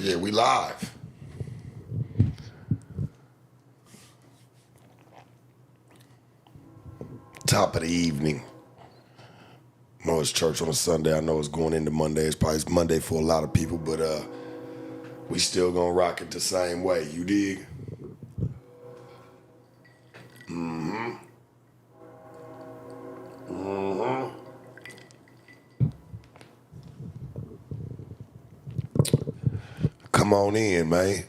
Yeah, we live. Top of the evening. I know it's church on a Sunday. I know it's going into Monday. It's Monday for a lot of people, but we still gonna rock it the same way. You dig? Mm-hmm. Mm-hmm. Come on in, man.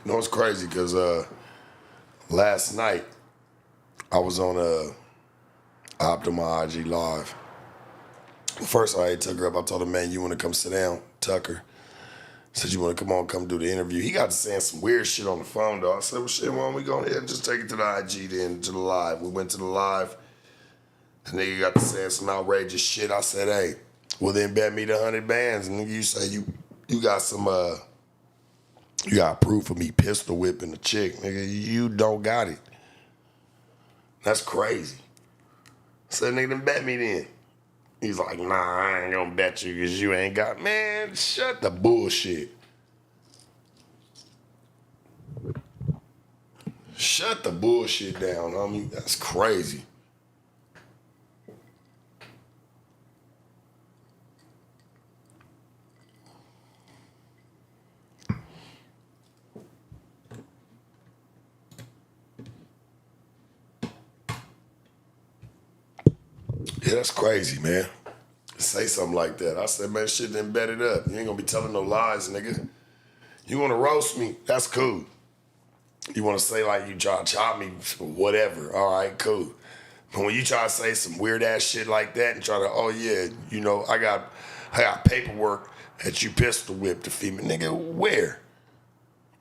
You know, it's crazy because last night I was on I hopped on my IG live. First, I took her up. I told her, man, you want to come sit down? Tucker said, you want to come do the interview. He got to saying some weird shit on the phone, though. I said, well, shit, why don't we go ahead and just take it to the IG then, to the live. We went to the live. The nigga got to saying some outrageous shit. I said, hey, well, then bet me the 100 bands. And you say you got some, you got proof of me pistol whipping the chick. Nigga, you don't got it. That's crazy. I said, nigga, then bet me then. He's like, nah, I ain't gonna bet you because you ain't got, man, shut the bullshit. Shut the bullshit down, homie. That's crazy. Yeah, that's crazy, man. Say something like that. I said, man, shit done bet it up. You ain't gonna be telling no lies, nigga. You wanna roast me? That's cool. You wanna say like you try to chop me, whatever. All right, cool. But when you try to say some weird ass shit like that and try to, oh yeah, you know, I got paperwork that you pistol whipped the female. Nigga, where?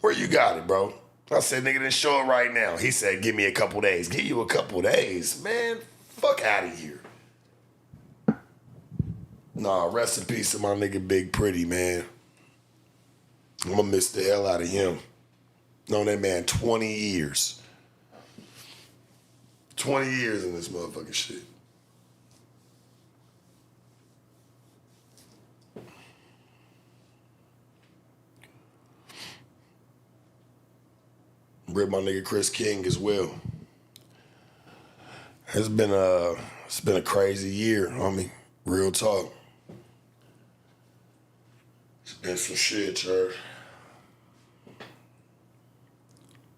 Where you got it, bro? I said, nigga, then show it right now. He said, give me a couple days. Give you a couple days. Man, fuck out of here. Nah, rest in peace to my nigga Big Pretty, man. I'm gonna miss the hell out of him. Known that man 20 years. 20 years in this motherfucking shit. Rip my nigga Chris King as well. It's been a crazy year, homie. Real talk. It's been some shit, church.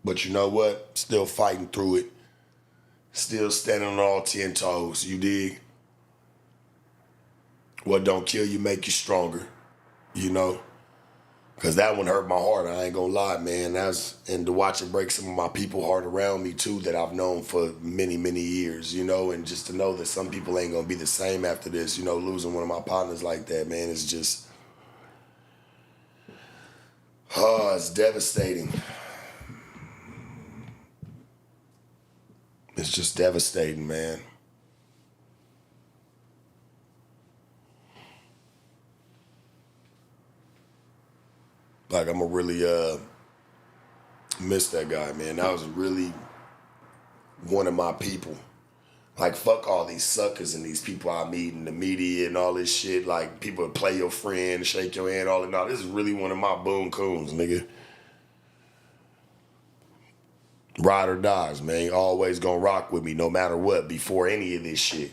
But you know what? Still fighting through it. Still standing on all 10 toes, you dig? What don't kill you make you stronger, you know? Because that one hurt my heart, I ain't gonna lie, man. And to watch it break some of my people heart around me too that I've known for many, many years, you know? And just to know that some people ain't gonna be the same after this, you know, losing one of my partners like that, man, it's just, oh, it's devastating. It's just devastating, man. Like, I'm gonna really miss that guy, man. That was really one of my people. Like, fuck all these suckers and these people I meet in the media and all this shit. Like, people that play your friend, shake your hand, all that. No, this is really one of my boon coons, nigga. Ride or dies, man. Always gonna rock with me no matter what before any of this shit.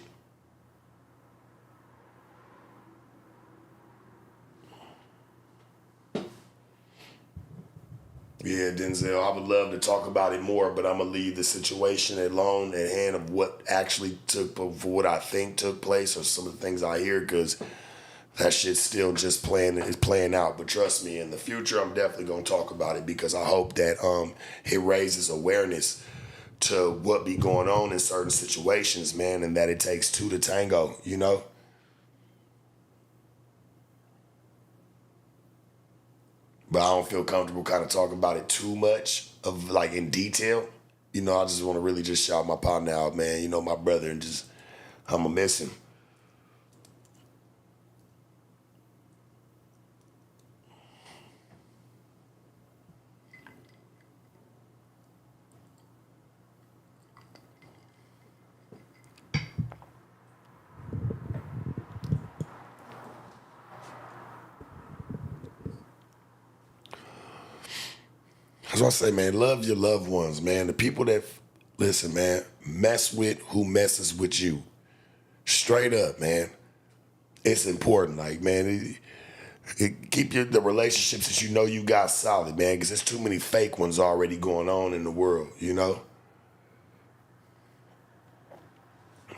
Yeah, Denzel, I would love to talk about it more, but I'm gonna leave the situation alone at hand of what actually for what I think took place or some of the things I hear, because that shit's still just playing out. But trust me, in the future, I'm definitely gonna talk about it because I hope that it raises awareness to what be going on in certain situations, man, and that it takes two to tango, you know? but I don't feel comfortable kind of talking about it too much of like in detail. I just want to really just shout my partner out, man. My brother, and just I'ma miss him. That's what I say, man. Love your loved ones, man. The people that listen, man, mess with who messes with you. Straight up, man. It's important, like, man. Keep the relationships that you got solid, man, because there's too many fake ones already going on in the world.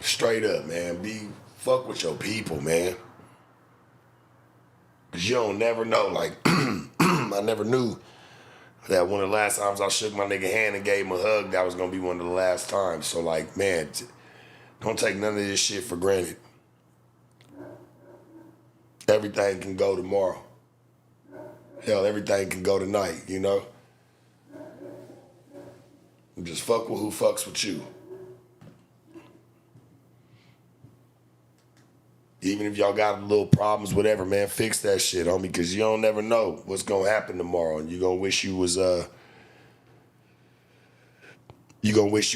Straight up, man. Fuck with your people, man. Cause you don't never know. Like, I never knew that one of the last times I shook my nigga hand and gave him a hug, that was gonna be one of the last times. So, like, man, don't take none of this shit for granted. Everything can go tomorrow. Hell, everything can go tonight. Just fuck with who fucks with you. Even if y'all got little problems, whatever, man, fix that shit, homie, because you don't never know what's gonna happen tomorrow, and you're gonna wish you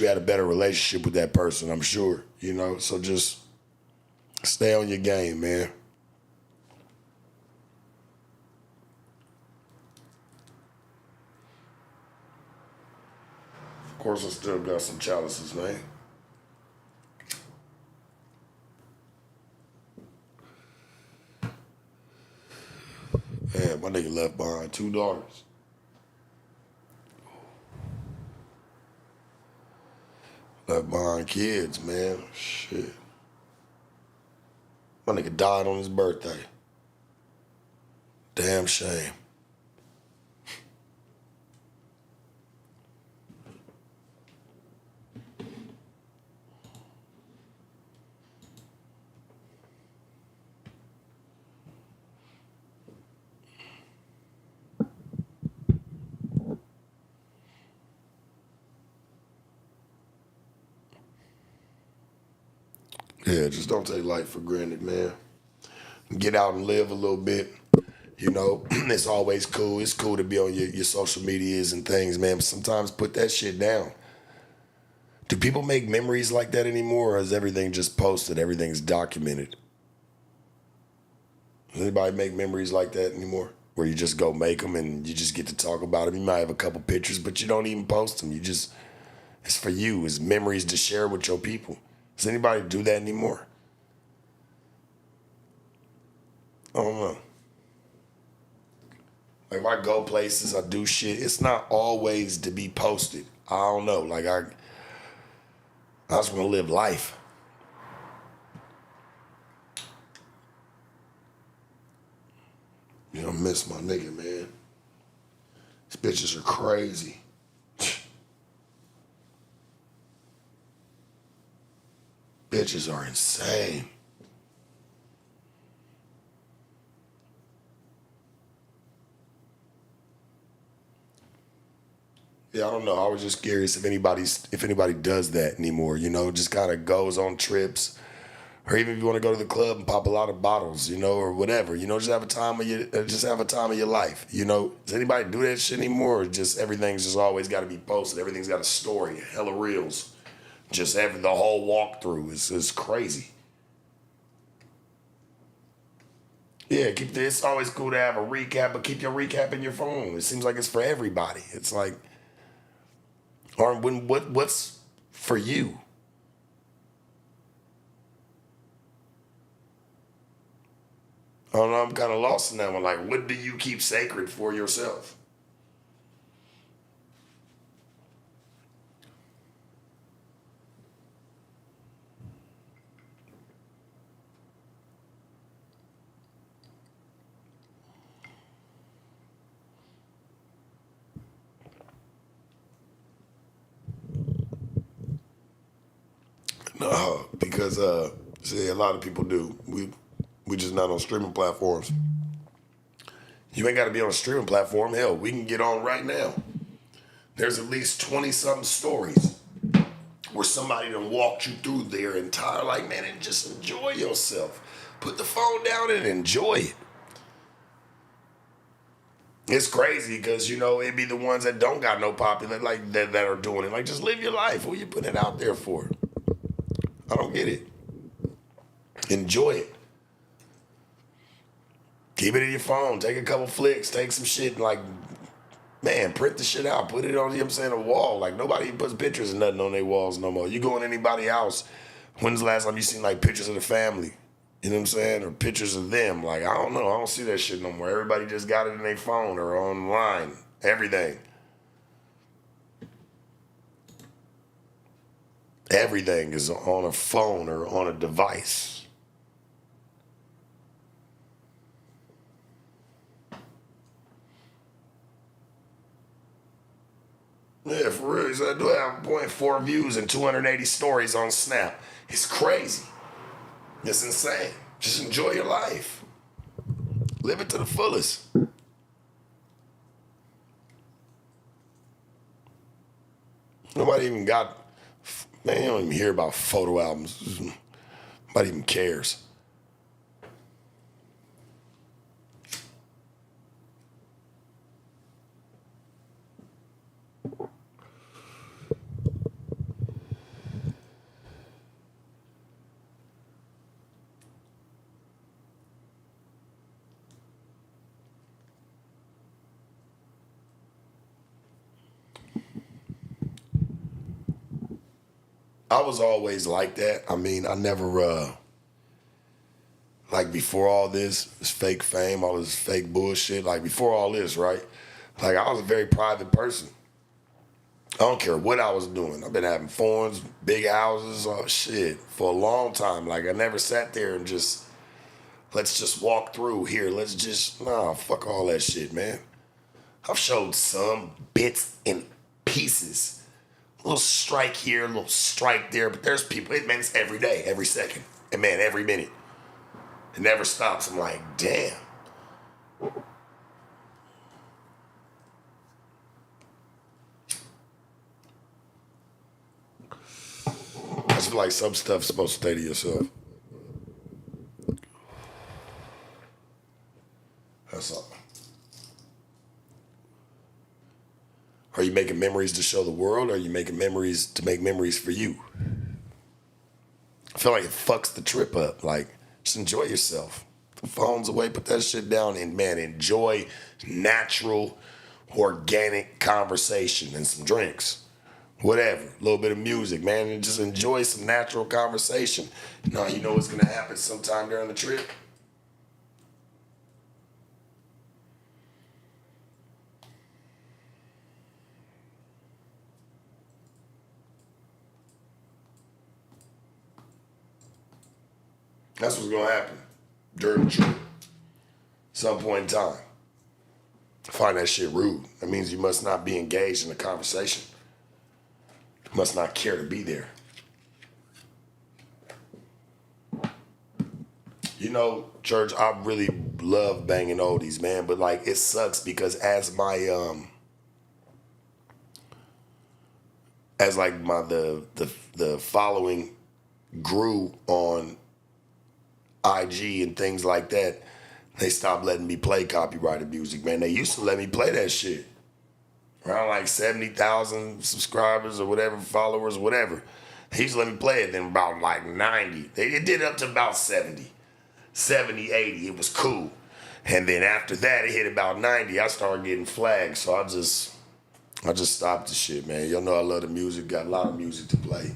had a better relationship with that person, I'm sure. So just stay on your game, man. Of course, I still got some chalices, man. Man, my nigga left behind 2 daughters. Left behind kids, man. Shit. My nigga died on his birthday. Damn shame. Yeah, just don't take life for granted, man. Get out and live a little bit. It's always cool. It's cool to be on your social medias and things, man. But sometimes put that shit down. Do people make memories like that anymore, or is everything just posted? Everything's documented? Does anybody make memories like that anymore? Where you just go make them and you just get to talk about them. You might have a couple pictures, but you don't even post them. It's for you. It's memories to share with your people. Does anybody do that anymore? I don't know. Like, if I go places, I do shit, it's not always to be posted. I don't know. Like, I just want to live life. I miss my nigga, man. These bitches are crazy. Bitches are insane. Yeah, I don't know. I was just curious if anybody does that anymore. Just kind of goes on trips, or even if you want to go to the club and pop a lot of bottles, or whatever. Just have a time of your life. Does anybody do that shit anymore? Or just everything's just always got to be posted. Everything's got a story, hella reels. Just the whole walkthrough is crazy. Yeah, it's always cool to have a recap, but keep your recap in your phone. It seems like it's for everybody. It's like, or what's for you? I don't know. I'm kind of lost in that one. Like, what do you keep sacred for yourself? No, because see, a lot of people do. We just not on streaming platforms. You ain't got to be on a streaming platform. Hell, we can get on right now. There's at least 20-something stories where somebody done walked you through their entire life, man, and just enjoy yourself. Put the phone down and enjoy it. It's crazy because, you know, it be the ones that don't got no popular, like, that are doing it. Like, just live your life. Who you putting it out there for? I don't get it. Enjoy it. Keep it in your phone. Take a couple flicks. Take some shit. Like, man, print the shit out. Put it on, you know what I'm saying, a wall. Like, nobody puts pictures of nothing on their walls no more. You go in anybody's house. When's the last time you seen, like, pictures of the family? You know what I'm saying? Or pictures of them. Like, I don't know. I don't see that shit no more. Everybody just got it in their phone or online. Everything. Everything is on a phone or on a device. Yeah, for real. So I do have 0.4 views and 280 stories on Snap. It's crazy. It's insane. Just enjoy your life. Live it to the fullest. Nobody even got, man, you don't even hear about photo albums. Nobody even cares. I was always like that. I mean, I never, like before all this fake fame, all this fake bullshit, like before all this, right? Like I was a very private person. I don't care what I was doing. I've been having phones, big houses, shit, for a long time. Like I never sat there and just, let's just walk through here. Let's just, nah, fuck all that shit, man. I've showed some bits and pieces. A little strike here, a little strike there, but there's people, man, it's every day, every second, and man, every minute. It never stops. I'm like, damn. I just feel like some stuff's supposed to stay to yourself. That's all. Are you making memories to show the world, or are you making memories to make memories for you? I feel like it fucks the trip up. Like, just enjoy yourself. The phone's away, put that shit down, and man, enjoy natural, organic conversation and some drinks. Whatever. A little bit of music, man, and just enjoy some natural conversation. Now, you know what's gonna happen sometime during the trip? That's what's gonna happen during the trip. Some point in time. I find that shit rude. That means you must not be engaged in the conversation. You must not care to be there. You know, church, I really love banging oldies, man, but like it sucks because as like my the following grew on IG and things like that, they stopped letting me play copyrighted music, man. They used to let me play that shit. Around like 70,000 subscribers or whatever, followers, whatever. They used to let me play it, then about like 90. It did up to about 70. 70, 80, it was cool. And then after that, it hit about 90. I started getting flagged, so I just stopped the shit, man. Y'all know I love the music, got a lot of music to play.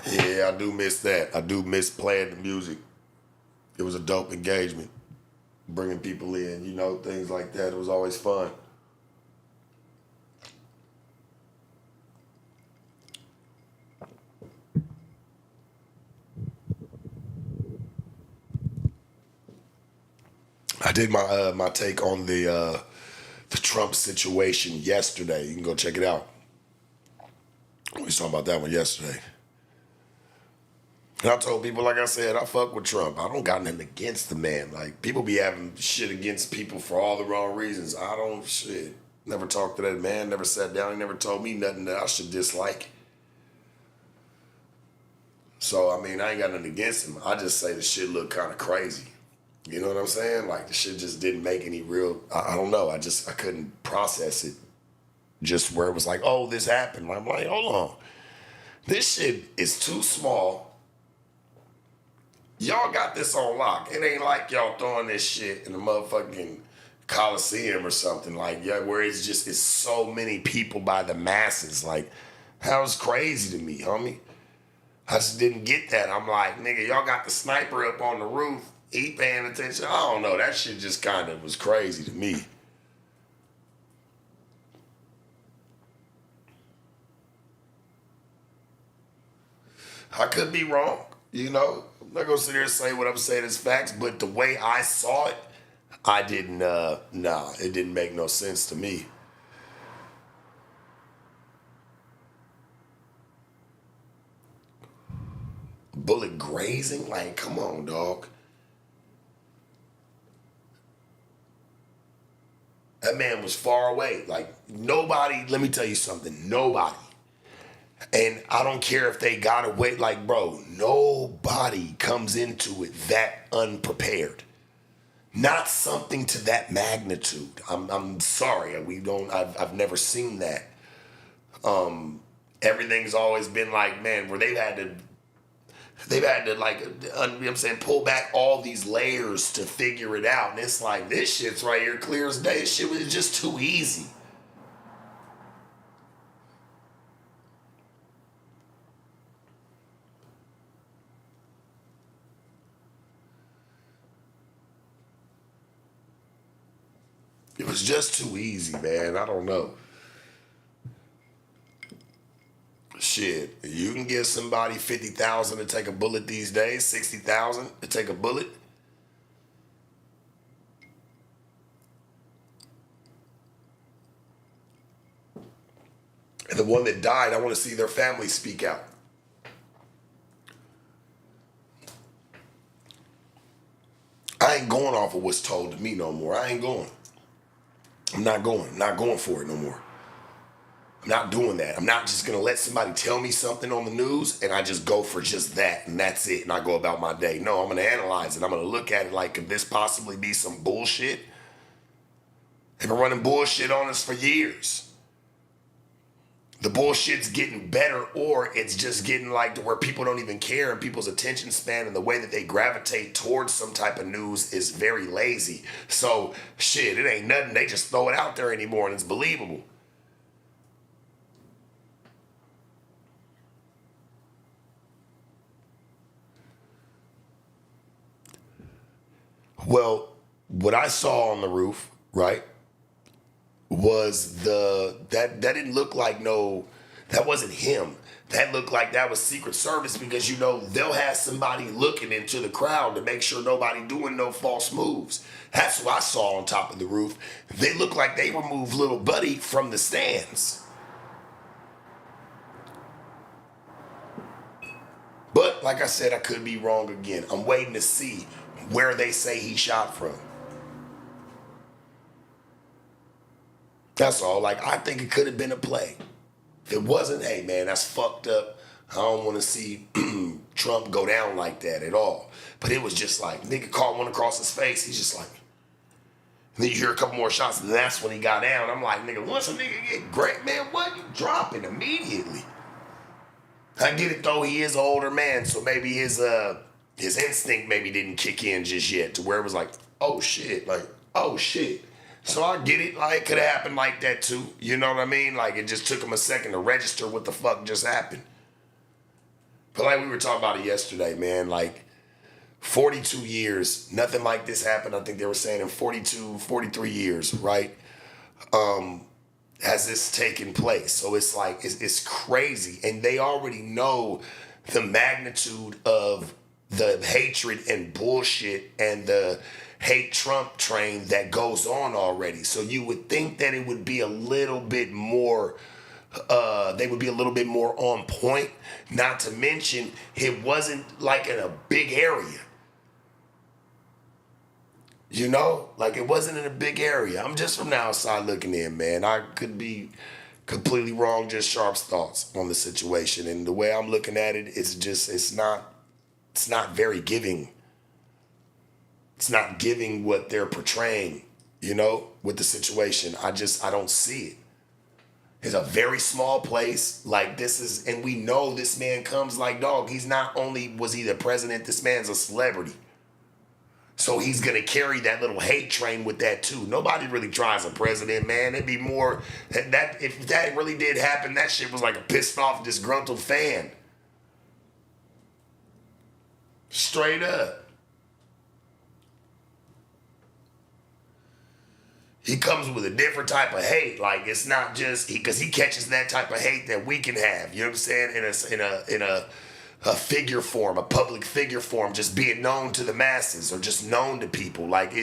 Yeah, I do miss that. I do miss playing the music. It was a dope engagement. Bringing people in, you know, things like that. It was always fun. did my take on the Trump situation yesterday. You can go check it out. We was talking about that one yesterday. And I told people, like I said, I fuck with Trump. I don't got nothing against the man. Like, people be having shit against people for all the wrong reasons. I don't, shit. Never talked to that man, never sat down. He never told me nothing that I should dislike. So, I mean, I ain't got nothing against him. I just say the shit look kind of crazy. You know what I'm saying? Like, the shit just didn't make any real, I don't know. I couldn't process it. Just where it was like, oh, this happened. I'm like, hold on. This shit is too small. Y'all got this on lock. It ain't like y'all throwing this shit in the motherfucking Coliseum or something. Like, yeah, where it's so many people by the masses. Like, that was crazy to me, homie. I just didn't get that. I'm like, nigga, y'all got the sniper up on the roof. He paying attention. I don't know. That shit just kind of was crazy to me. I could be wrong, you know. I'm not gonna sit here and say what I'm saying is facts, but the way I saw it, I didn't. It didn't make no sense to me. Bullet grazing, like, come on, dog. That man was far away. Like, nobody. Let me tell you something. Nobody. And I don't care if they got away. Like, bro, nobody comes into it that unprepared. Not something to that magnitude. I'm sorry. I've never seen that. Everything's always been like, man, where they've had to like, you know what I'm saying, pull back all these layers to figure it out. And it's like, this shit's right here clear as day. This shit was just too easy. It was just too easy, man. I don't know. Shit, you can give somebody 50,000 to take a bullet these days, 60,000 to take a bullet. And the one that died, I want to see their family speak out. I ain't going off of what's told to me no more. I ain't going. I'm not going. I'm not going for it no more. I'm not doing that. I'm not just going to let somebody tell me something on the news and I just go for just that and that's it and I go about my day. No, I'm going to analyze it. I'm going to look at it like, could this possibly be some bullshit? They've been running bullshit on us for years. The bullshit's getting better, or it's just getting like to where people don't even care and people's attention span and the way that they gravitate towards some type of news is very lazy. So, shit, it ain't nothing. They just throw it out there anymore and it's believable. Well, what I saw on the roof, right, was that didn't look like that wasn't him. That looked like that was Secret Service because you know they'll have somebody looking into the crowd to make sure nobody doing no false moves. That's what I saw on top of the roof. They look like they removed little buddy from the stands. But like I said, I could be wrong again. I'm waiting to see where they say he shot from. That's all. Like, I think it could have been a play. If it wasn't, hey man, that's fucked up. I don't want to see Trump go down like that at all. But it was just like, nigga caught one across his face. He's just like, and then you hear a couple more shots, and that's when he got down. I'm like, nigga, once a nigga get great, man, what? You dropping immediately. I get it though, he is an older man, so maybe his instinct maybe didn't kick in just yet to where it was like, oh shit, like, oh shit. So I get it, like, it could have happened like that too. You know what I mean? Like, it just took him a second to register what the fuck just happened. But like we were talking about it yesterday, man, like, 42 years, nothing like this happened. I think they were saying in 42, 43 years, right? Has this taken place? So it's like, it's crazy. And they already know the magnitude of the hatred and bullshit and the hate Trump train that goes on already. So you would think that it would be a little bit more, they would be a little bit more on point. Not to mention, it wasn't like in a big area. You know, like it wasn't in a big area. I'm just from the outside looking in, man. I could be completely wrong, just Sharp's thoughts on the situation. And the way I'm looking at it, it's not very giving. It's not giving what they're portraying, you know, with the situation. I don't see it. It's a very small place. Like this is, and we know this man comes like dog. He's not only was he the president, this man's a celebrity. So he's going to carry that little hate train with that too. Nobody really tries a president, man. It'd be more that if that really did happen, that shit was like a pissed off, disgruntled fan. Straight up. He comes with a different type of hate. Like it's not just because he catches that type of hate that we can have. You know what I'm saying? In a figure form, a public figure form, just being known to the masses or just known to people. Like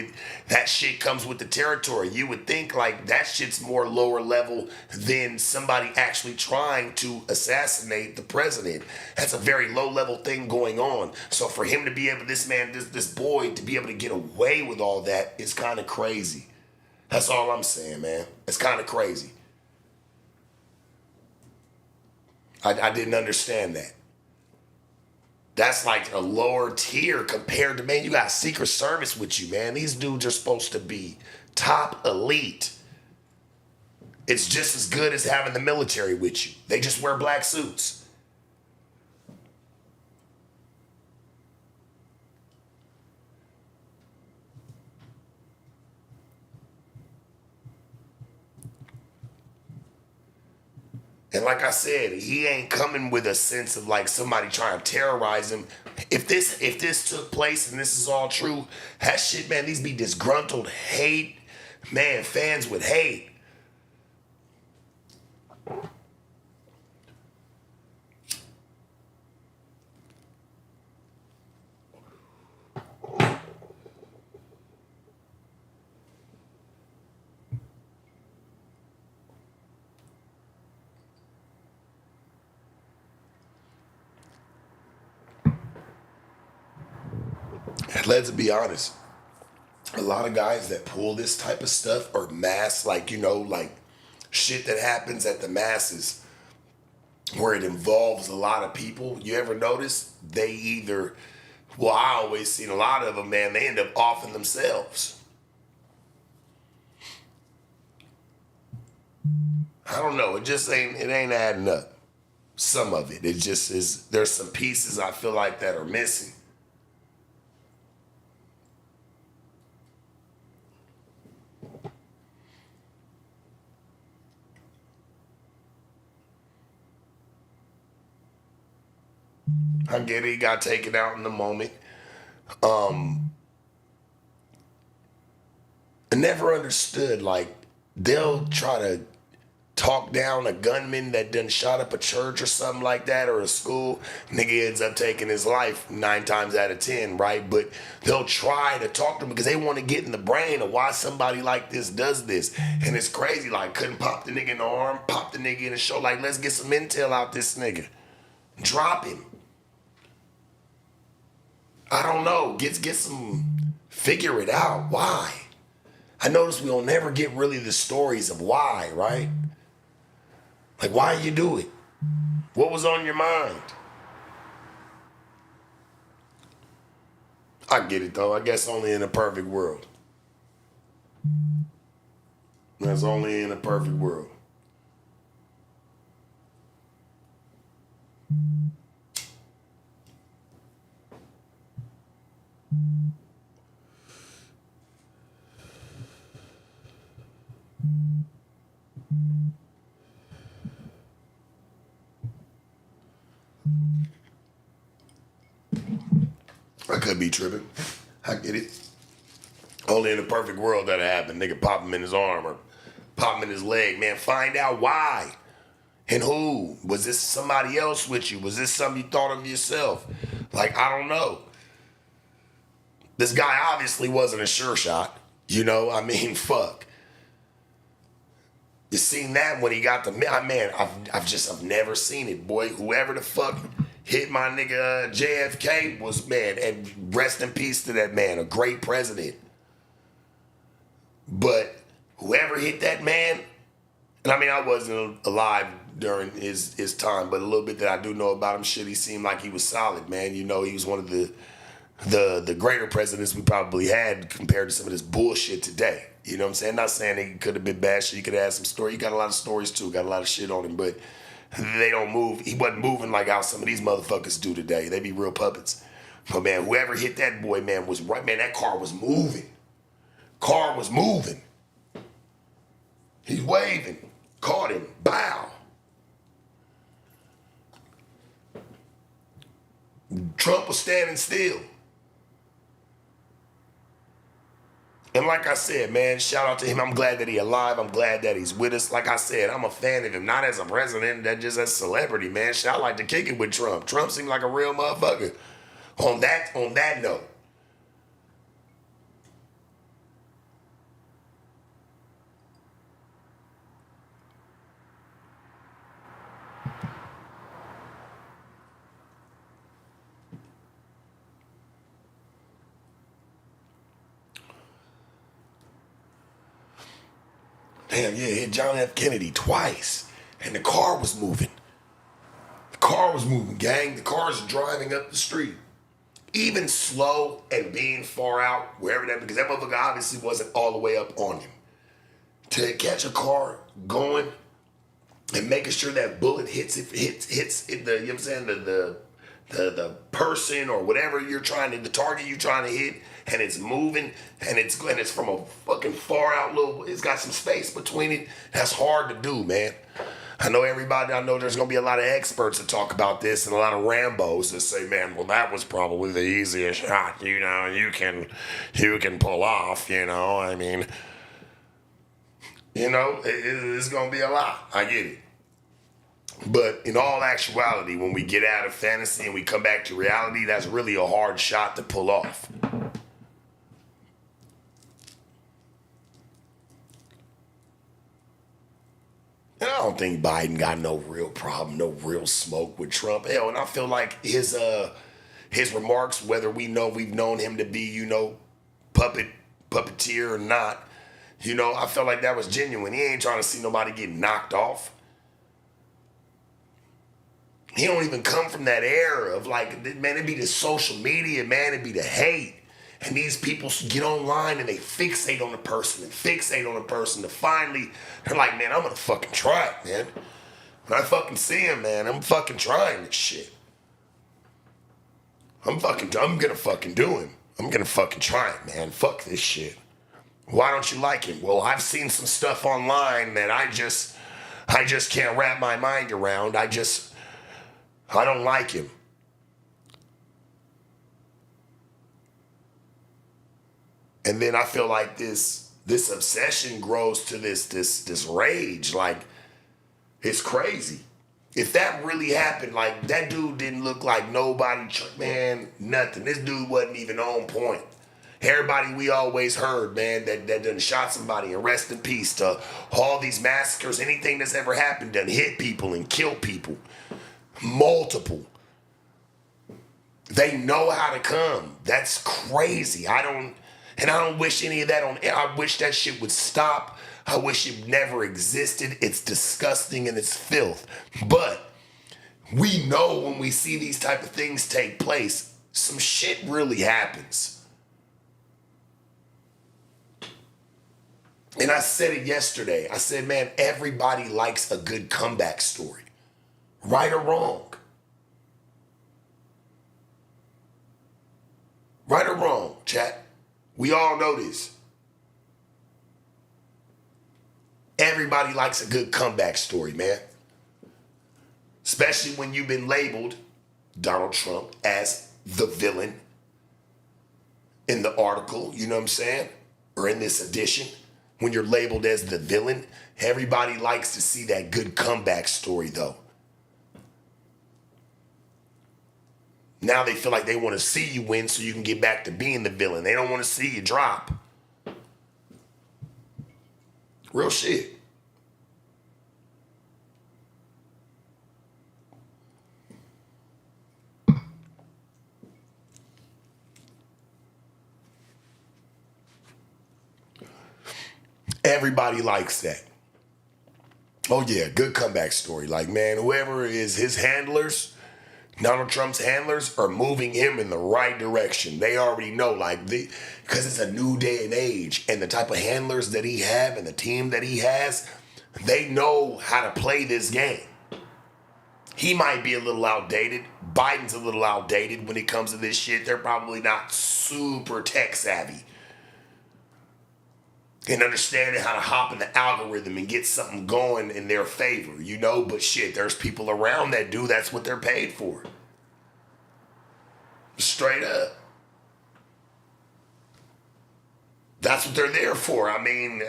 that shit comes with the territory. You would think like that shit's more lower level than somebody actually trying to assassinate the president. That's a very low level thing going on. So for him to be able, this boy to be able to get away with all that is kind of crazy. That's all I'm saying, man. It's kind of crazy. I didn't understand that. That's like a lower tier compared to, man, you got Secret Service with you, man. These dudes are supposed to be top elite. It's just as good as having the military with you. They just wear black suits. And like I said, he ain't coming with a sense of like somebody trying to terrorize him. If this took place and this is all true, that shit, man, these be disgruntled hate, man, fans would hate. Let's be honest. A lot of guys that pull this type of stuff are mass, like, you know, like shit that happens at the masses where it involves a lot of people. You ever notice they either, well, I always seen a lot of them, man, they end up offing themselves. I don't know. It ain't adding up. Some of it. It just is, there's some pieces I feel like that are missing. I get it. He got taken out in the moment. I never understood, like, they'll try to talk down a gunman that done shot up a church or something like that or a school. Nigga ends up taking his life 9 times out of 10, right? But they'll try to talk to him because they want to get in the brain of why somebody like this does this. And it's crazy. Like, couldn't pop the nigga in the arm, pop the nigga in the show. Like, let's get some intel out this nigga. Drop him. I don't know. Get some, figure it out. Why? I notice we don't never get really the stories of why, right? Like, why you do it? What was on your mind? I get it, though. I guess only in a perfect world. That's only in a perfect world. I could be tripping. I get it. Only in a perfect world that'll happen. Nigga pop him in his arm or pop him in his leg. Man, find out why. And who? Was this somebody else with you? Was this something you thought of yourself? Like, I don't know. This guy obviously wasn't a sure shot. You know, I mean, fuck. You seen that when he got the man? I've never seen it, boy. Whoever the fuck hit my nigga JFK was, man, and rest in peace to that man, a great president. But whoever hit that man, and I mean, I wasn't alive during his time, but a little bit that I do know about him, shit, he seemed like he was solid, man. You know, he was one of the greater presidents we probably had compared to some of this bullshit today. You know what I'm saying? Not saying he could have been bad shit. He could have had some story. He got a lot of stories too. Got a lot of shit on him, but they don't move. He wasn't moving like how some of these motherfuckers do today. They be real puppets. But man, whoever hit that boy, man, was right. Man, that car was moving. Car was moving. He's waving. Caught him. Bow. Trump was standing still. And like I said, man, shout out to him. I'm glad that he's alive. I'm glad that he's with us. Like I said, I'm a fan of him, not as a president, that just as a celebrity, man. Shit, I like to kick it with Trump. Trump seemed like a real motherfucker. On that note. Damn, yeah, hit John F. Kennedy twice. And the car was moving. The car was moving, gang. The car's driving up the street. Even slow and being far out, wherever that, because that motherfucker obviously wasn't all the way up on him. To catch a car going and making sure that bullet hits the, you know what I'm saying, the person or whatever you're trying to, the target you're trying to hit, and it's moving, and it's from a fucking far out little, it's got some space between it. That's hard to do, man. I know there's gonna be a lot of experts that talk about this and a lot of Rambos that say, man, well, that was probably the easiest shot, you know, you can pull off, you know, I mean, you know, it's gonna be a lot. I get it. But in all actuality, when we get out of fantasy and we come back to reality, that's really a hard shot to pull off. And I don't think Biden got no real problem, no real smoke with Trump. Hell, and I feel like his remarks, whether we've known him to be, you know, puppeteer or not, you know, I felt like that was genuine. He ain't trying to see nobody get knocked off. He don't even come from that era of like, man, it'd be the social media, man, it'd be the hate. And these people get online and they fixate on the person to finally, they're like, man, I'm gonna fucking try it, man. When I fucking see him, man, I'm fucking trying this shit. I'm gonna fucking do him. I'm gonna fucking try it, man. Fuck this shit. Why don't you like him? Well, I've seen some stuff online that I just can't wrap my mind around. I don't like him. And then I feel like this obsession grows to this rage. Like, it's crazy. If that really happened, like, that dude didn't look like nobody, man, nothing. This dude wasn't even on point. Everybody we always heard, man, that done shot somebody, and rest in peace to all these massacres, anything that's ever happened, done hit people and killed people. Multiple. They know how to come. That's crazy. I don't wish any of that on. I wish that shit would stop. I wish it never existed. It's disgusting and it's filth. But we know when we see these type of things take place, some shit really happens. And I said it yesterday. I said, man, everybody likes a good comeback story. Right or wrong. Right or wrong, chat. We all know this. Everybody likes a good comeback story, man. Especially when you've been labeled, Donald Trump, as the villain in the article, you know what I'm saying? Or in this edition. When you're labeled as the villain, everybody likes to see that good comeback story, though. Now they feel like they want to see you win so you can get back to being the villain. They don't want to see you drop. Real shit. Everybody likes that. Oh yeah, good comeback story. Like, man, whoever is his handlers, Donald Trump's handlers, are moving him in the right direction. They already know, like, because it's a new day and age, and the type of handlers that he have and the team that he has, they know how to play this game. He might be a little outdated. Biden's a little outdated when it comes to this shit. They're probably not super tech savvy and understanding how to hop in the algorithm and get something going in their favor, you know? But shit, there's people around that do. That's what they're paid for. Straight up. That's what they're there for. I mean,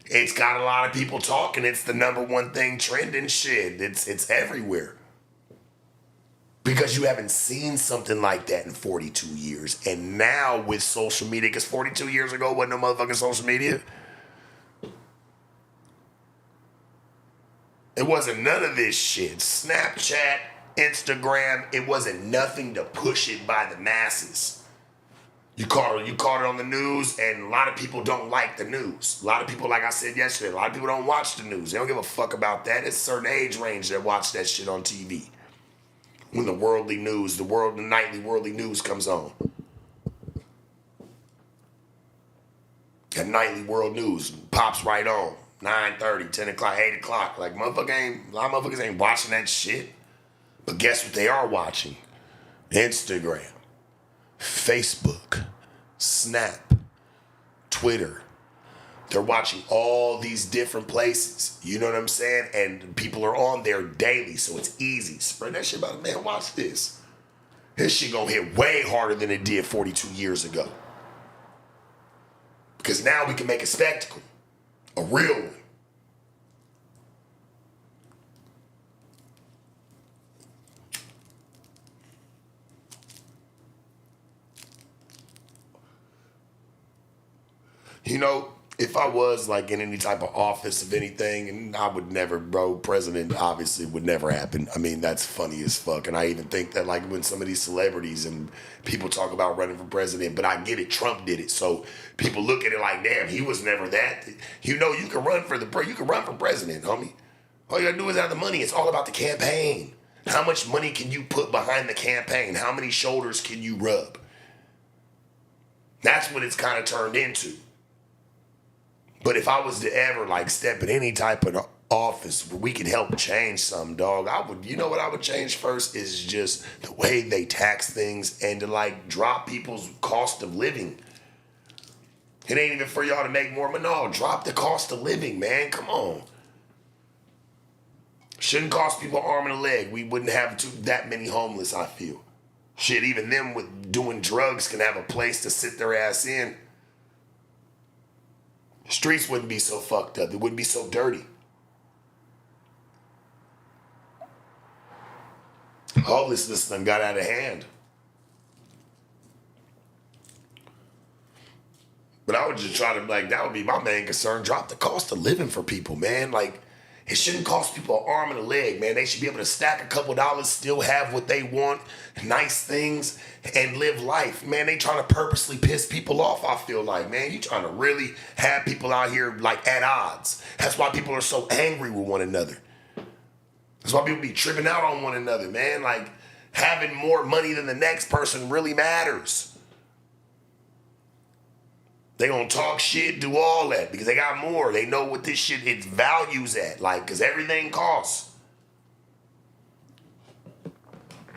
it's got a lot of people talking. It's the number one thing trending. Shit, it's everywhere. Because you haven't seen something like that in 42 years. And now with social media, because 42 years ago wasn't no motherfucking social media. It wasn't none of this shit. Snapchat, Instagram, it wasn't nothing to push it by the masses. You caught it on the news, and a lot of people don't like the news. A lot of people, like I said yesterday, a lot of people don't watch the news. They don't give a fuck about that. It's a certain age range that watch that shit on TV. When the worldly news, the nightly worldly news comes on. That nightly world news pops right on. 9:30, 10 o'clock, 8 o'clock. Like, a lot of motherfuckers ain't watching that shit. But guess what they are watching? Instagram, Facebook, Snap, Twitter. They're watching all these different places. You know what I'm saying? And people are on there daily, so it's easy. Spread that shit about, man, watch this. This shit gonna hit way harder than it did 42 years ago. Because now we can make a spectacle. A real one. You know, if I was like in any type of office of anything, and I would never, bro, president obviously would never happen. I mean, that's funny as fuck. And I even think that like when some of these celebrities and people talk about running for president, but I get it, Trump did it. So people look at it like, damn, he was never that. You know, you can run for president, homie. All you gotta do is have the money. It's all about the campaign. How much money can you put behind the campaign? How many shoulders can you rub? That's what it's kind of turned into. But if I was to ever like step in any type of office where we can help change something, dog, you know what I would change first is just the way they tax things and to like drop people's cost of living. It ain't even for y'all to make more money. No, drop the cost of living, man. Come on. Shouldn't cost people an arm and a leg. We wouldn't have that many homeless, I feel. Shit, even them with doing drugs can have a place to sit their ass in. Streets wouldn't be so fucked up. It wouldn't be so dirty. Homelessness done got out of hand. But I would just try to, like, that would be my main concern. Drop the cost of living for people, man. Like, it shouldn't cost people an arm and a leg, man. They should be able to stack a couple dollars, still have what they want, nice things, and live life. Man, they trying to purposely piss people off, I feel like, man. You trying to really have people out here, like, at odds. That's why people are so angry with one another. That's why people be tripping out on one another, man. Like, having more money than the next person really matters. They gonna talk shit, do all that, because they got more. They know what this shit, its values at, like, because everything costs.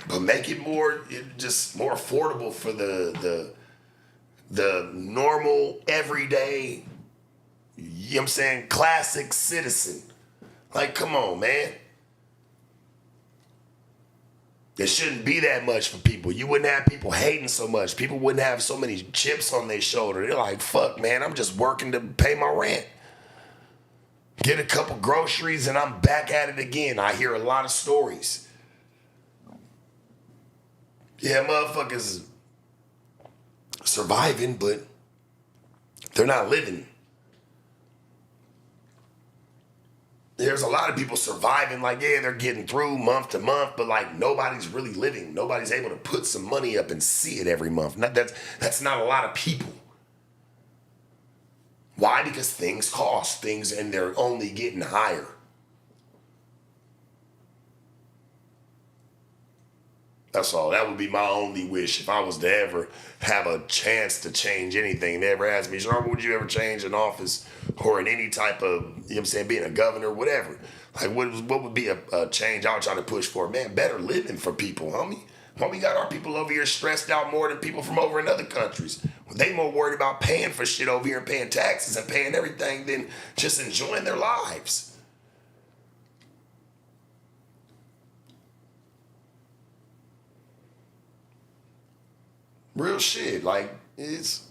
But make it just more affordable for the normal, everyday, you know what I'm saying, classic citizen. Like, come on, man. It shouldn't be that much for people. You wouldn't have people hating so much. People wouldn't have so many chips on their shoulder. They're like, fuck, man, I'm just working to pay my rent. Get a couple groceries and I'm back at it again. I hear a lot of stories. Yeah, motherfuckers surviving, but they're not living. There's a lot of people surviving, like, yeah, they're getting through month to month, but like nobody's really living. Nobody's able to put some money up and see it every month. That's not a lot of people. Why? Because things cost things and they're only getting higher. That's all. That would be my only wish if I was to ever have a chance to change anything. They ever ask me, Sean, would you ever change an office or in any type of, you know what I'm saying, being a governor, whatever? Like, what would be a change I would try to push for? Man, better living for people, homie. Why we got our people over here stressed out more than people from over in other countries? They more worried about paying for shit over here and paying taxes and paying everything than just enjoying their lives. Real shit. Like, it's...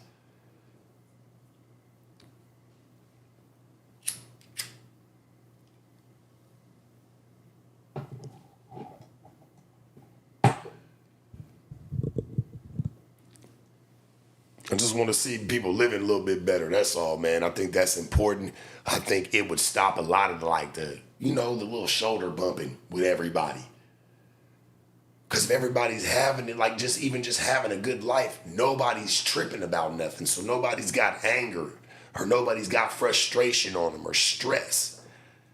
I just want to see people living a little bit better. That's all, man. I think that's important. I think it would stop a lot of the little shoulder bumping with everybody. Because if everybody's having it, like just having a good life, nobody's tripping about nothing. So nobody's got anger or nobody's got frustration on them or stress.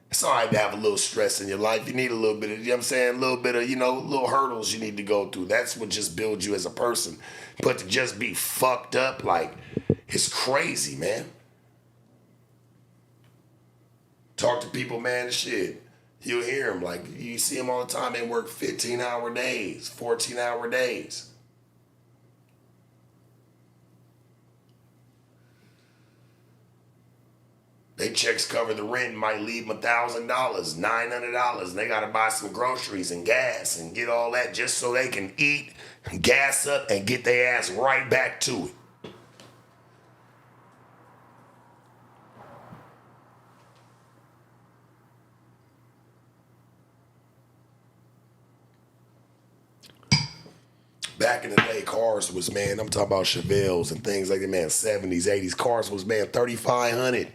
It's all right to have a little stress in your life. You need a little bit of, you know what I'm saying, a little bit of, little hurdles you need to go through. That's what just builds you as a person. But to just be fucked up, like, it's crazy, man. Talk to people, man, shit. You'll hear them, like, you see them all the time. They work 15-hour days, 14-hour days. They checks cover the rent, might leave them $1,000, $900, and they gotta buy some groceries and gas and get all that just so they can eat, gas up, and get their ass right back to it. Back in the day, cars was, man, I'm talking about Chevelles and things like that, man, 70s, 80s. Cars was, man, $3,500,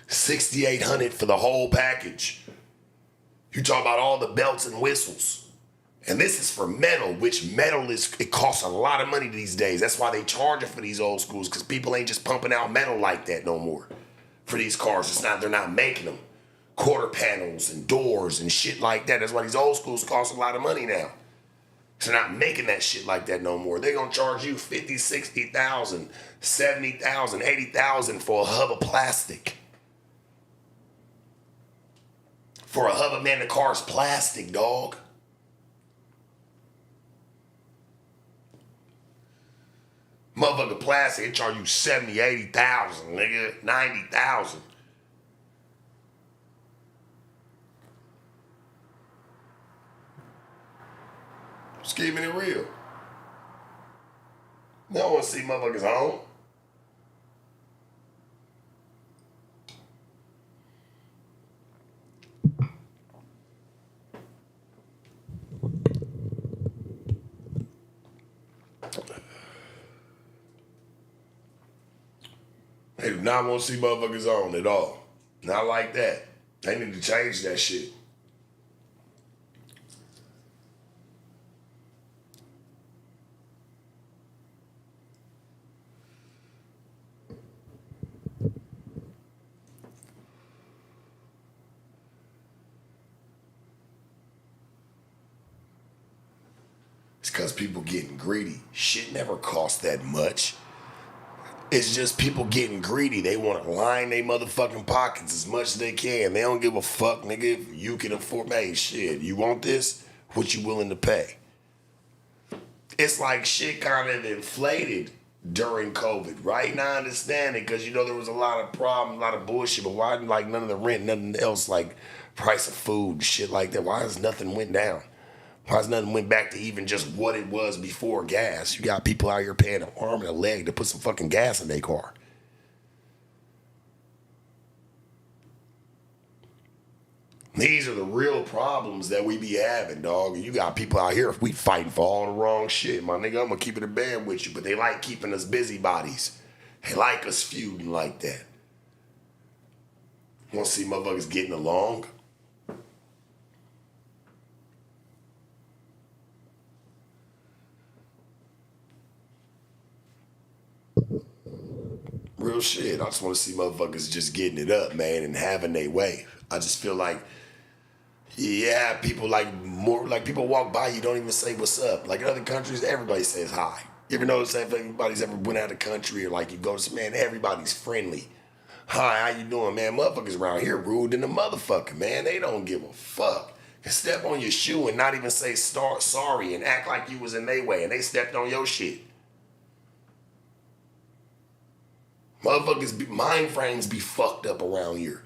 $6,800 for the whole package. You talk about all the belts and whistles. And this is for metal, which metal it costs a lot of money these days. That's why they charge it for these old schools, because people ain't just pumping out metal like that no more for these cars. They're not making them. Quarter panels and doors and shit like that. That's why these old schools cost a lot of money now. They're not making that shit like that no more. They're going to charge you $50,000, $60,000, $70,000, $80,000 for a hub of plastic. For a hub of, man, the car's plastic, dog. Motherfucker plastic, they charge you $70,000, $80,000, nigga, $90,000. Just keeping it real. They don't want to see motherfuckers home. They do not want to see motherfuckers on at all. Not like that. They need to change that shit. It's because people getting greedy. Shit never costs that much. It's just people getting greedy. They want to line their motherfucking pockets as much as they can. They don't give a fuck, nigga, if you can afford, hey, shit, you want this? What you willing to pay? It's like shit kind of inflated during COVID, right? Now I understand it because, there was a lot of problems, a lot of bullshit, but why, like, none of the rent, nothing else, like price of food, shit like that? Why has nothing went down? Why has nothing went back to even just what it was before gas? You got people out here paying an arm and a leg to put some fucking gas in their car. These are the real problems that we be having, dog. And you got people out here, we fighting for all the wrong shit. My nigga, I'm gonna keep it a band with you, but they like keeping us busybodies. They like us feuding like that. Want to see motherfuckers getting along? Real shit. I just want to see motherfuckers just getting it up, man, and having their way. I just feel like, yeah, people like more like people walk by, you don't even say what's up. Like in other countries, everybody says hi. You ever notice that if anybody's ever went out of the country or like you go to, man, everybody's friendly. Hi, how you doing, man? Motherfuckers around here rude than the motherfucker, man. They don't give a fuck. Can step on your shoe and not even say sorry and act like you was in their way and they stepped on your shit. Mind frames be fucked up around here.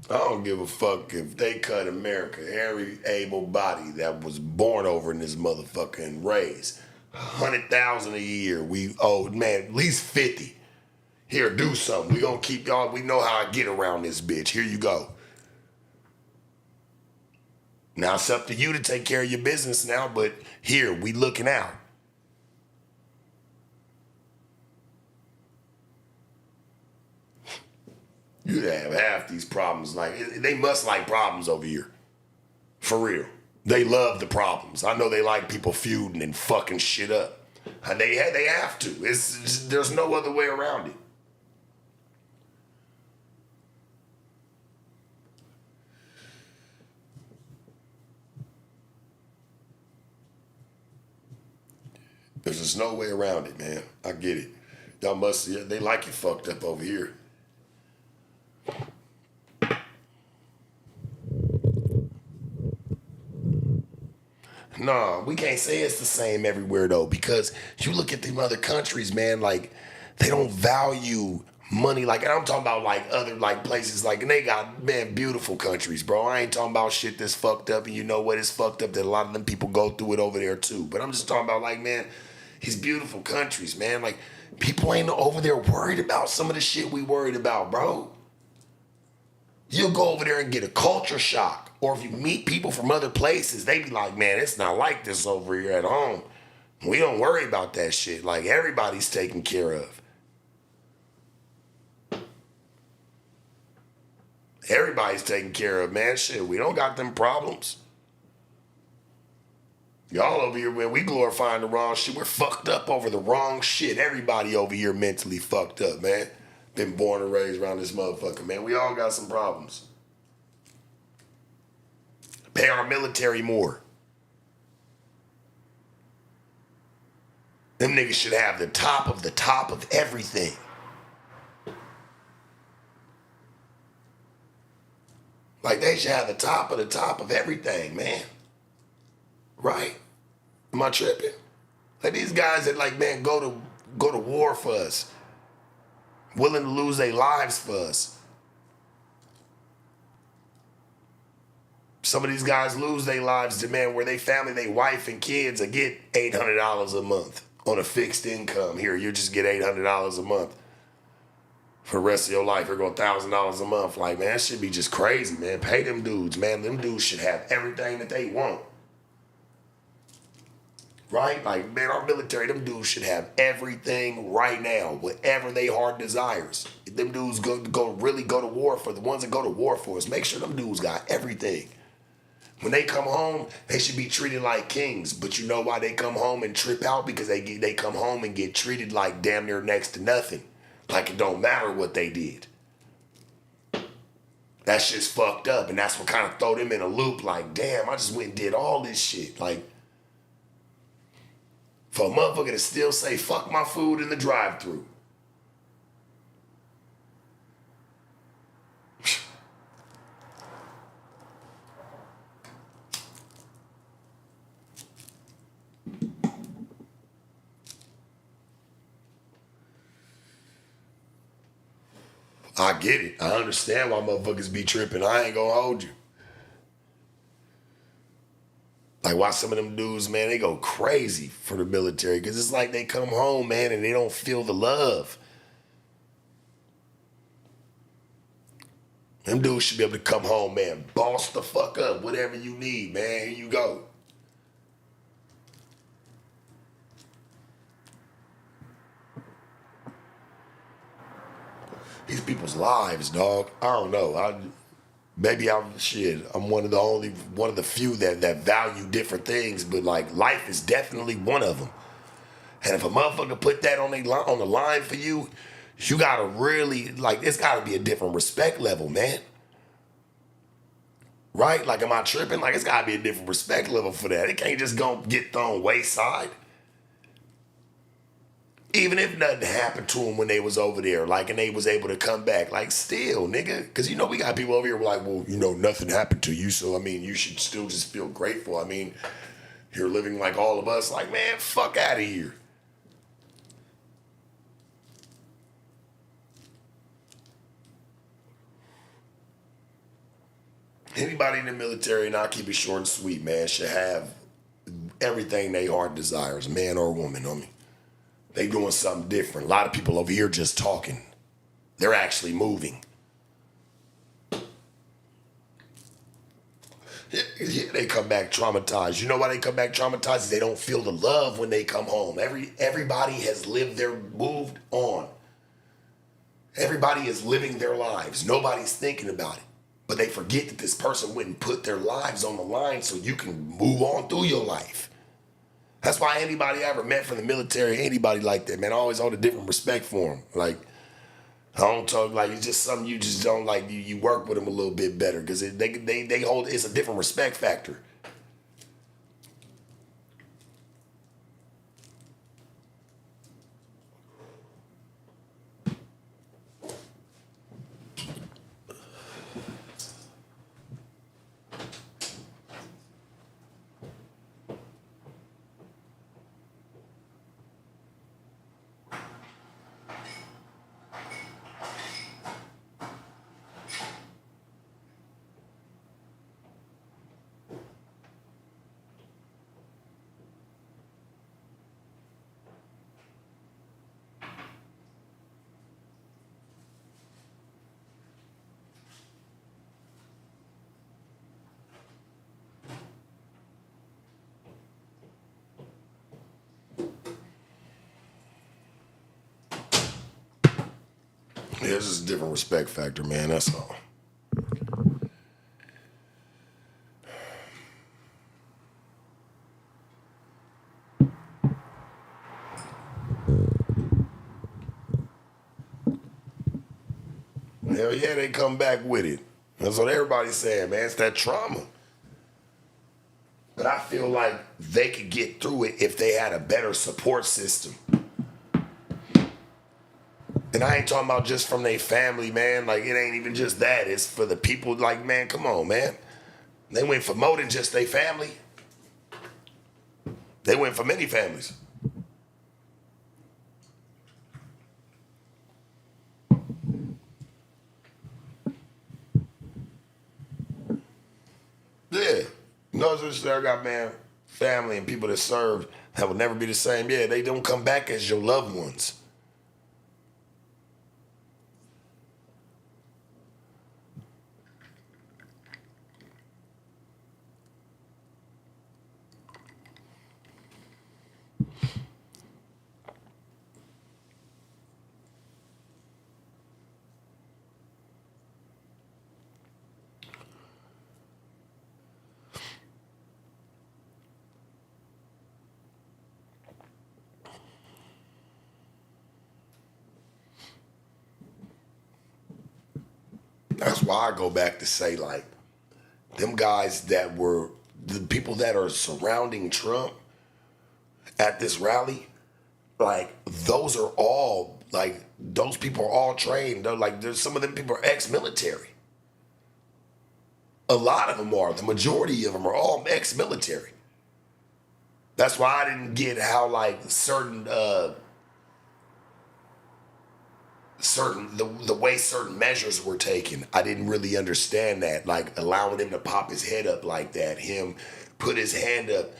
I don't give a fuck if they cut America, every able body that was born over in this motherfucker and raised. 100,000 a year. We owe, man, at least 50. Here, do something. We gonna keep y'all, we know how I get around this bitch. Here you go. Now it's up to you to take care of your business now, but here, we looking out. You'd have half these problems. Like, they must like problems over here. For real. They love the problems. I know they like people feuding and fucking shit up. And they have to. There's no other way around it. There's just no way around it, man. I get it. Y'all must, they like it fucked up over here. Nah, we can't say it's the same everywhere though, because you look at them other countries, man, like they don't value money like, and I'm talking about like other like places like, and they got, man, beautiful countries, bro. I ain't talking about shit that's fucked up, and you know what is fucked up that a lot of them people go through it over there too. But I'm just talking about like, man, these beautiful countries, man. Like people ain't over there worried about some of the shit we worried about, bro. You'll go over there and get a culture shock. Or if you meet people from other places, they be like, man, it's not like this over here at home. We don't worry about that shit. Like everybody's taken care of. Everybody's taken care of, man. Shit, we don't got them problems. Y'all over here, man, we glorifying the wrong shit. We're fucked up over the wrong shit. Everybody over here mentally fucked up, man. Been born and raised around this motherfucker, man. We all got some problems. Pay our military more. Them niggas should have the top of everything. Like they should have the top of everything, man. Right? Am I tripping? Like these guys that like, man, go to war for us. Willing to lose their lives for us. Some of these guys lose their lives to, man, where they family, they wife and kids will get $800 a month on a fixed income. Here, you just get $800 a month for the rest of your life. You're going $1,000 a month. Like, man, that should be just crazy, man. Pay them dudes, man. Them dudes should have everything that they want. Right? Like, man, our military, them dudes should have everything right now, whatever they heart desires. If them dudes really go to war for the ones that go to war for us, make sure them dudes got everything. When they come home, they should be treated like kings. But you know why they come home and trip out? Because they come home and get treated like damn near next to nothing. Like it don't matter what they did. That shit's fucked up. And that's what kind of throw them in a loop. Like, damn, I just went and did all this shit. Like, for a motherfucker to still say, fuck my food in the drive-thru. I get it. I understand why motherfuckers be tripping. I ain't gonna hold you. Like, why some of them dudes, man, they go crazy for the military because it's like they come home, man, and they don't feel the love. Them dudes should be able to come home, man, boss the fuck up, whatever you need, man, here you go. These people's lives, dog. I don't know. Maybe I'm one of the few that value different things, but like life is definitely one of them. And if a motherfucker put that on the line for you, you gotta really like it's gotta be a different respect level, man. Right? Like, am I tripping? Like, it's gotta be a different respect level for that. It can't just go get thrown wayside. Even if nothing happened to them when they was over there, like, and they was able to come back, like, still, nigga. Because, we got people over here who are like, well, nothing happened to you, so, I mean, you should still just feel grateful. I mean, you're living like all of us. Like, man, fuck out of here. Anybody in the military, and I'll keep it short and sweet, man, should have everything they heart desires, man or woman, on me. They doing something different. A lot of people over here just talking. They're actually moving. Yeah, they come back traumatized. You know why they come back traumatized? They don't feel the love when they come home. Everybody has moved on. Everybody is living their lives. Nobody's thinking about it. But they forget that this person went and put their lives on the line so you can move on through your life. That's why anybody I ever met from the military, anybody like that, man, I always hold a different respect for them. Like, I don't talk like it's just something you just don't like. You work with them a little bit better because they hold it's a different respect factor. Yeah, it's just a different respect factor, man. That's all. Hell yeah, they come back with it. That's what everybody's saying, man. It's that trauma. But I feel like they could get through it if they had a better support system. And I ain't talking about just from their family, man. Like, it ain't even just that. It's for the people, like, man, come on, man. They went for more than just their family. They went for many families. Yeah. No, just there got, man, family and people that served that will never be the same. Yeah, they don't come back as your loved ones. That's why I go back to say, like, them guys that were the people that are surrounding Trump at this rally, like, those are all, like, those people are all trained. They're like, there's some of them people are ex-military. A lot of them are. The majority of them are all ex-military. That's why I didn't get how, like, the way certain measures were taken. I didn't really understand that. Like allowing him to pop his head up like that, him put his hand up.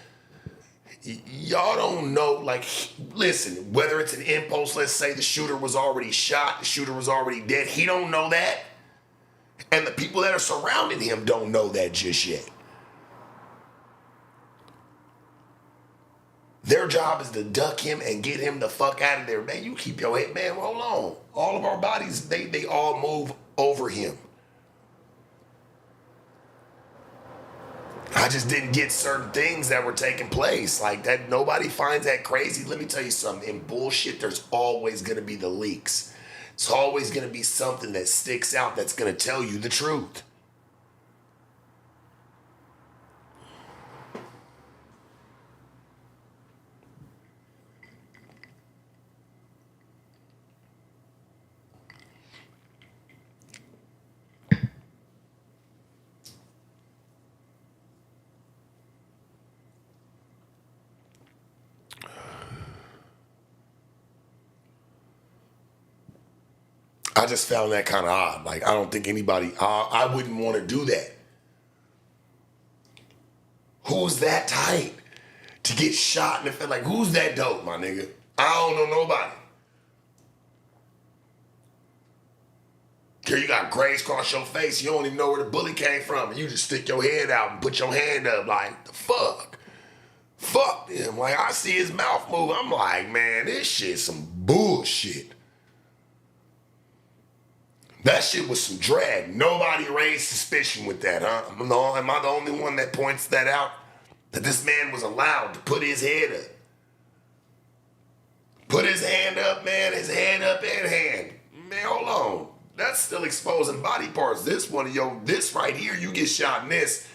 Y'all don't know, like, listen, whether it's an impulse, let's say the shooter was already shot, the shooter was already dead, he don't know that. And the people that are surrounding him don't know that just yet. Their job is to duck him and get him the fuck out of there. Man, you keep your head, man, hold on. All of our bodies, they all move over him. I just didn't get certain things that were taking place. Like that, nobody finds that crazy. Let me tell you something. In bullshit, there's always going to be the leaks. It's always going to be something that sticks out that's going to tell you the truth. I just found that kind of odd. Like, I don't think anybody, I wouldn't want to do that. Who's that tight to get shot in the face? Like, who's that dope, my nigga? I don't know nobody. Here you got grays across your face. You don't even know where the bullet came from. And you just stick your head out and put your hand up like, the fuck? Fuck him. Like, I see his mouth move. I'm like, man, this shit's some bullshit. That shit was some drag. Nobody raised suspicion with that, huh? Am I the only one that points that out? That this man was allowed to put his head up. Put his hand up, man. His hand up and hand. Man, hold on. That's still exposing body parts. This right here, you get shot in this.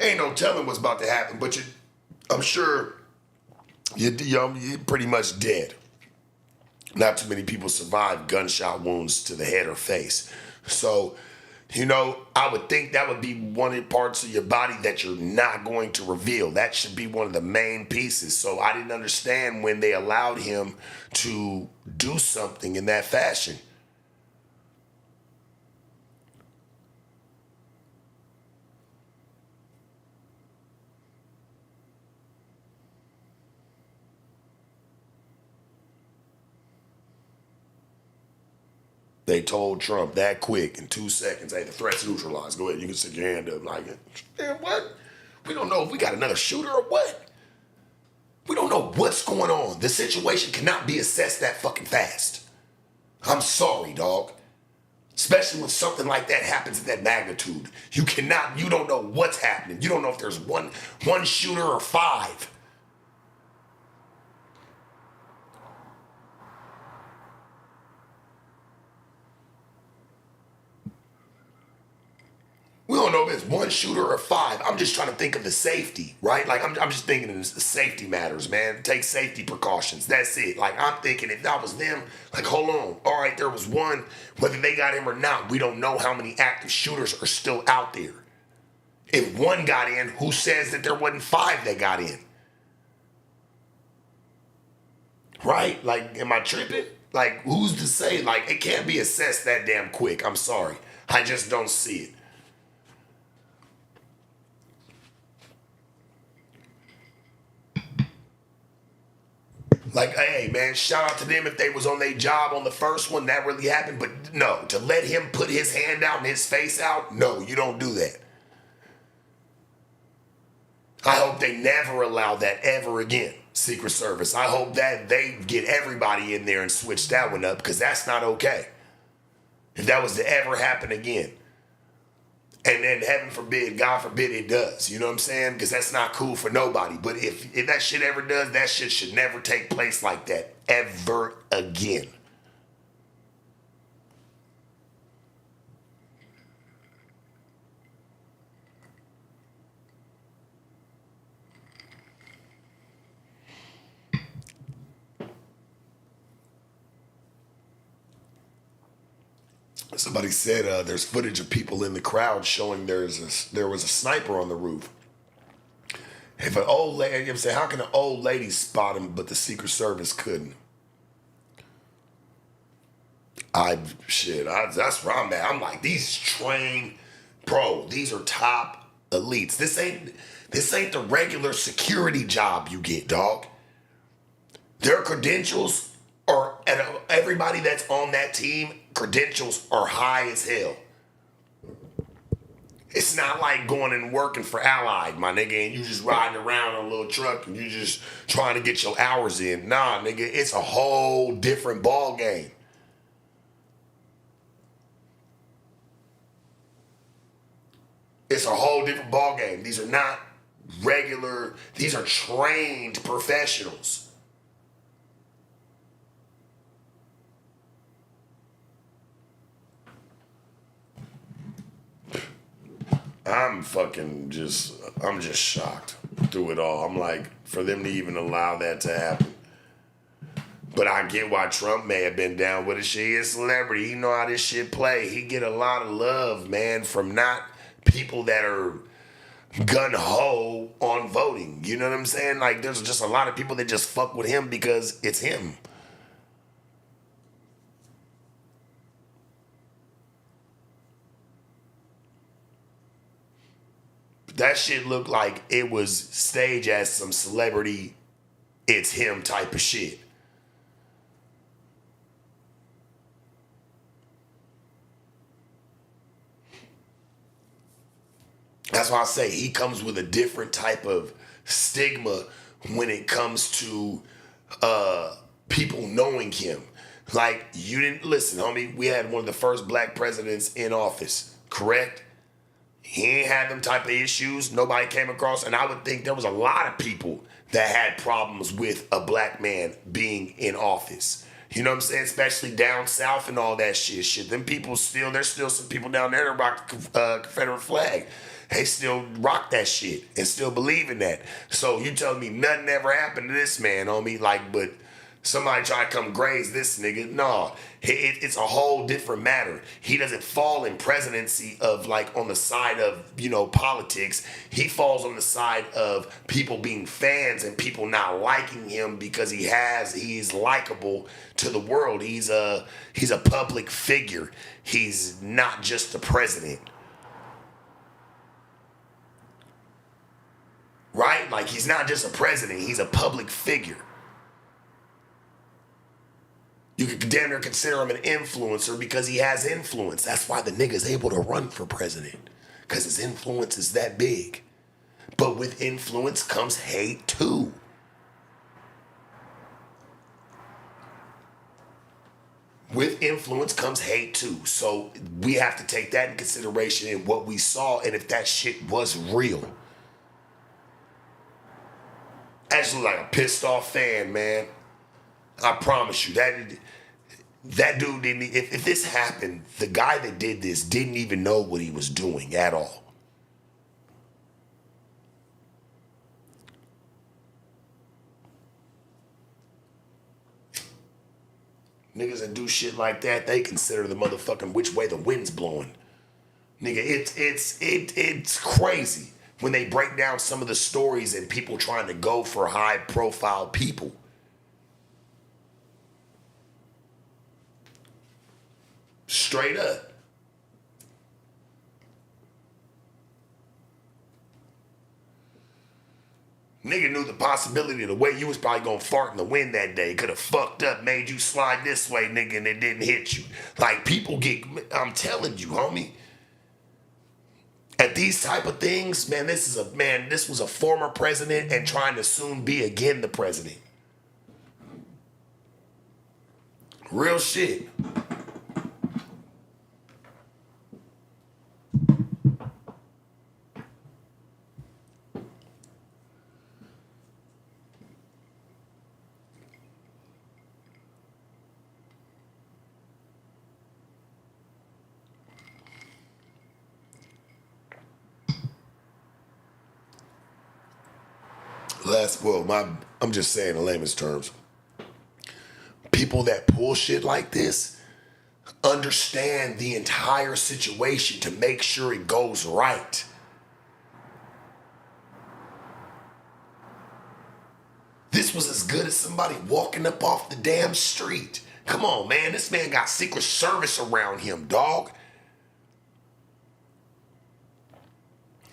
Ain't no telling what's about to happen, but I'm sure you're pretty much dead. Not too many people survive gunshot wounds to the head or face. So, I would think that would be one of the parts of your body that you're not going to reveal. That should be one of the main pieces. So I didn't understand when they allowed him to do something in that fashion. They told Trump that quick in 2 seconds, hey, the threat's neutralized. Go ahead, you can stick your hand up like it. Man, what? We don't know if we got another shooter or what. We don't know what's going on. The situation cannot be assessed that fucking fast. I'm sorry, dog. Especially when something like that happens at that magnitude. You don't know what's happening. You don't know if there's one shooter or five. We don't know if it's one shooter or five. I'm just trying to think of the safety, right? Like, I'm just thinking of the safety matters, man. Take safety precautions. That's it. Like, I'm thinking if that was them, like, hold on. All right, there was one. Whether they got him or not, we don't know how many active shooters are still out there. If one got in, who says that there wasn't five that got in? Right? Like, am I tripping? Like, who's to say? Like, it can't be assessed that damn quick. I'm sorry. I just don't see it. Like, hey, man, shout out to them if they was on their job on the first one, that really happened. But no, to let him put his hand out and his face out, no, you don't do that. I hope they never allow that ever again, Secret Service. I hope that they get everybody in there and switch that one up, because that's not okay. If that was to ever happen again. And then heaven forbid, God forbid it does. You know what I'm saying? Because that's not cool for nobody. But if that shit ever does, that shit should never take place like that ever again. Somebody said there's footage of people in the crowd showing there was a sniper on the roof. If an old lady, I'm saying, how can an old lady spot him, but the Secret Service couldn't? That's where I'm at. I'm like, these trained, bro, these are top elites. This ain't the regular security job you get, dog. Their credentials are, and everybody that's on that team, credentials are high as hell. It's not like going and working for Allied, my nigga, and you just riding around on a little truck and you just trying to get your hours in. Nah, nigga, it's a whole different ball game. It's a whole different ball game. These are not regular, these are trained professionals. I'm just shocked through it all. I'm like, for them to even allow that to happen. But I get why Trump may have been down with it. Shit, he a celebrity. He know how this shit play. He get a lot of love, man, from not people that are gun-ho on voting. You know what I'm saying? Like, there's just a lot of people that just fuck with him because it's him. That shit looked like it was staged as some celebrity, it's him type of shit. That's why I say he comes with a different type of stigma when it comes to people knowing him. Like, you didn't listen, homie. We had one of the first black presidents in office, correct? He ain't had them type of issues. Nobody came across, and I would think there was a lot of people that had problems with a black man being in office. You know what I'm saying? Especially down south and all that shit. Them people still, there's still some people down there that rock the Confederate flag. They still rock that shit and still believe in that. So you telling me nothing ever happened to this man, homie? Like, but somebody try to come graze this nigga. No, it's a whole different matter. He doesn't fall in presidency of like on the side of, politics. He falls on the side of people being fans and people not liking him because he's likable to the world. He's a public figure. He's not just a president. Right? Like, he's not just a president. He's a public figure. You could damn near consider him an influencer because he has influence. That's why the nigga's able to run for president. Because his influence is that big. But with influence comes hate too. With influence comes hate too. So we have to take that in consideration in what we saw and if that shit was real. Actually, like a pissed off fan, man. I promise you that dude didn't. If this happened, the guy that did this didn't even know what he was doing at all. Niggas that do shit like that, they consider the motherfucking which way the wind's blowing. Nigga, it's crazy when they break down some of the stories and people trying to go for high profile people. Straight up. Nigga knew the possibility of the way you was probably gonna fart in the wind that day could have fucked up, made you slide this way, nigga, and it didn't hit you. Like, people I'm telling you, homie. At these type of things, man, this was a former president and trying to soon be again the president. Real shit. I'm just saying in layman's terms. People that pull shit like this understand the entire situation to make sure it goes right. This was as good as somebody walking up off the damn street. Come on, man. This man got Secret Service around him, dog.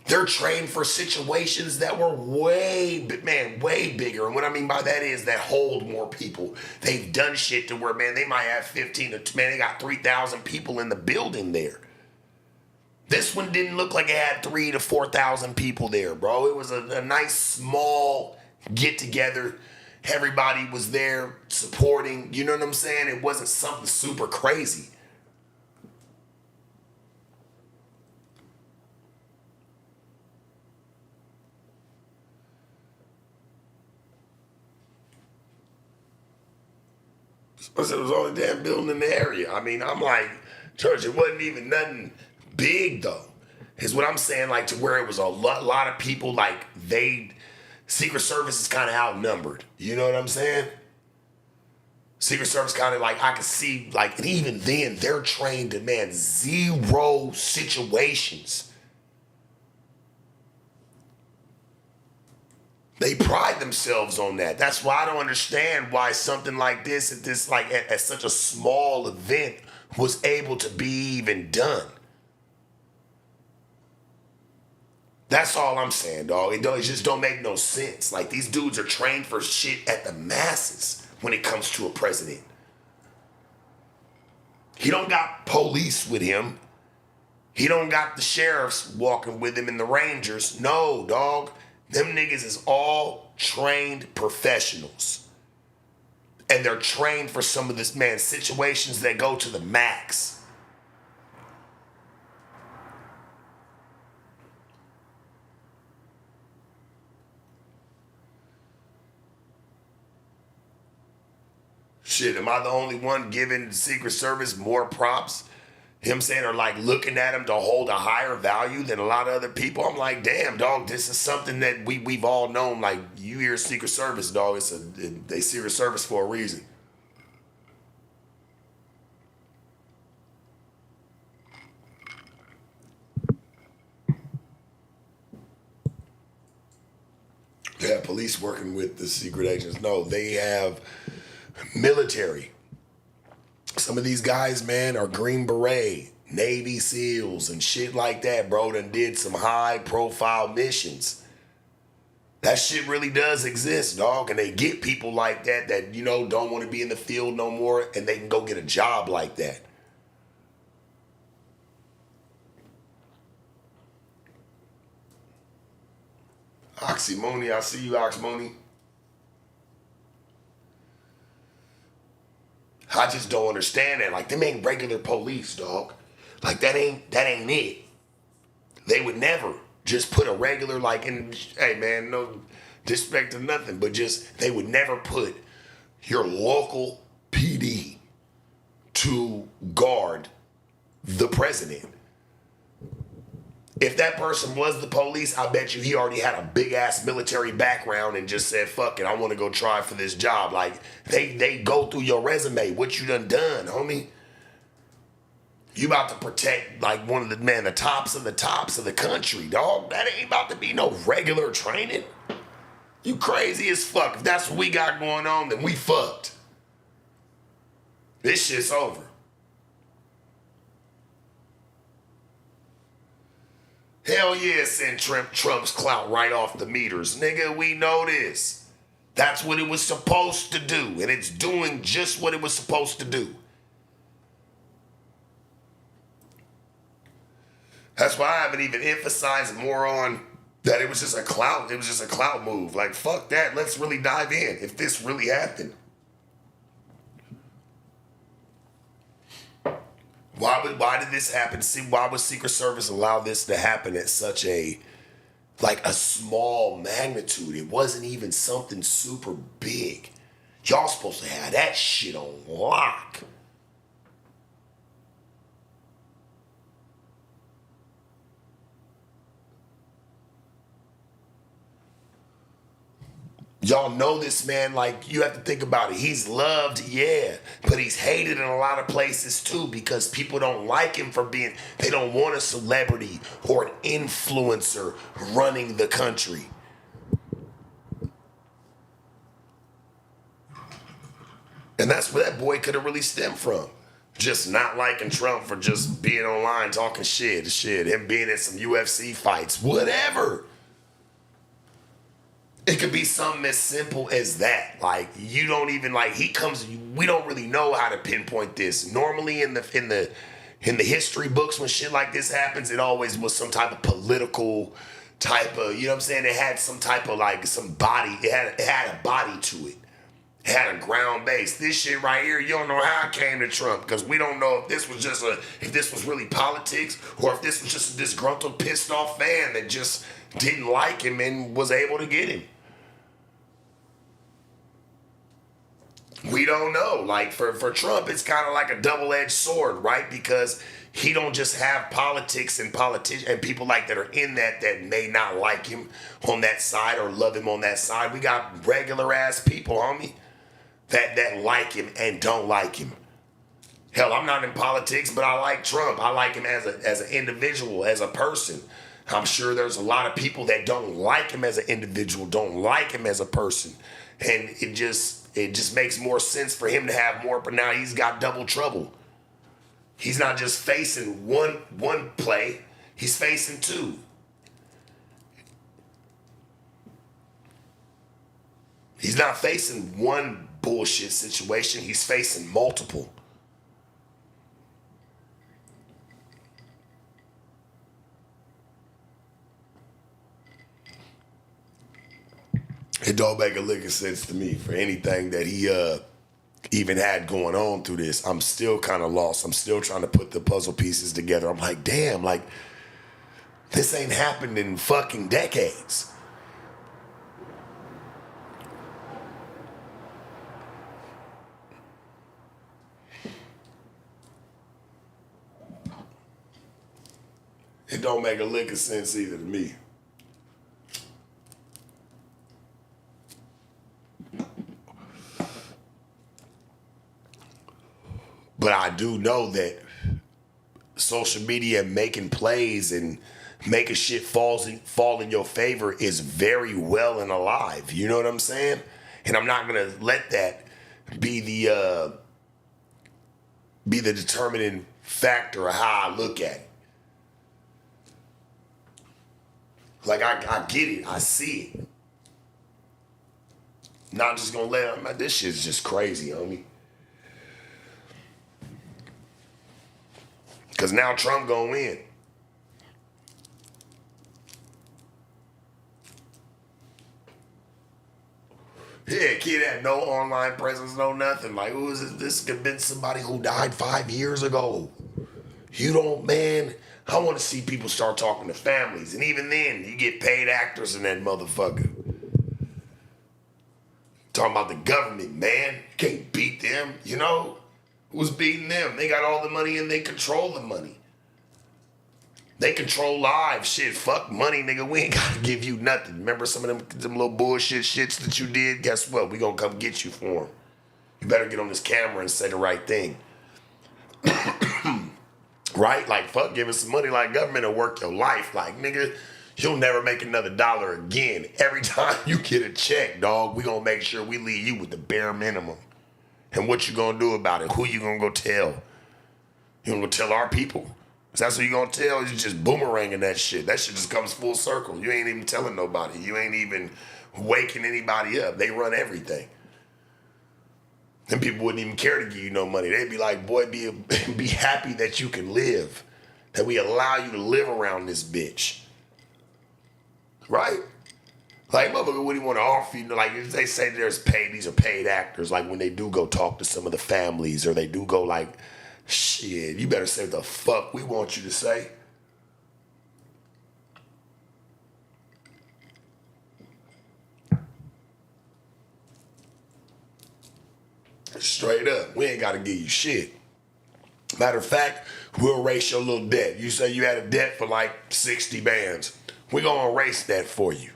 They're trained for situations that were way bigger. And what I mean by that is that hold more people. They've done shit to where, man, they might have 15 to, man, they got 3,000 people in the building there. This one didn't look like it had 3,000 to 4,000 people there, bro. It was a nice, small get together. Everybody was there supporting. You know what I'm saying? It wasn't something super crazy. It was the only damn building in the area. I mean, I'm like, church, it wasn't even nothing big though. Is what I'm saying, like to where it was a lot of people, like Secret Service is kind of outnumbered. You know what I'm saying? Secret Service kind of like, I could see, like, and even then, they're trained to, man, zero situations. They pride themselves on that. That's why I don't understand why something like this, at such a small event, was able to be even done. That's all I'm saying, dog. It just don't make no sense. Like, these dudes are trained for shit at the masses when it comes to a president. He don't got police with him. He don't got the sheriffs walking with him and the rangers. No, dog. Them niggas is all trained professionals. And they're trained for some of this, man, situations that go to the max. Shit, am I the only one giving the Secret Service more props? Him saying, or like looking at him to hold a higher value than a lot of other people. I'm like, damn, dog, this is something that we've all known. Like, you hear Secret Service, dog, they Secret Service for a reason. They have police working with the secret agents. No, they have military. Some of these guys, man, are Green Beret, Navy SEALs, and shit like that, bro. Done did some high-profile missions. That shit really does exist, dog. And they get people like that, you know, don't want to be in the field no more, and they can go get a job like that. Oxymony, I see you, Oxymony. I just don't understand that. Like, them ain't regular police, dog. Like, that ain't it. They would never just put a regular, like, in, hey, man, no disrespect to nothing, but just, they would never put your local PD to guard the president. If that person was the police, I bet you he already had a big ass military background and just said, fuck it, I want to go try for this job. Like, they go through your resume, what you done, homie. You about to protect, like, one of the, man, the tops of the country, dog. That ain't about to be no regular training. You crazy as fuck. If that's what we got going on, then we fucked. This shit's over. Hell yeah, send Trump's clout right off the meters. Nigga, we know this. That's what it was supposed to do, and it's doing just what it was supposed to do. That's why I haven't even emphasized more on that it was just a clout move. Like, fuck that. Let's really dive in if this really happened. Why did this happen? See, why would Secret Service allow this to happen at such a small magnitude? It wasn't even something super big. Y'all supposed to have that shit on lock. Y'all know this man, like, you have to think about it. He's loved, yeah, but he's hated in a lot of places too because people don't like him for being, they don't want a celebrity or an influencer running the country. And that's where that boy could have really stemmed from. Just not liking Trump for just being online talking shit, him being at some UFC fights, whatever. It could be something as simple as that. Like, you don't even like, we don't really know how to pinpoint this. Normally in the history books, when shit like this happens, it always was some type of political type of, you know what I'm saying? It had some type of like some body, it had a body to it. It had a ground base. This shit right here, you don't know how it came to Trump, because we don't know if this was if this was really politics, or if this was just a disgruntled, pissed off fan that just didn't like him and was able to get him. We don't know. Like for Trump, it's kind of like a double-edged sword, right? Because he don't just have politics and people like that are in that may not like him on that side or love him on that side. We got regular ass people, homie, that like him and don't like him. Hell, I'm not in politics, but I like Trump. I like him as an individual, as a person. I'm sure there's a lot of people that don't like him as an individual, don't like him as a person. And it just makes more sense for him to have more, but now he's got double trouble. He's not just facing one play, he's facing two. He's not facing one bullshit situation, he's facing multiple. It don't make a lick of sense to me for anything that he even had going on through this. I'm still kind of lost. I'm still trying to put the puzzle pieces together. I'm like, damn, like, this ain't happened in fucking decades. It don't make a lick of sense either to me. But I do know that social media making plays and making shit fall in your favor is very well and alive. You know what I'm saying? And I'm not gonna let that be the determining factor of how I look at it. Like I get it, I see it. Not just gonna let this shit's just crazy, homie. Because now Trump gonna win. Yeah, kid had no online presence, no nothing. Like, who is this? This could have been somebody who died 5 years ago. You don't, man. I want to see people start talking to families. And even then, you get paid actors in that motherfucker. Talking about the government, man. You can't beat them, you know? Who's beating them? They got all the money and they control the money. They control lives. Shit, fuck money, nigga. We ain't gotta give you nothing. Remember some of them little bullshit shits that you did? Guess what? We gonna come get you for them. You better get on this camera and say the right thing. Right? Like, fuck giving some money like government to work your life. Like, nigga, you'll never make another dollar again. Every time you get a check, dog, we gonna make sure we leave you with the bare minimum. And what you gonna do about it? Who you gonna go tell? You gonna go tell our people? Cause that's what you gonna tell? You just boomeranging that shit. That shit just comes full circle. You ain't even telling nobody. You ain't even waking anybody up. They run everything. And people wouldn't even care to give you no money. They'd be like, boy, be happy that you can live. That we allow you to live around this bitch. Right? Like, motherfucker, what do you want to offer you? Like, if they say these are paid actors, like when they do go talk to some of the families or they do go like, shit, you better say what the fuck we want you to say. Straight up, we ain't got to give you shit. Matter of fact, we'll erase your little debt. You say you had a debt for like 60 bands. We're going to erase that for you.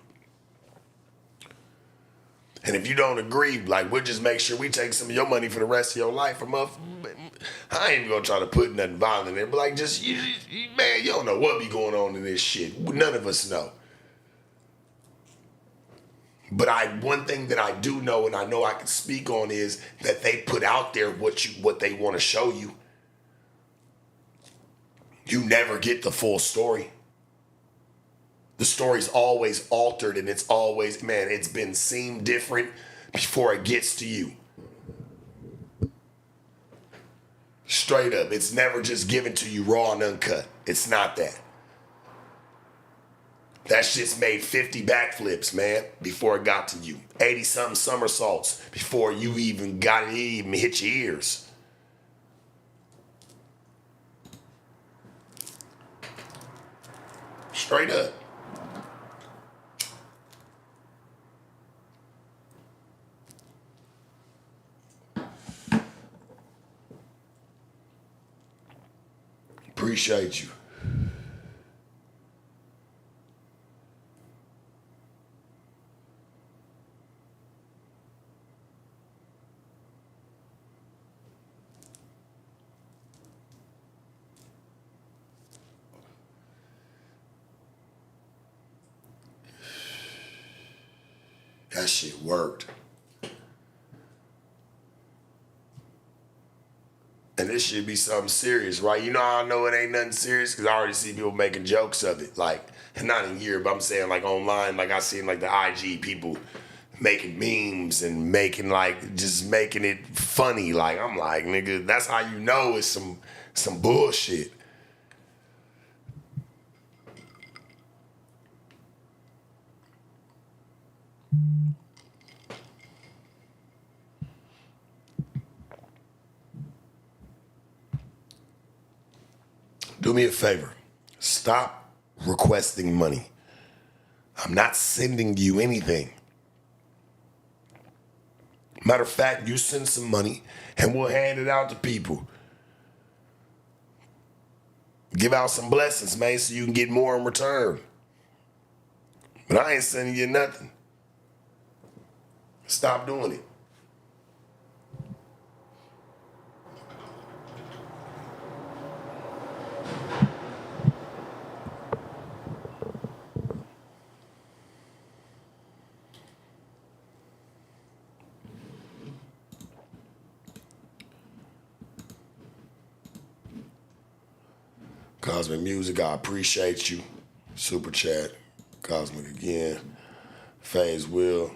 And if you don't agree, like, we'll just make sure we take some of your money for the rest of your life. I ain't even gonna try to put nothing violent in there, but like, just, man, you don't know what be going on in this shit. None of us know. But one thing that I do know, and I know I can speak on, is that they put out there what they want to show you. You never get the full story. The story's always altered, and it's always, man, it's been seen different before it gets to you. Straight up. It's never just given to you raw and uncut. It's not that. That shit's made 50 backflips, man, before it got to you. 80-something somersaults before you even got it, even hit your ears. Straight up. Appreciate you. That shit worked. And this should be something serious, right? You know how I know it ain't nothing serious? Because I already see people making jokes of it. Like, and not in here, but I'm saying like online, like I seen like the IG people making memes and making like, just making it funny. Like, I'm like, nigga, that's how you know it's some bullshit. Do me a favor. Stop requesting money. I'm not sending you anything. Matter of fact, you send some money and we'll hand it out to people. Give out some blessings, man, so you can get more in return. But I ain't sending you nothing. Stop doing it. Cosmic Music, I appreciate you. Super chat. Cosmic again. Phase Will.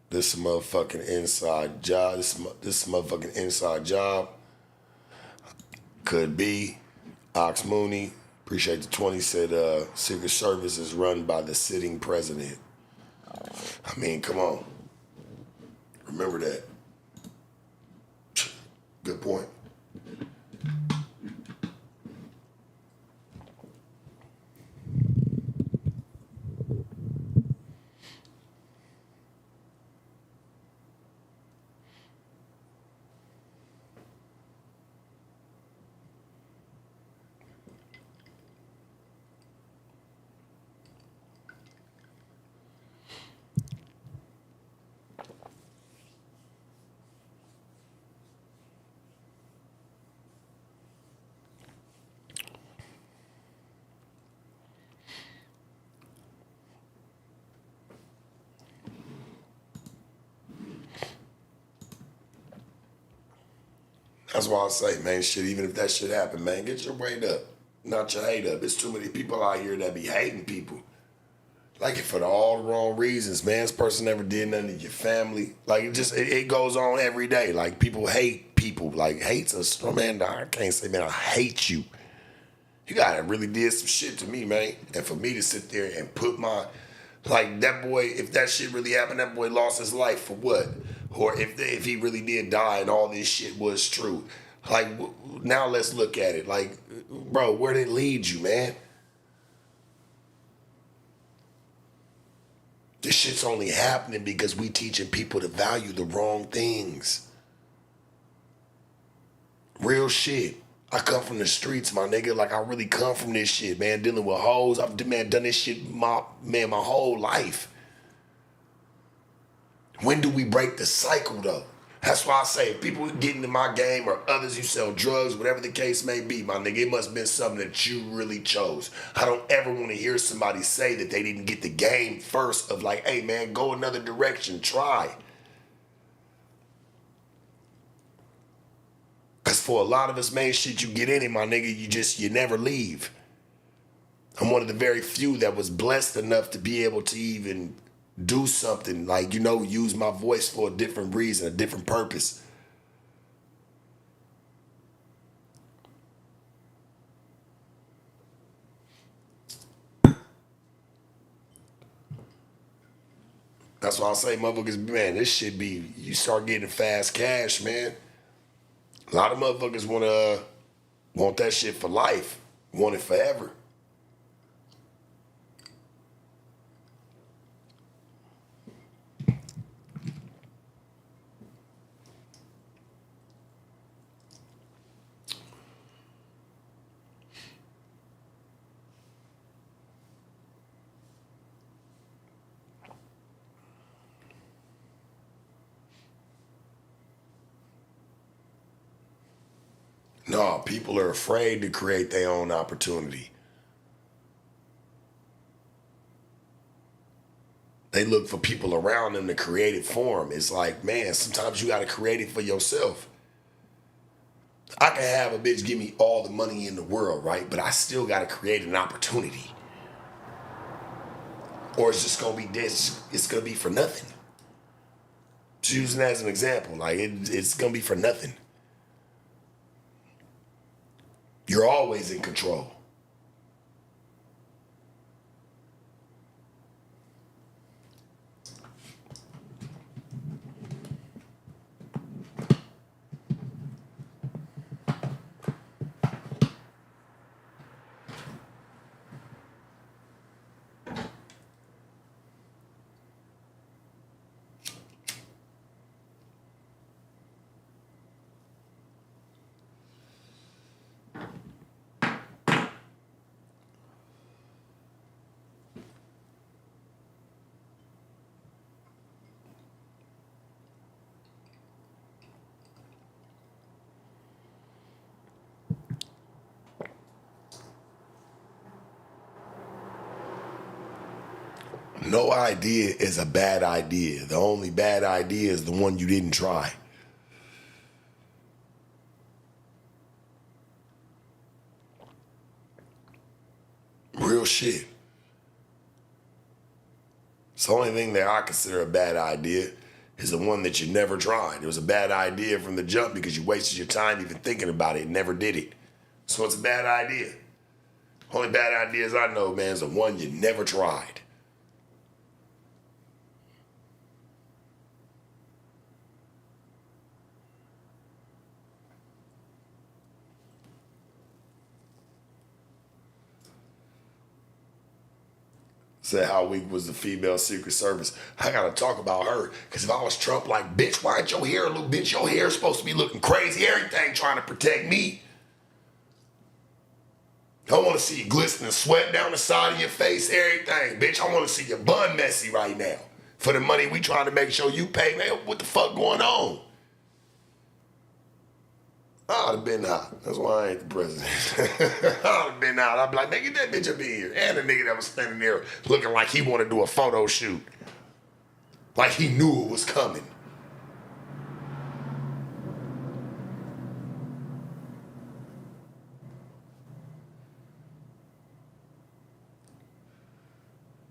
This is a motherfucking inside job. This is a motherfucking inside job. Could be. Ox Mooney. Appreciate the 20. Said Secret Service is run by the sitting president. I mean, come on. Remember that. Good point. That's why I say, man, shit, even if that shit happen, man, get your weight up, not your hate up. There's too many people out here that be hating people. Like it for all the wrong reasons, man. This person never did nothing to your family. Like it goes on every day. Like people hate people. Like hate's a strong man. I can't say, man, I hate you. You gotta really did some shit to me, man. And for me to sit there and put my, like that boy, if that shit really happened, that boy lost his life for what? Or if he really did die and all this shit was true. Like, now let's look at it. Like, bro, where did it lead you, man? This shit's only happening because we teaching people to value the wrong things. Real shit. I come from the streets, my nigga. Like, I really come from this shit, man. Dealing with hoes. I've, man, done this shit, my whole life. When do we break the cycle, though? That's why I say if people get into my game or others who sell drugs, whatever the case may be, my nigga, it must have been something that you really chose. I don't ever want to hear somebody say that they didn't get the game first of like, hey man, go another direction, try. Cause for a lot of us, man, shit, you get in it, my nigga, you never leave. I'm one of the very few that was blessed enough to be able to even do something like, use my voice for a different reason, a different purpose. That's why I say, motherfuckers, man, this shit be, you start getting fast cash, man. A lot of motherfuckers want that shit for life, want it forever. No, people are afraid to create their own opportunity. They look for people around them to create it for them. It's like, man, sometimes you got to create it for yourself. I can have a bitch give me all the money in the world, right? But I still got to create an opportunity. Or it's just going to be this. It's going to be for nothing. Just using that as an example. Like, it's going to be for nothing. You're always in control. No idea is a bad idea. The only bad idea is the one you didn't try. Real shit. It's the only thing that I consider a bad idea is the one that you never tried. It was a bad idea from the jump because you wasted your time even thinking about it and never did it. So it's a bad idea. Only bad ideas I know, man, is the one you never tried. Said how weak was the female Secret Service. I gotta talk about her. Cause if I was Trump, like, bitch, why ain't your hair a little bitch? Your hair's supposed to be looking crazy. Everything trying to protect me. I wanna see you glistening sweat down the side of your face, everything. Bitch, I wanna see your bun messy right now. For the money we trying to make sure you pay, man, what the fuck going on? I'd have been out. That's why I ain't the president. I'd have been out. I'd be like, man, get that bitch up in here. And the nigga that was standing there looking like he wanted to do a photo shoot. Like he knew it was coming.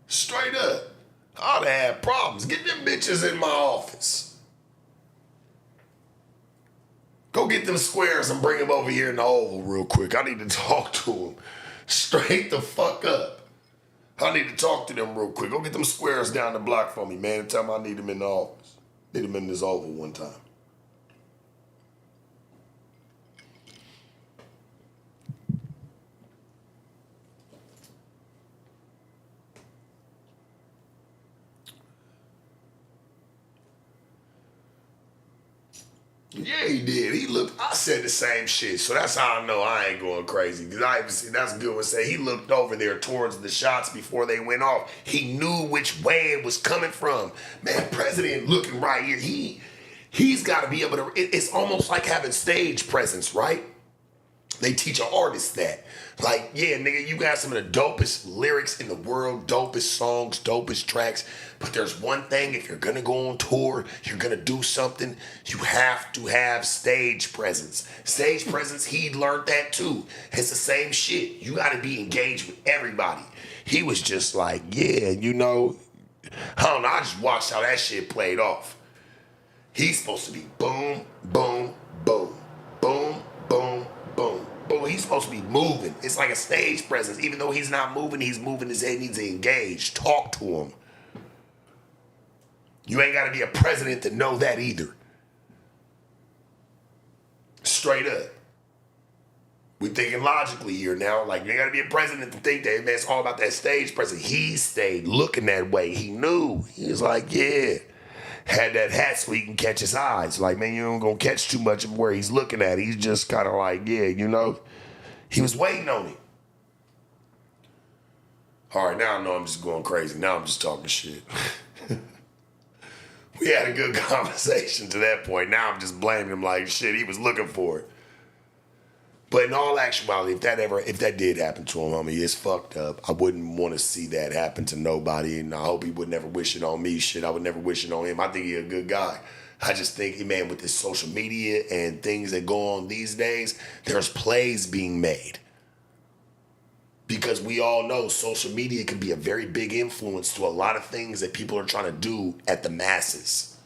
Straight up. I'd have had problems. Get them bitches in my office. Go get them squares and bring them over here in the Oval real quick. I need to talk to them. Straight the fuck up. I need to talk to them real quick. Go get them squares down the block for me, man, and tell them I need them in the office. Need them in this Oval one time. Yeah, he did. I said the same shit. So that's how I know I ain't going crazy. Because that's good to say. He looked over there towards the shots before they went off. He knew which way it was coming from. Man, president looking right here. He's got to be able to, it's almost like having stage presence, right? They teach an artist that. Like, yeah, nigga, you got some of the dopest lyrics in the world, dopest songs, dopest tracks. But there's one thing, if you're gonna go on tour, you're gonna do something, you have to have stage presence. Stage presence, he learned that too. It's the same shit. You gotta be engaged with everybody. He was just like, yeah, you know, I don't know, I just watched how that shit played off. He's supposed to be boom, boom, boom, boom, boom, boom. Boom. He's supposed to be moving. It's like a stage presence. Even though he's not moving, he's moving his head, needs to engage. Talk to him. You ain't got to be a president to know that either. Straight up. We thinking logically here now. Like, you ain't got to be a president to think that, man, it's all about that stage presence. He stayed looking that way. He knew. He was like, yeah. Had that hat so he can catch his eyes. Like, man, you ain't gonna catch too much of where he's looking at. He's just kind of like, yeah, you know. He was waiting on him. All right, now I know I'm just going crazy. Now I'm just talking shit. We had a good conversation to that point. Now I'm just blaming him like shit. He was looking for it. But in all actuality, if that did happen to him, homie, it's fucked up. I wouldn't want to see that happen to nobody, and I hope he would never wish it on me. Shit, I would never wish it on him. I think he's a good guy. I just think, man, with this social media and things that go on these days, there's plays being made. Because we all know social media can be a very big influence to a lot of things that people are trying to do at the masses.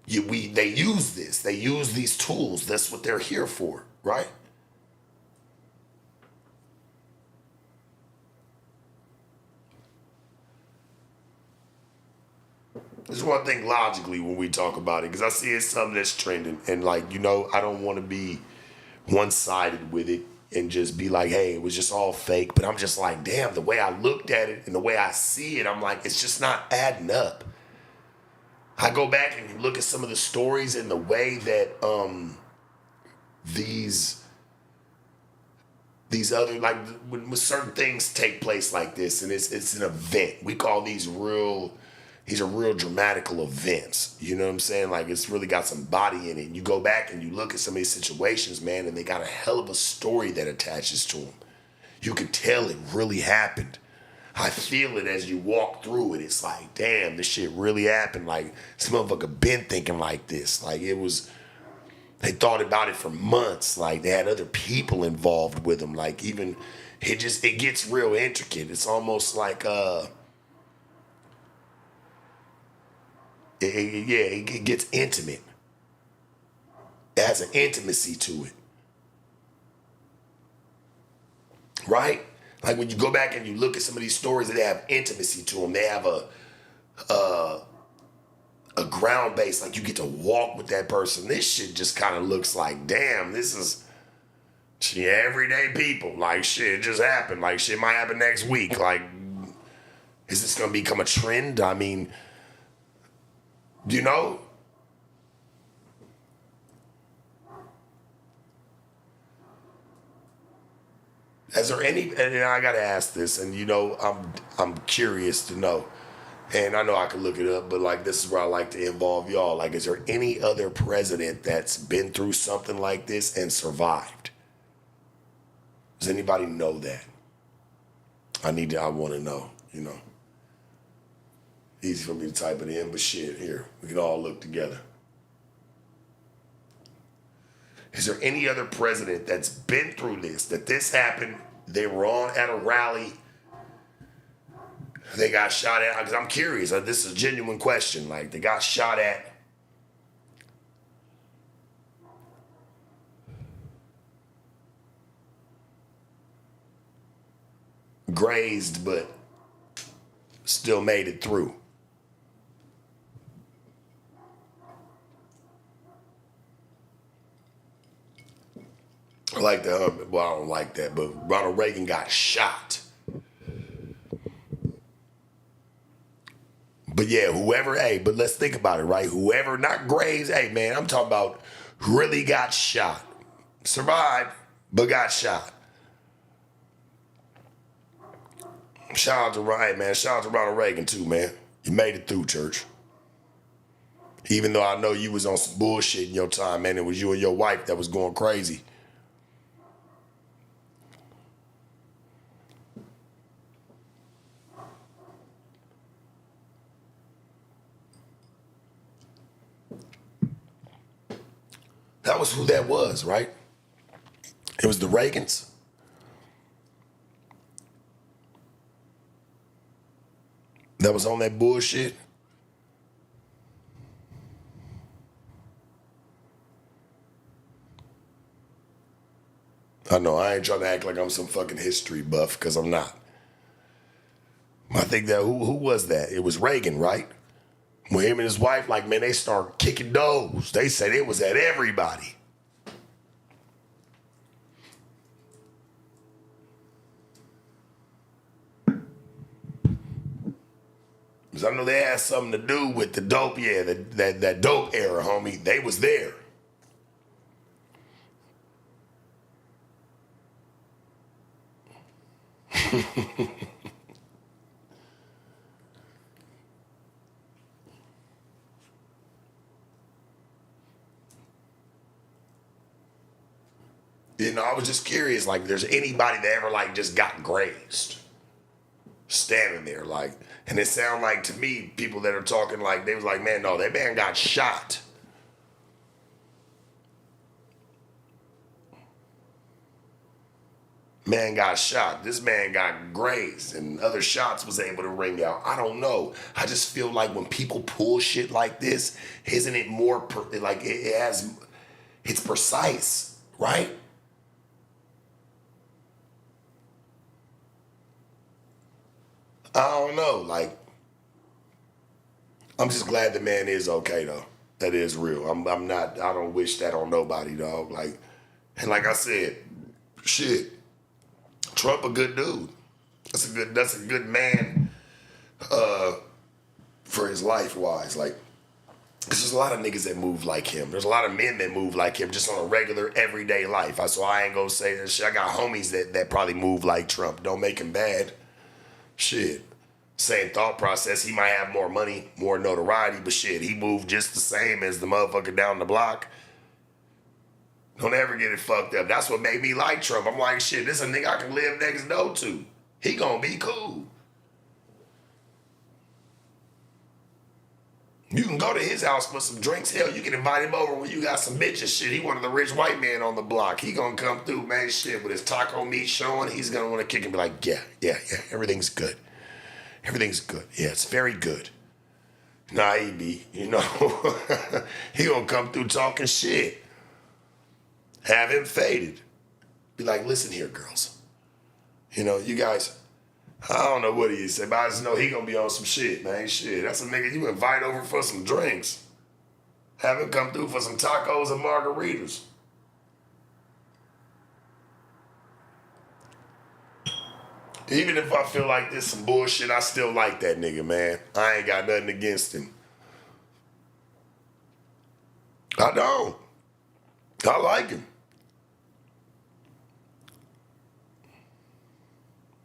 They use this. They use these tools. That's what they're here for, right? Just want to think logically when we talk about it, because I see it's something that's trending, and like, you know, I don't want to be one-sided with it and just be like, hey, it was just all fake. But I'm just like, damn, the way I looked at it and the way I see it, I'm like, it's just not adding up. I go back and look at some of the stories and the way that these other, like, when certain things take place like this, and it's an event. We call these are real dramatical events. You know what I'm saying? Like, it's really got some body in it. You go back and you look at some of these situations, man, and they got a hell of a story that attaches to them. You can tell it really happened. I feel it as you walk through it. It's like, damn, this shit really happened. Like, this motherfucker been thinking like this. Like, they thought about it for months. Like, they had other people involved with them. Like, even, it gets real intricate. It's almost like, it gets intimate. It has an intimacy to it. Right? Like, when you go back and you look at some of these stories, they have intimacy to them. They have a ground base. Like, you get to walk with that person. This shit just kind of looks like, damn, this is everyday people. Like, shit just happened. Like, shit might happen next week. Like, is this going to become a trend? I mean, you know? Is there any, and I gotta ask this, and you know, I'm curious to know, and I know I can look it up, but like, this is where I like to involve y'all. Like, is there any other president that's been through something like this and survived? Does anybody know that? I want to know, you know. Easy for me to type it in, but shit, here, we can all look together. Is there any other president that's been through this, that this happened, they were on at a rally, they got shot at? Because I'm curious, this is a genuine question. Like, they got shot at, grazed, but still made it through. I like that. Well, I don't like that, but Ronald Reagan got shot. But yeah, whoever, hey, but let's think about it, right? Whoever, not grazed, hey, man, I'm talking about really got shot. Survived, but got shot. Shout out to Ryan, man. Shout out to Ronald Reagan, too, man. You made it through, church. Even though I know you was on some bullshit in your time, man, it was you and your wife that was going crazy. That was who that was, right? It was the Reagans. That was on that bullshit. I know, I ain't trying to act like I'm some fucking history buff, because I'm not. I think that, who was that? It was Reagan, right? When him and his wife, like, man, they start kicking doors. They said it was at everybody. Because I know they had something to do with the dope, yeah, that dope era, homie. They was there. You know, I was just curious, like, there's anybody that ever, like, just got grazed standing there, like, and it sounded like to me, people that are talking, like, they was like, man, no, that man got shot. Man got shot. This man got grazed, and other shots was able to ring out. I don't know. I just feel like when people pull shit like this, isn't it more like it has? It's precise, right? I don't know. Like, I'm just glad the man is okay though. That is real. I'm not. I don't wish that on nobody, dog. Like, and like I said, shit. Trump a good dude. That's a good man for his life wise. Like, because there's a lot of niggas that move like him. There's a lot of men that move like him just on a regular everyday life. So I ain't gonna say that shit. I got homies that probably move like Trump. Don't make him bad. Shit. Same thought process. He might have more money, more notoriety, but shit, he moved just the same as the motherfucker down the block. Don't ever get it fucked up. That's what made me like Trump. I'm like, shit, this a nigga I can live next door to. He gonna be cool. You can go to his house for some drinks. Hell, you can invite him over when you got some bitches. Shit, he one of the rich white men on the block. He gonna come through, man, shit, with his taco meat showing. He's gonna want to kick and be like, yeah, everything's good. Everything's good. Yeah, it's very good. Nah, he be, you know. He gonna come through talking shit. Have him faded. Be like, listen here, girls. You know, you guys, I don't know what he said, but I just know he gonna be on some shit, man. Shit, that's a nigga you invite over for some drinks. Have him come through for some tacos and margaritas. Even if I feel like this some bullshit, I still like that nigga, man. I ain't got nothing against him. I don't. I like him.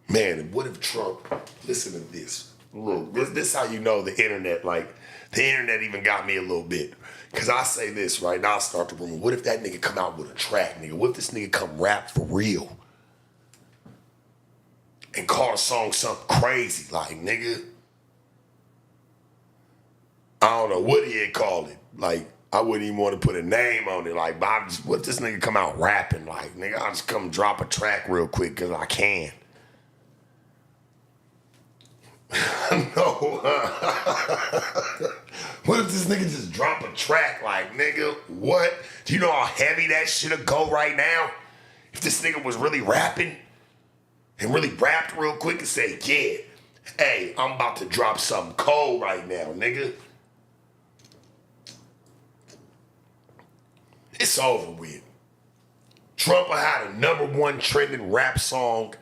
Man, what if Trump, listen to this. Look, this how you know the internet, like, the internet even got me a little bit. Because I say this, right? Now I start the rumor. What if that nigga come out with a track, nigga? What if this nigga come rap for real? And call a song something crazy, like, nigga, I don't know what he'd call it. Like, I wouldn't even want to put a name on it. Like, what if this nigga come out rapping? Like, nigga, I'll just come drop a track real quick because I can. No. What if this nigga just drop a track? Like, nigga, what? Do you know how heavy that shit'll go right now? If this nigga was really rapping and really rapped real quick and say, yeah, hey, I'm about to drop something cold right now, nigga. It's over with. Trump had a #1 trending rap song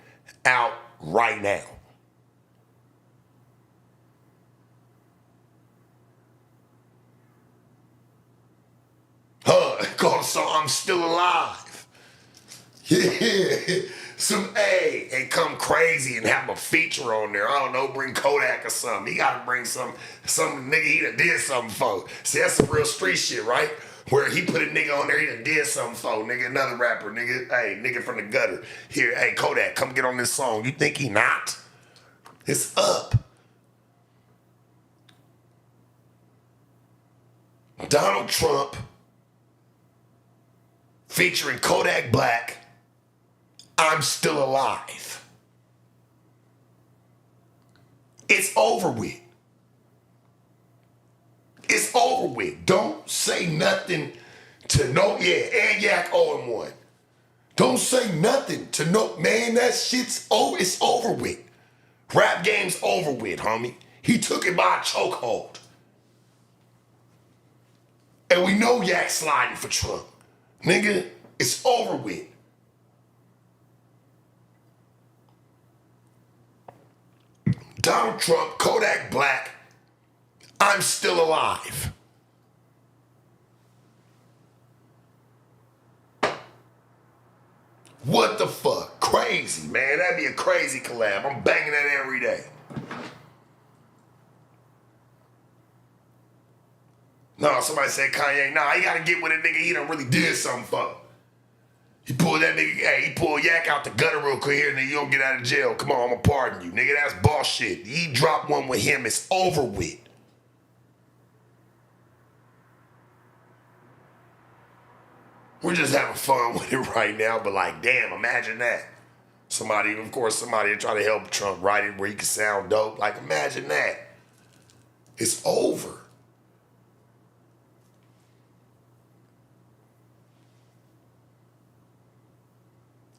out right now. Called the song I'm Still Alive. Yeah. and come crazy and have a feature on there. I don't know, bring Kodak or something. He gotta bring some nigga he done did something for. See, that's some real street shit, right? Where he put a nigga on there he done did something for. Nigga, another rapper, nigga, hey, nigga from the gutter. Here, hey, Kodak, come get on this song. You think he not? It's up. Donald Trump featuring Kodak Black, I'm Still Alive. It's over with. It's over with. Don't say nothing to no, and Yak 0-1. Don't say nothing to no, man, that shit's over. It's over with. Rap game's over with, homie. He took it by a chokehold. And we know Yak sliding for Trump. Nigga, it's over with. Donald Trump, Kodak Black, I'm Still Alive. What the fuck? Crazy, man. That'd be a crazy collab. I'm banging that every day. No, somebody said Kanye, nah, he gotta get with a nigga he done really did something for. He pulled that nigga, hey, he pulled Yak out the gutter real quick here and then you don't get out of jail. Come on, I'ma pardon you. Nigga, that's bullshit. He dropped one with him, it's over with. We're just having fun with it right now, but like, damn, imagine that. Somebody try to help Trump write it where he can sound dope. Like, imagine that. It's over.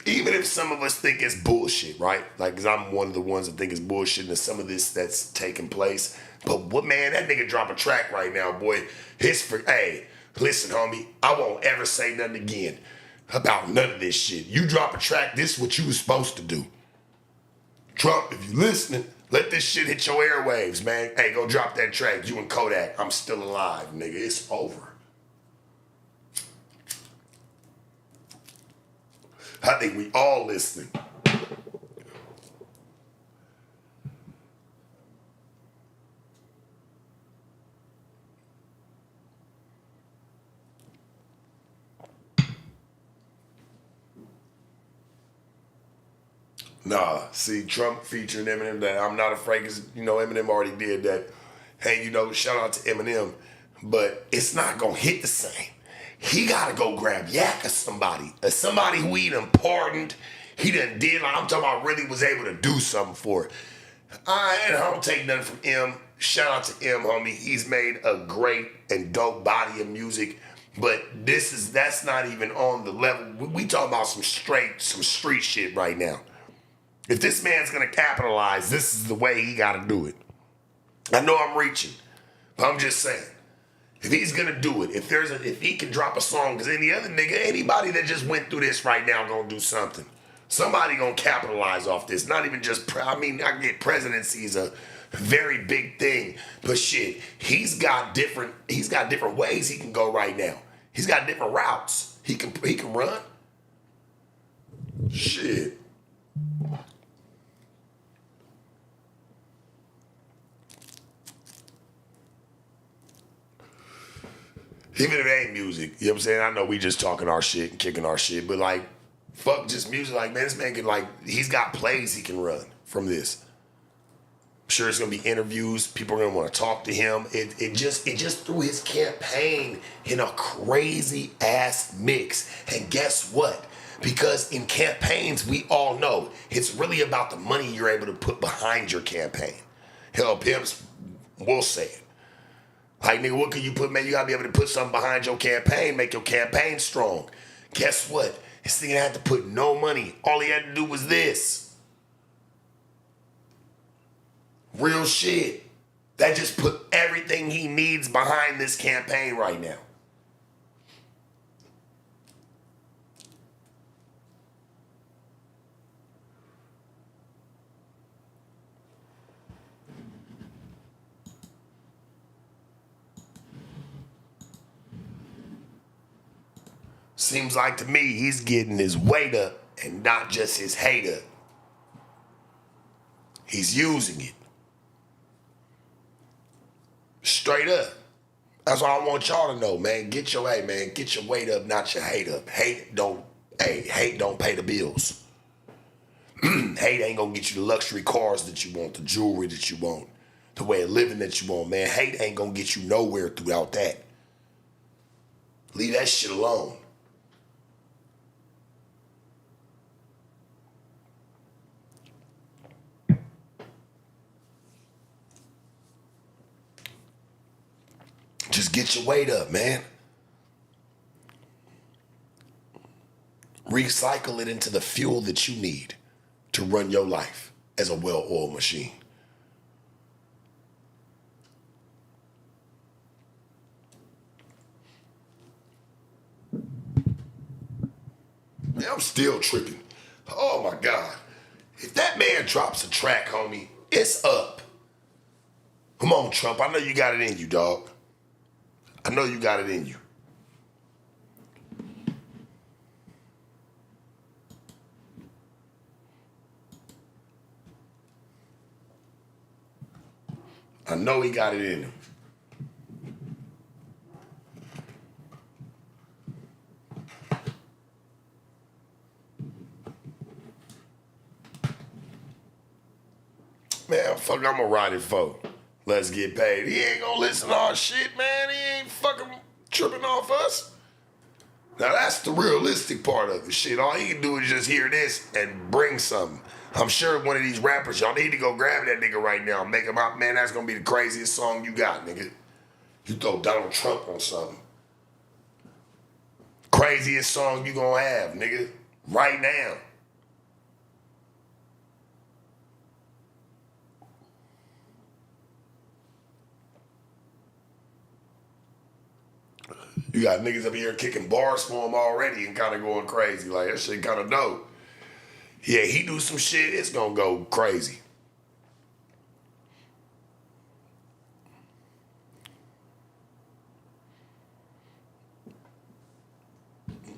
Even if some of us think it's bullshit, right? Like, because I'm one of the ones that think it's bullshit and some of this that's taking place. But what, man, that nigga drop a track right now, boy. Hey, listen, homie, I won't ever say nothing again about none of this shit. You drop a track, this is what you was supposed to do. Trump, if you listening, let this shit hit your airwaves, man. Hey, go drop that track. You and Kodak, I'm Still Alive, nigga. It's over. I think we all listening. Nah, see, Trump featuring Eminem, that I'm not afraid, because, you know, Eminem already did that. Hey, you know, shout out to Eminem, but it's not going to hit the same. He got to go grab Yak or somebody who he done pardoned, he done did, like I'm talking about, really was able to do something for it. I don't take nothing from M. Shout out to M, homie. He's made a great and dope body of music, but that's not even on the level. We talking about some street shit right now. If this man's gonna capitalize, this is the way he gotta do it. I know I'm reaching, but I'm just saying. If he's gonna do it, if he can drop a song, because anybody that just went through this right now gonna do something. Somebody gonna capitalize off this. Not even just, I get presidency is a very big thing, but shit, he's got different ways he can go right now. He's got different routes he can run. Shit. Even if it ain't music, you know what I'm saying? I know we just talking our shit and kicking our shit, but like, fuck just music. Like, man, this man can, like, he's got plays he can run from this. I'm sure it's gonna be interviews. People are gonna want to talk to him. It just threw his campaign in a crazy ass mix. And guess what? Because in campaigns, we all know it's really about the money you're able to put behind your campaign. Hell, pimps will say it. Like, nigga, what can you put, man? You gotta be able to put something behind your campaign, make your campaign strong. Guess what? This nigga had to put no money. All he had to do was this. Real shit. That just put everything he needs behind this campaign right now. Seems like to me he's getting his weight up and not just his hater. He's using it. Straight up. That's what I want y'all to know, man. Get your weight up, not your hate up. Hate don't pay the bills. Hate ain't gonna get you the luxury cars that you want, the jewelry that you want, the way of living that you want, man. Hate ain't gonna get you nowhere throughout that. Leave that shit alone. Just get your weight up, man. Recycle it into the fuel that you need to run your life as a well-oiled machine. Man, I'm still tripping. Oh my God. If that man drops a track, homie, it's up. Come on, Trump. I know you got it in you, dog. I know you got it in you. I know he got it in him. Man, fuck, I'm gonna ride it for. Let's get paid. He ain't gonna listen to our shit, man. He ain't fucking tripping off us. Now that's the realistic part of it. Shit, all he can do is just hear this and bring something. I'm sure one of these rappers, y'all need to go grab that nigga right now. Make him out, man, that's gonna be the craziest song you got, nigga. You throw Donald Trump on something. Craziest song you gonna have, nigga. Right now. You got niggas up here kicking bars for him already and kind of going crazy. Like, that shit kind of dope. Yeah, he do some shit, it's gonna go crazy.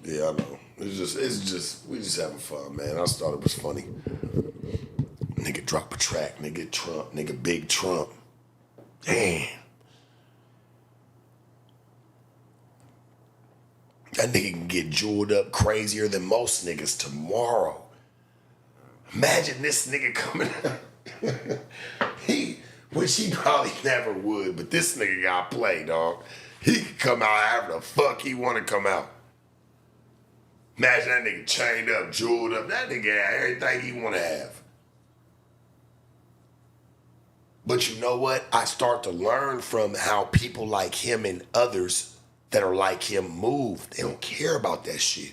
Yeah, I know. We just having fun, man. I just thought it was funny. Nigga drop a track, nigga Trump, nigga Big Trump. Damn. That nigga can get jeweled up crazier than most niggas tomorrow. Imagine this nigga coming out. Which he probably never would, but this nigga got play, dog. He can come out however the fuck he want to come out. Imagine that nigga chained up, jeweled up. That nigga had everything he want to have. But you know what? I start to learn from how people like him and others that are like him move. They don't care about that shit.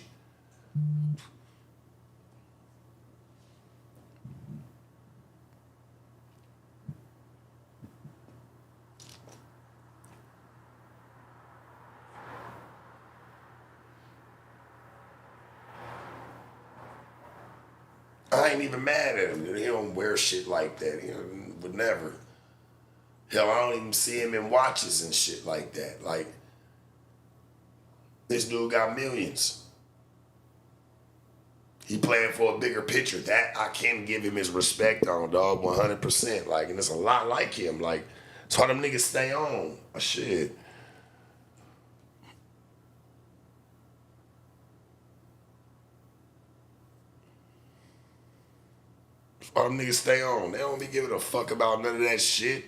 I ain't even mad at him. He don't wear shit like that. He would never. Hell, I don't even see him in watches and shit like that. Like, this dude got millions. He playing for a bigger picture. That I can give him his respect on, dog, 100%. Like, and it's a lot like him. Like, that's why them niggas stay on. Shit. That's why them niggas stay on. They don't be giving a fuck about none of that shit.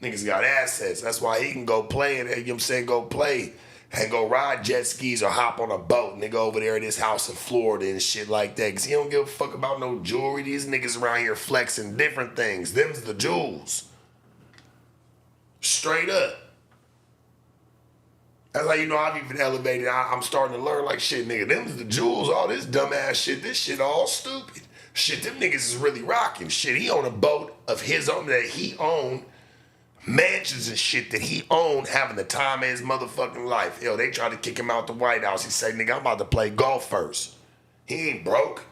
Niggas got assets. That's why he can go play and, you know what I'm saying, go play and go ride jet skis or hop on a boat and they go over there at his house in Florida and shit like that. Because he don't give a fuck about no jewelry. These niggas around here flexing different things. Them's the jewels. Straight up. That's how you know I've even elevated. I'm starting to learn like shit, nigga. Them's the jewels. All this dumbass shit. This shit all stupid. Shit, them niggas is really rocking. Shit, he on a boat of his own that he owned. Mansions and shit that he owned, having the time of his motherfucking life. Hell, they tried to kick him out the White House. He said, nigga, I'm about to play golf first. He ain't broke.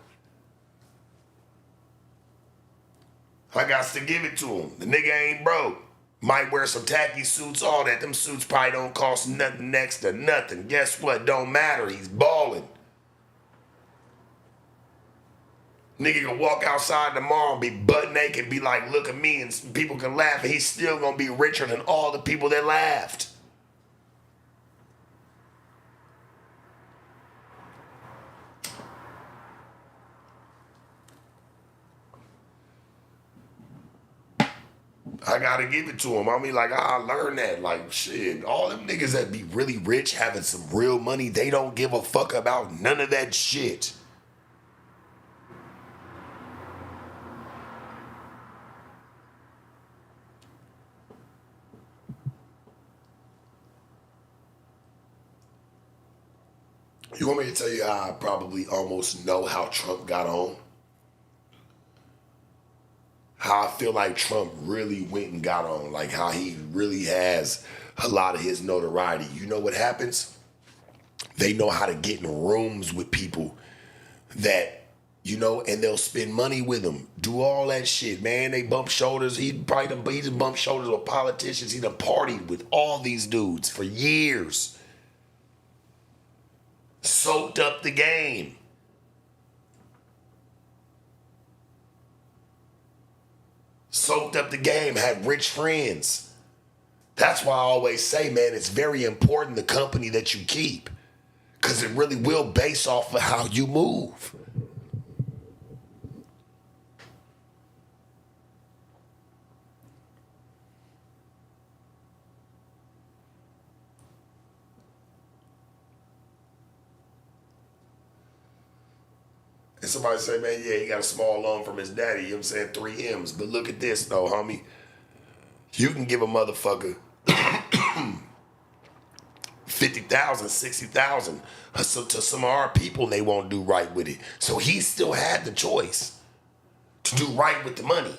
I got to give it to him. The nigga ain't broke. Might wear some tacky suits, all that. Them suits probably don't cost nothing next to nothing. Guess what? Don't matter. He's balling. Nigga can walk outside tomorrow and be butt naked, be like, look at me, and people can laugh, and he's still gonna be richer than all the people that laughed. I gotta give it to him. I mean, like, I learned that. Like, shit, all them niggas that be really rich, having some real money, they don't give a fuck about none of that shit. You want me to tell you how I probably almost know how Trump got on? How I feel like Trump really went and got on. Like how he really has a lot of his notoriety. You know what happens? They know how to get in rooms with people that, you know, and they'll spend money with them. Do all that shit, man. They bump shoulders. He just bumped shoulders with politicians. He done partied with all these dudes for years. Soaked up the game. Soaked up the game, had rich friends. That's why I always say, man, it's very important the company that you keep. Because it really will base off of how you move. And somebody say, man, yeah, he got a small loan from his daddy. You know what I'm saying? 3 M's. But look at this, though, homie. You can give a motherfucker 50,000, 60,000 to some of our people, and they won't do right with it. So he still had the choice to do right with the money.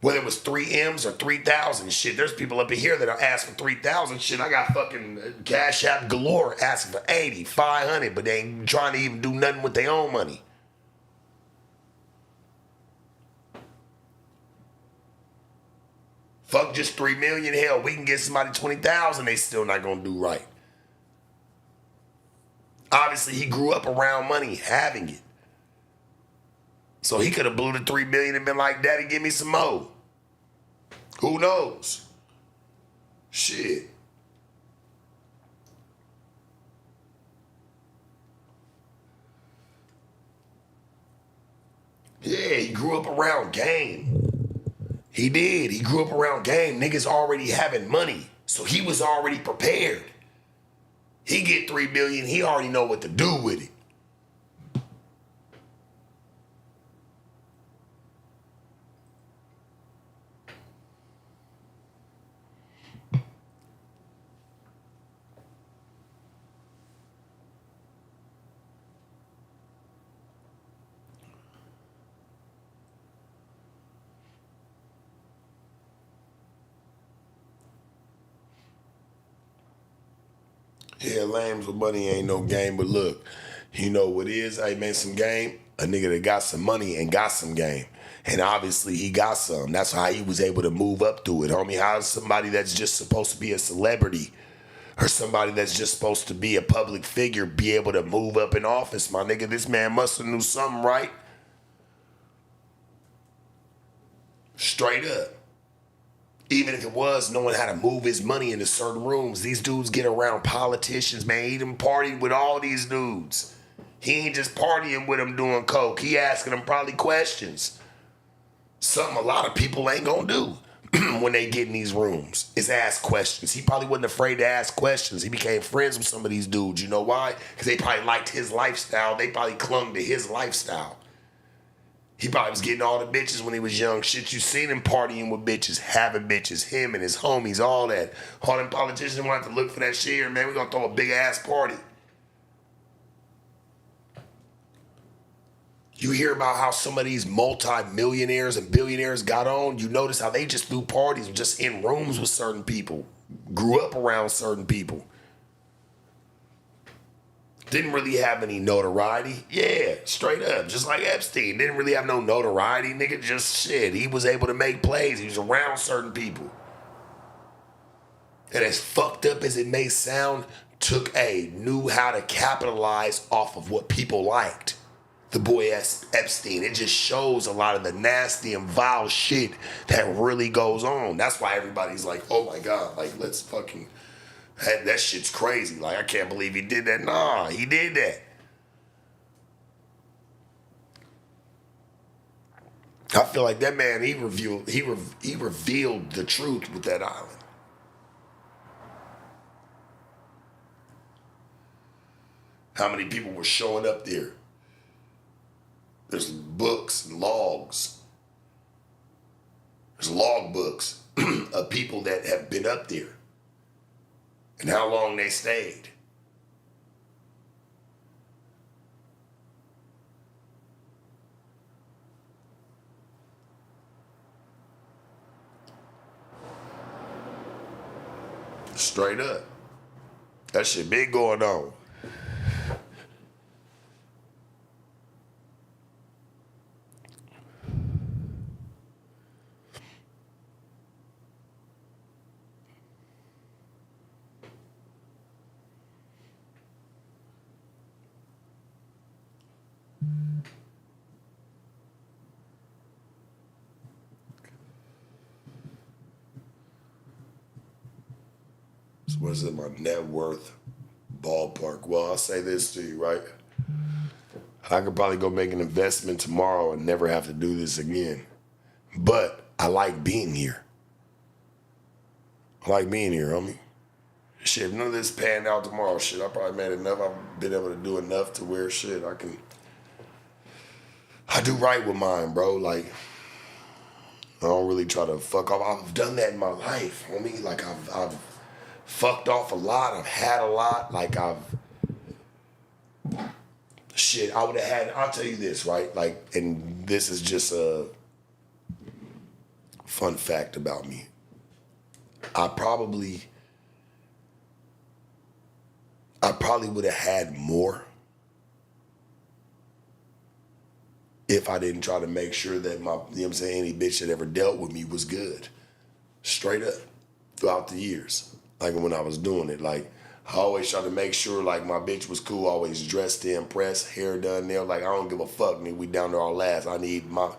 Whether it was 3 M's or 3,000, shit. There's people up in here that are asking for 3,000. Shit, I got fucking Cash App galore asking for 80, 500, but they ain't trying to even do nothing with their own money. Fuck just 3 million. Hell, we can get somebody 20,000. They still not gonna do right. Obviously, he grew up around money, having it. So he could have blew the 3 million and been like, Daddy, give me some more. Who knows? Shit. Yeah, he grew up around game. He did. He grew up around game. Niggas already having money. So he was already prepared. He get 3 million, he already know what to do with it. Yeah, lambs with money ain't no game, but look, you know what is? I made some game. A nigga that got some money and got some game. And obviously he got some. That's how he was able to move up through it, homie. How's somebody that's just supposed to be a celebrity or somebody that's just supposed to be a public figure be able to move up in office, my nigga? This man must have knew something, right? Straight up. Even if it was knowing how to move his money into certain rooms, these dudes get around politicians, man. He done partied with all these dudes. He ain't just partying with them doing coke. He asking them probably questions. Something a lot of people ain't gonna do when they get in these rooms is ask questions. He probably wasn't afraid to ask questions. He became friends with some of these dudes. You know why? Because they probably liked his lifestyle. They probably clung to his lifestyle. He probably was getting all the bitches when he was young. Shit, you seen him partying with bitches, having bitches, him and his homies, all that. All them politicians want to look for that shit here, man. We gonna throw a big ass party. You hear about how some of these multi-millionaires and billionaires got on. You notice how they just threw parties just in rooms with certain people. Grew up around certain people. Didn't really have any notoriety. Yeah, straight up. Just like Epstein. Didn't really have no notoriety, nigga. Just shit. He was able to make plays. He was around certain people. And as fucked up as it may sound, knew how to capitalize off of what people liked. the boy Epstein. It just shows a lot of the nasty and vile shit that really goes on. That's why everybody's like, oh my God, like, let's fucking, that shit's crazy. Like, I can't believe he did that. Nah, he did that. I feel like that man, he revealed the truth with that island. How many people were showing up there? There's books and logs. There's log books of people that have been up there and how long they stayed. Straight up. That shit been going on. So what is it, my net worth ballpark? Well, I'll say this to you, right? I could probably go make an investment tomorrow and never have to do this again. But I like being here. I like being here, homie. Shit, if none of this panned out tomorrow, shit, I probably made enough. I've been able to do enough to where shit, I do right with mine, bro. Like, I don't really try to fuck off. I've done that in my life, homie. Like, I've fucked off a lot. I've had a lot. Like, shit, I would have had, I'll tell you this, right? Like, and this is just a fun fact about me. I probably would have had more if I didn't try to make sure that my, you know what I'm saying, any bitch that ever dealt with me was good. Straight up. Throughout the years. Like when I was doing it. Like, I always try to make sure like my bitch was cool, always dressed to impress, hair done, nails. Like, I don't give a fuck, nigga. We down to our last. I need my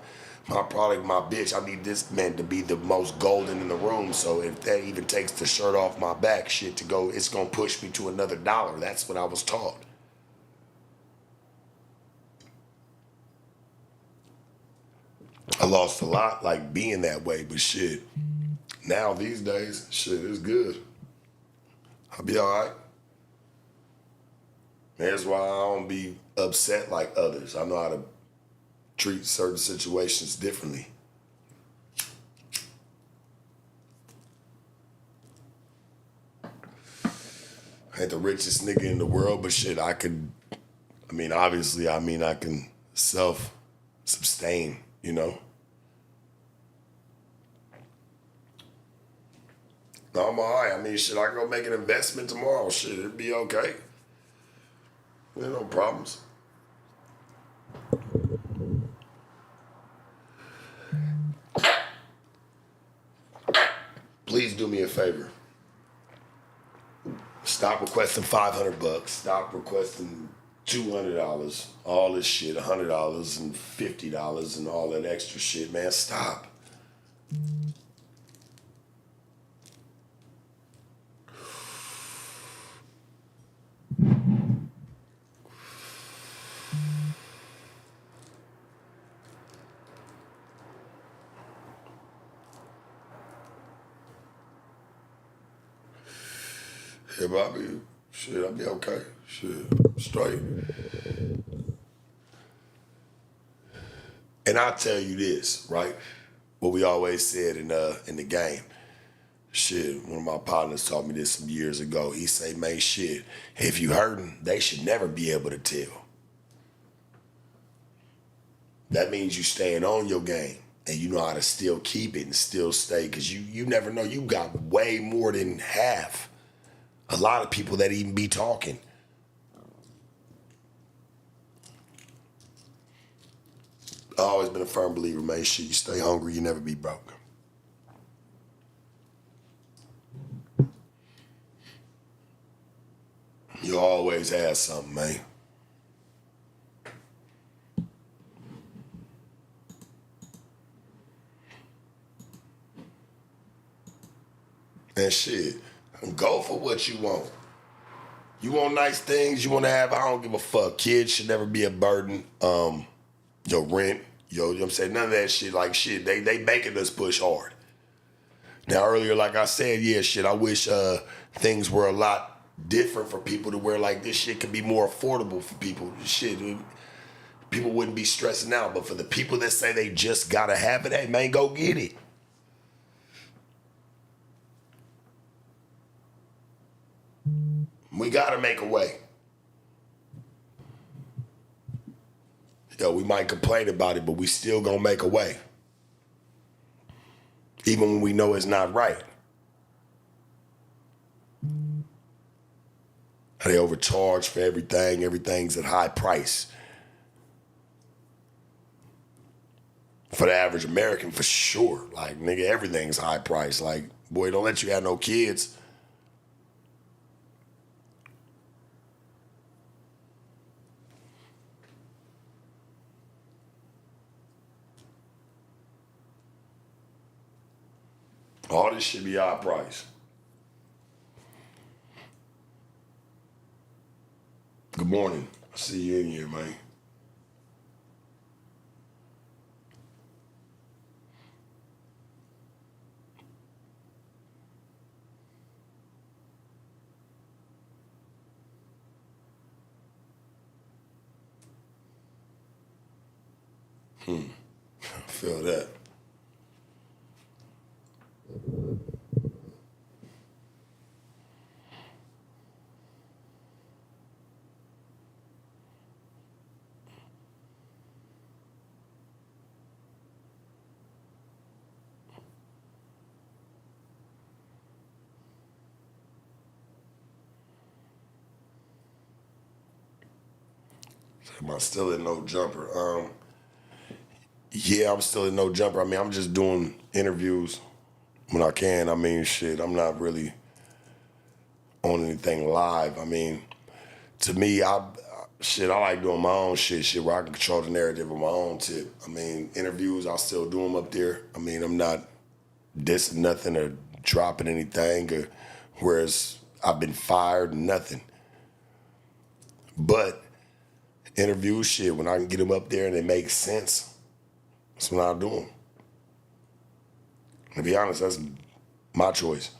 product, my bitch. I need this man to be the most golden in the room. So if that even takes the shirt off my back, shit, to go, it's gonna push me to another dollar. That's what I was taught. I lost a lot, like being that way, but shit. Now these days, shit, it's good. I'll be all right. That's why I don't be upset like others. I know how to treat certain situations differently. I ain't the richest nigga in the world, but shit, I can self-sustain, you know? No, I'm all right. I mean, shit, I can go make an investment tomorrow. Shit, it'd be okay. There no problems. Please do me a favor. Stop requesting $500. Stop requesting $200. All this shit, $100 and $50 and all that extra shit, man. Stop. Yeah, but I'll be okay. Shit, straight. And I'll tell you this, right? What we always said in the game. Shit, one of my partners taught me this some years ago. He say, man, shit, if you hurting, they should never be able to tell. That means you staying on your game and you know how to still keep it and still stay, because you never know. You got way more than half. A lot of people that even be talking. I've always been a firm believer, man. Shit, you stay hungry, you never be broke. You always have something, man. And shit, go for what you want. You want nice things, you want to have, I don't give a fuck. Kids should never be a burden. Your rent, you know what I'm saying? None of that shit, like shit, they making us push hard. Now earlier, like I said, yeah, shit, I wish things were a lot different for people to where like this shit could be more affordable for people. Shit, people wouldn't be stressing out. But for the people that say they just gotta have it, hey man, go get it. We gotta make a way. Yo, we might complain about it, but we still gonna make a way. Even when we know it's not right. They overcharge for everything. Everything's at high price. For the average American, for sure. Like, nigga, everything's high price. Like, boy, don't let you have no kids. All this should be high price. Good morning. I see you in here, man. I feel that. Am I still in no jumper? Yeah, I'm still in no jumper. I mean, I'm just doing interviews when I can. I mean, shit, I'm not really on anything live. I mean, to me, I like doing my own shit where I can control the narrative of my own tip. I mean, interviews, I'll still do them up there. I mean, I'm not dissing nothing or dropping anything, or whereas I've been fired, nothing. But interview shit, when I can get them up there and it makes sense, that's what I'll do them. To be honest, that's my choice.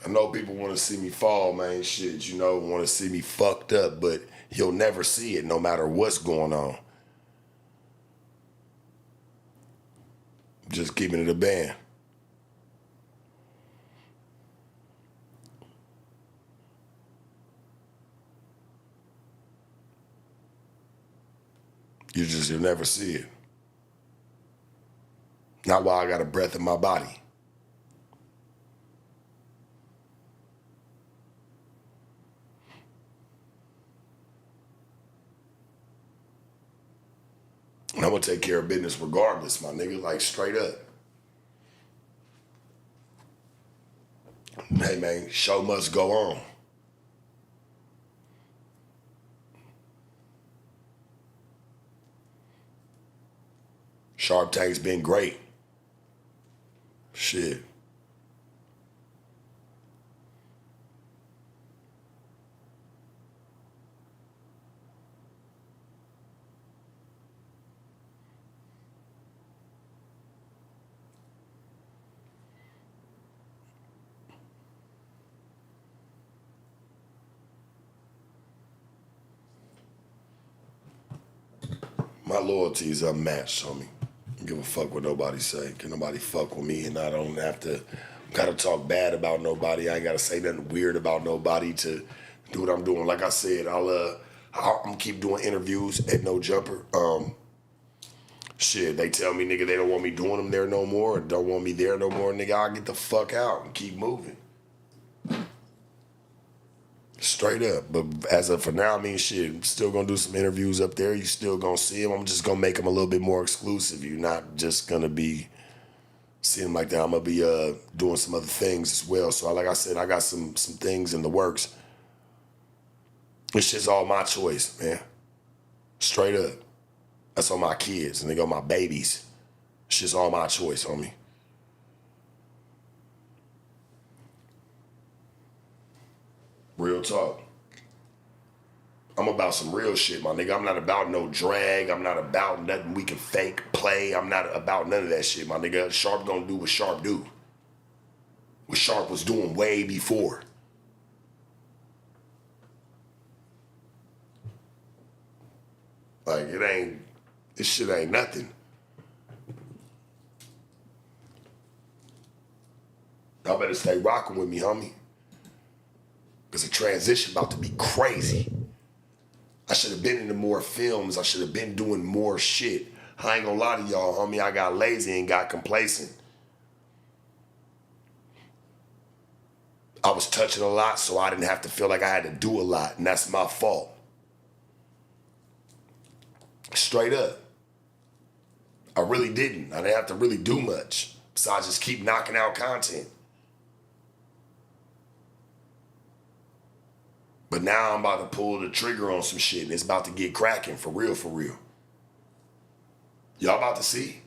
I know people want to see me fall, man. Shit, you know, want to see me fucked up, but you'll never see it no matter what's going on. Just keeping it a band. You'll never see it. Not while I got a breath in my body. And I'm gonna take care of business regardless, my nigga, like straight up. Hey man, show must go on. Sharp Tank's been great. Shit. My loyalty is unmatched, homie. I don't give a fuck what nobody say. Can nobody fuck with me, and I don't have to gotta talk bad about nobody. I ain't gotta say nothing weird about nobody to do what I'm doing. Like I said, I'm gonna keep doing interviews at No Jumper. Shit, they tell me, nigga, they don't want me doing them there no more, or don't want me there no more, nigga. I'll get the fuck out and keep moving. Straight up. But as of for now, I mean, shit, I'm still gonna do some interviews up there. You still gonna see them. I'm just gonna make them a little bit more exclusive. You're not just gonna be seeing them like that. I'm gonna be doing some other things as well. So like I said, I got some things in the works. It's just all my choice, man. Straight up. That's on my kids and they go my babies. It's just all my choice, homie. Real talk. I'm about some real shit, my nigga. I'm not about no drag. I'm not about nothing we can fake, play. I'm not about none of that shit, my nigga. Sharp gonna do what Sharp do. What Sharp was doing way before. Like, this shit ain't nothing. Y'all better stay rocking with me, homie. Because the transition about to be crazy. I should have been into more films. I should have been doing more shit. I ain't gonna lie to y'all, homie. I got lazy and got complacent. I was touching a lot, so I didn't have to feel like I had to do a lot, and that's my fault. Straight up. I really didn't. I didn't have to really do much besides just keep knocking out content. But now I'm about to pull the trigger on some shit and it's about to get cracking for real, for real. Y'all about to see.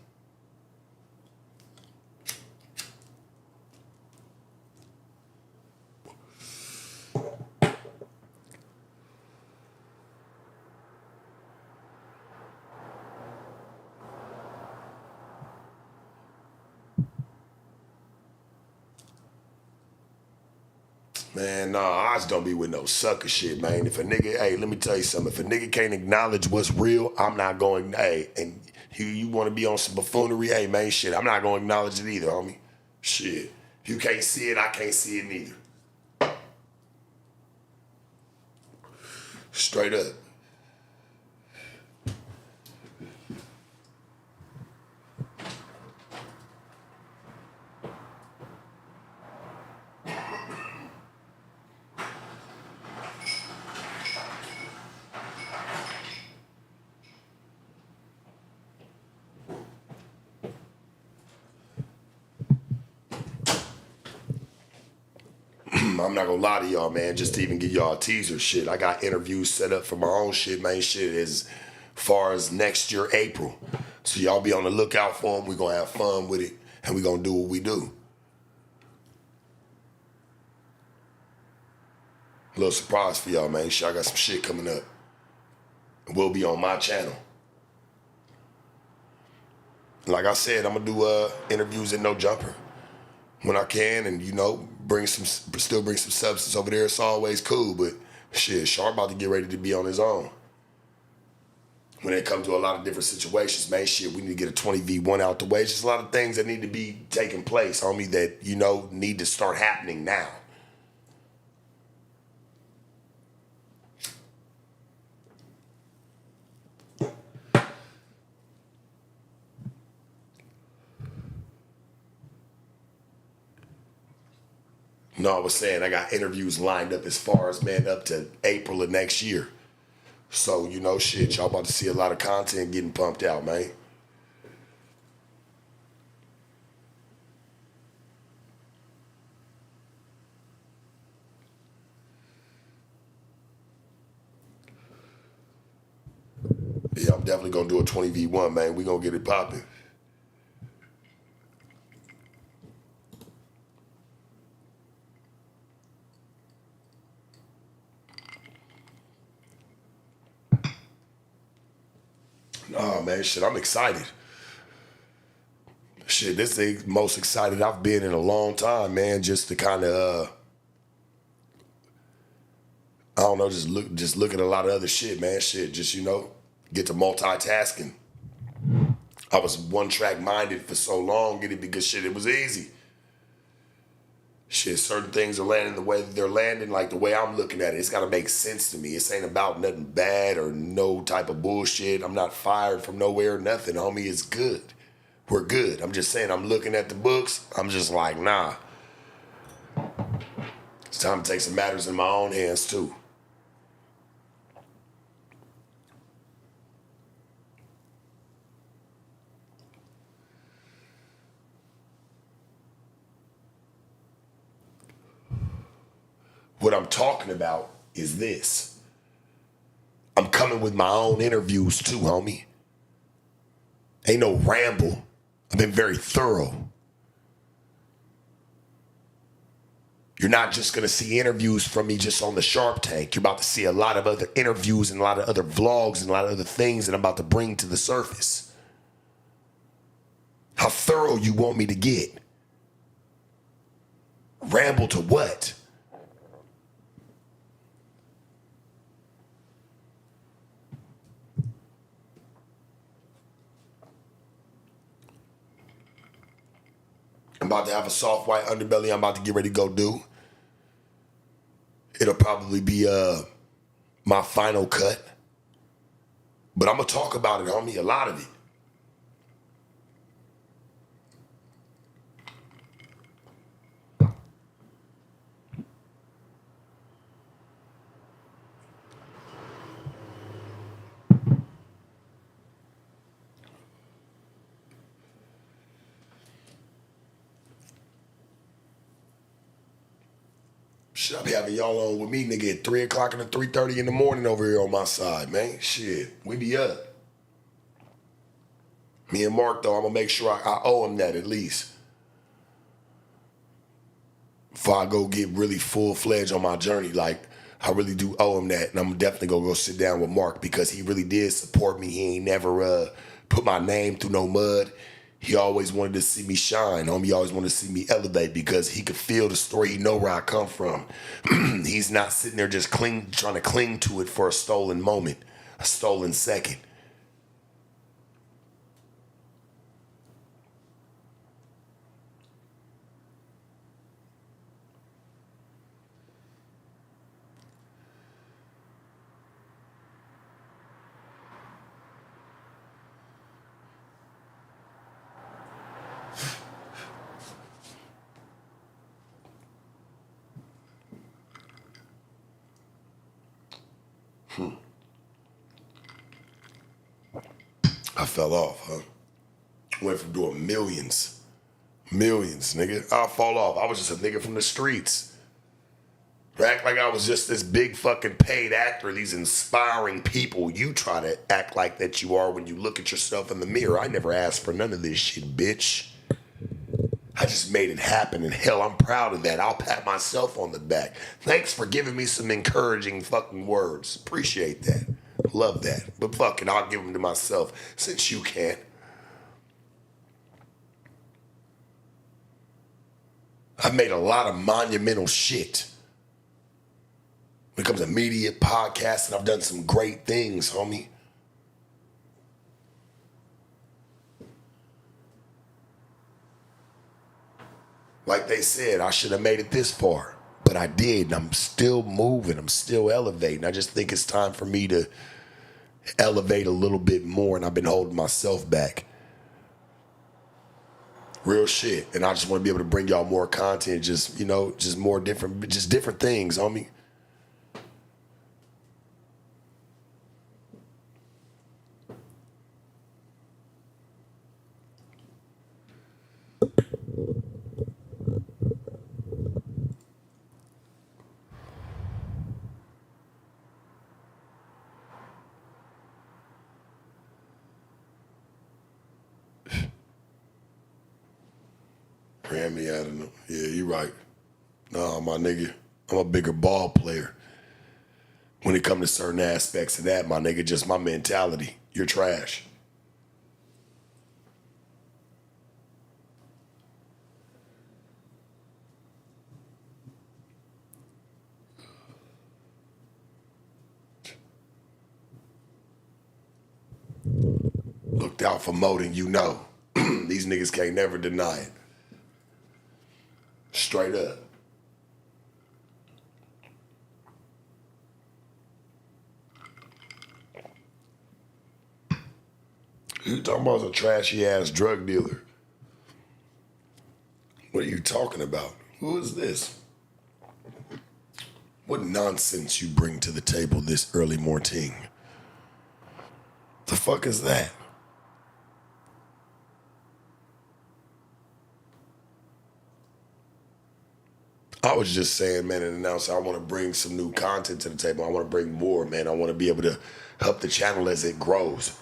Man, nah, I just don't be with no sucker shit, man. If a nigga, hey, let me tell you something. If a nigga can't acknowledge what's real, I'm not going, hey, and you want to be on some buffoonery, hey, man, shit, I'm not going to acknowledge it either, homie. Shit. If you can't see it, I can't see it neither. Straight up. I'm not gonna lie to y'all, man. Just to even give y'all a teaser, shit. I got interviews set up for my own shit, man. Shit as far as next year, April. So y'all be on the lookout for them. We gonna have fun with it, and we gonna do what we do. A little surprise for y'all, man. Shit, I got some shit coming up. It will be on my channel. Like I said, I'm gonna do interviews in No Jumper when I can, and still bring some substance over there. It's always cool, but shit, Sharp about to get ready to be on his own. When it comes to a lot of different situations, man, shit, we need to get a 20v1 out the way. It's just a lot of things that need to be taking place, homie, that, need to start happening now. No, I was saying I got interviews lined up as far as, man, up to April of next year. So, shit, y'all about to see a lot of content getting pumped out, man. Yeah, I'm definitely gonna do a 20v1, man. We gonna get it popping. Nah, man, shit, I'm excited. Shit, this is the most excited I've been in a long time, man. Just to kind of, I don't know, just look at a lot of other shit, man. Shit, just get to multitasking. I was one track minded for so long, get it because shit, it was easy. Shit, certain things are landing the way that they're landing, like the way I'm looking at it. It's got to make sense to me. It ain't about nothing bad or no type of bullshit. I'm not fired from nowhere, nothing, homie. It's good. We're good. I'm just saying, I'm looking at the books. I'm just like, nah. It's time to take some matters in my own hands, too. What I'm talking about is this. I'm coming with my own interviews too, homie. Ain't no ramble. I've been very thorough. You're not just going to see interviews from me just on the Sharp Tank. You're about to see a lot of other interviews and a lot of other vlogs and a lot of other things that I'm about to bring to the surface. How thorough you want me to get? Ramble to what? I'm about to have a soft white underbelly I'm about to get ready to go do. It'll probably be my final cut. But I'm going to talk about it, homie, a lot of it. Shit, I be having y'all on with me, nigga, at 3 o'clock and 3:30 in the morning over here on my side, man. Shit, we be up. Me and Mark, though, I'm going to make sure I owe him that at least. Before I go get really full-fledged on my journey, like, I really do owe him that. And I'm definitely going to go sit down with Mark because he really did support me. He ain't never put my name through no mud. He always wanted to see me shine. Homie, he always wanted to see me elevate because he could feel the story. He know where I come from. He's not sitting there just trying to cling to it for a stolen moment, a stolen second. I fell off, huh? Went from doing millions, nigga. I'll fall off. I was just a nigga from the streets. Act like I was just this big fucking paid actor, these inspiring people. You try to act like that you are when you look at yourself in the mirror. I never asked for none of this shit, bitch. I just made it happen, and hell, I'm proud of that. I'll pat myself on the back. Thanks for giving me some encouraging fucking words. Appreciate that. Love that. But fuck it, I'll give them to myself since you can't. I've made a lot of monumental shit. When it comes to media, podcasts, and I've done some great things, homie. Like they said, I should have made it this far. But I did, and I'm still moving. I'm still elevating. I just think it's time for me to elevate a little bit more, and I've been holding myself back. Real shit. And I just want to be able to bring y'all more content, just more different, just different things, homie. Ran me out of them. Yeah, you right. Nah, my nigga, I'm a bigger ball player. When it comes to certain aspects of that, my nigga, just my mentality. You're trash. Looked out for Moden, you know. These niggas can't never deny it. Straight up. You talking about a trashy ass drug dealer? What are you talking about? Who is this? What nonsense you bring to the table this early morning? The fuck is that? I was just saying, man, and announcing I want to bring some new content to the table. I want to bring more, man. I want to be able to help the channel as it grows.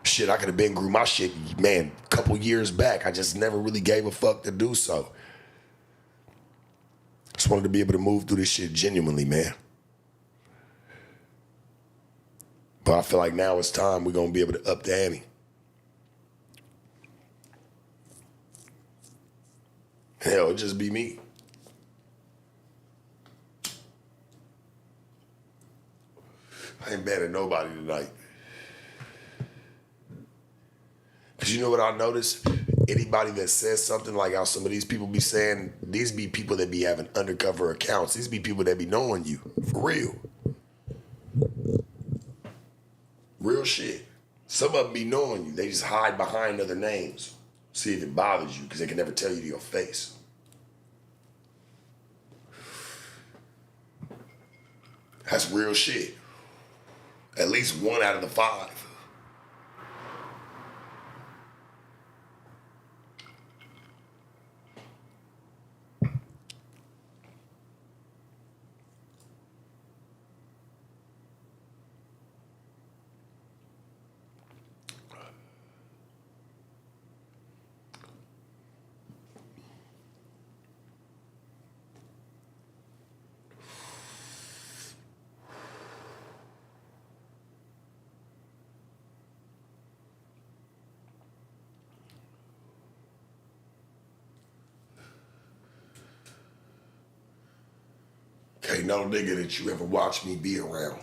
Shit, I could have been grew my shit, man, a couple years back. I just never really gave a fuck to do so. Just wanted to be able to move through this shit genuinely, man. But I feel like now it's time we're going to be able to up the ante. Hell, it just be me. I ain't mad at nobody tonight. Because you know what I noticed? Anybody that says something like how some of these people be saying, these be people that be having undercover accounts. These be people that be knowing you. For real. Real shit. Some of them be knowing you. They just hide behind other names. See if it bothers you because they can never tell you to your face. That's real shit. At least 1 out of the 5. Can't no nigga that you ever watch me be around